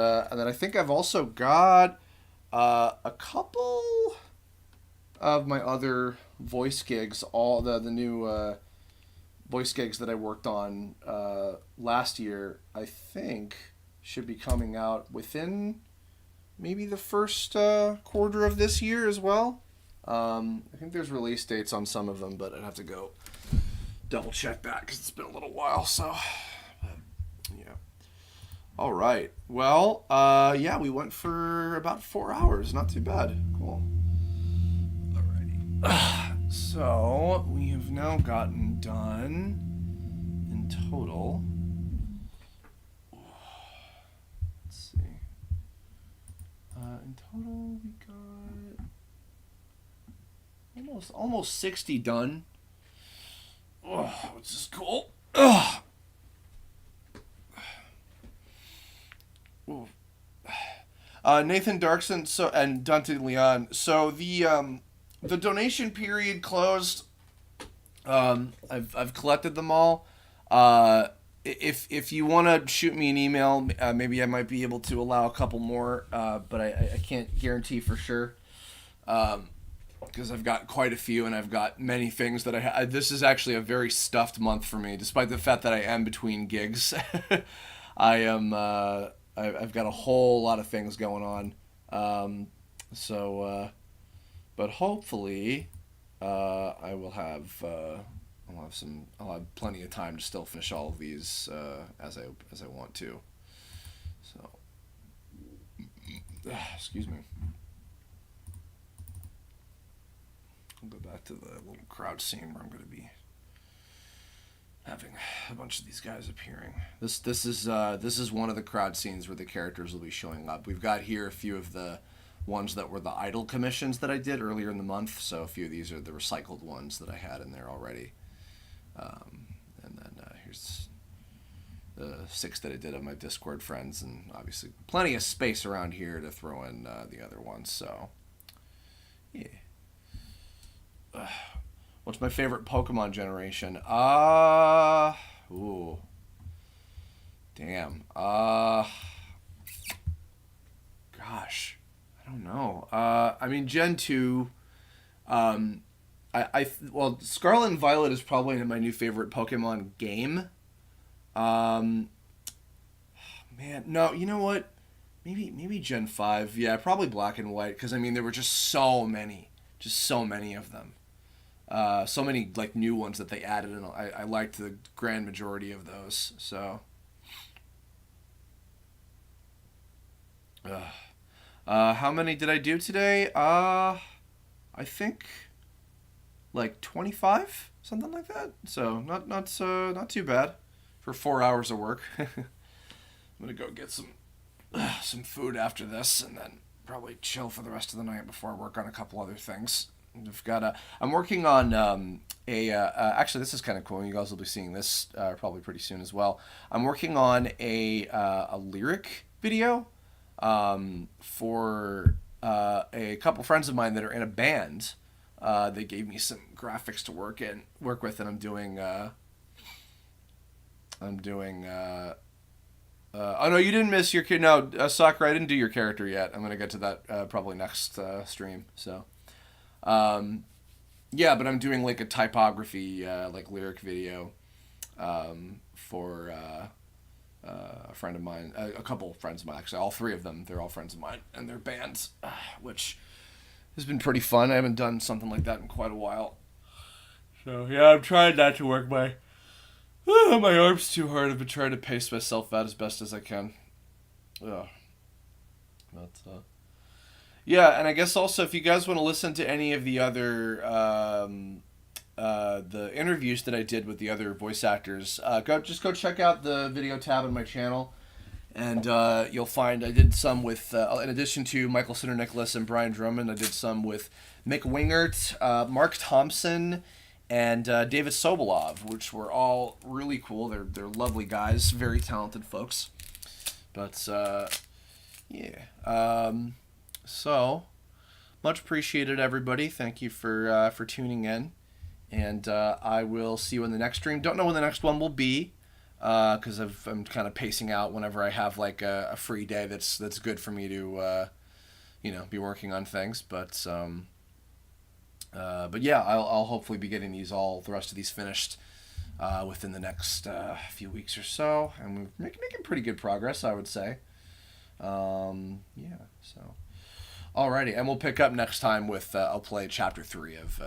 I think I've also got a couple of my other voice gigs, all the new voice gigs that I worked on last year, I think should be coming out within maybe the first quarter of this year as well. I think there's release dates on some of them, but I'd have to go double check that because it's been a little while. So, yeah. All right. Well, yeah, we went for about 4 hours. Not too bad. Cool. Alrighty. So we have now gotten done in total. In total, we got almost 60 done. Oh, which is cool. Ugh. Nathan Darkson and Dante Leon. So the donation period closed. I've collected them all. If you want to shoot me an email, maybe I might be able to allow a couple more, but I can't guarantee for sure, because I've got quite a few and I've got many things that this is actually a very stuffed month for me, despite the fact that I am between gigs. I've got a whole lot of things going on, but hopefully I'll have plenty of time to still finish all of these as I want to. So, excuse me. I'll go back to the little crowd scene where I'm going to be having a bunch of these guys appearing. This is one of the crowd scenes where the characters will be showing up. We've got here a few of the ones that were the idol commissions that I did earlier in the month. So a few of these are the recycled ones that I had in there already. And then 6 that I did of my Discord friends, and obviously plenty of space around here to throw in the other ones. So, yeah. What's my favorite Pokemon generation? Ooh. Damn. Gosh. I don't know. I mean, Gen 2, well, Scarlet and Violet is probably my new favorite Pokemon game. Man, no, you know what? Maybe Gen 5. Yeah, probably Black and White, because, I mean, there were just so many of them. So many, like, new ones that they added, and I liked the grand majority of those, so. How many did I do today? I think like 25, something like that. So not too bad for 4 hours of work. I'm gonna go get some food after this, and then probably chill for the rest of the night before I work on a couple other things. I'm working on actually, this is kind of cool. You guys will be seeing this probably pretty soon as well. I'm working on a lyric video for a couple friends of mine that are in a band. They gave me some graphics to work with, and I'm doing oh no, you didn't miss your Sakura, I didn't do your character yet. I'm gonna get to that probably next stream. So yeah, but I'm doing like a typography like lyric video for a friend of mine, a couple friends of mine, actually, all 3 of them. They're all friends of mine, and they're bands, which has been pretty fun. I haven't done something like that in quite a while. So yeah, I'm trying not to work my arms too hard. I've been trying to pace myself out as best as I can. But yeah, and I guess also if you guys want to listen to any of the other the interviews that I did with the other voice actors, go check out the video tab on my channel, and you'll find I did some with in addition to Michael Sinner-Nicholas and Brian Drummond, I did some with Mick Wingert, Mark Thompson, and David Sobolov, which were all really cool. They're lovely guys, very talented folks. But yeah, so much appreciated, everybody. Thank you for tuning in. And I will see you in the next stream. Don't know when the next one will be, because I'm kind of pacing out whenever I have like a free day that's good for me to, be working on things. But yeah, I'll hopefully be getting the rest of these finished within the next few weeks or so, and we're making pretty good progress, I would say. Yeah. So, alrighty, and we'll pick up next time with I'll play Chapter 3 of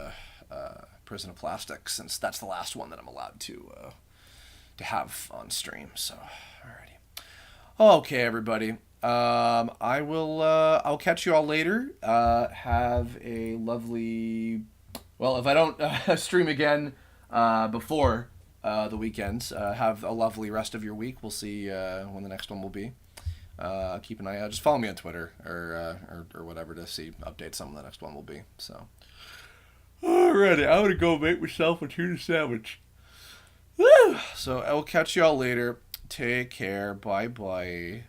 Prison of Plastic, since that's the last one that I'm allowed to have on stream. So, alrighty. Okay, everybody. I'll catch you all later. Have a lovely. Well, if I don't stream again before the weekends, have a lovely rest of your week. We'll see when the next one will be. Keep an eye out. Just follow me on Twitter or whatever to see updates on when the next one will be. So. Alrighty, I'm gonna go make myself a tuna sandwich. Woo! So I will catch y'all later. Take care. Bye bye.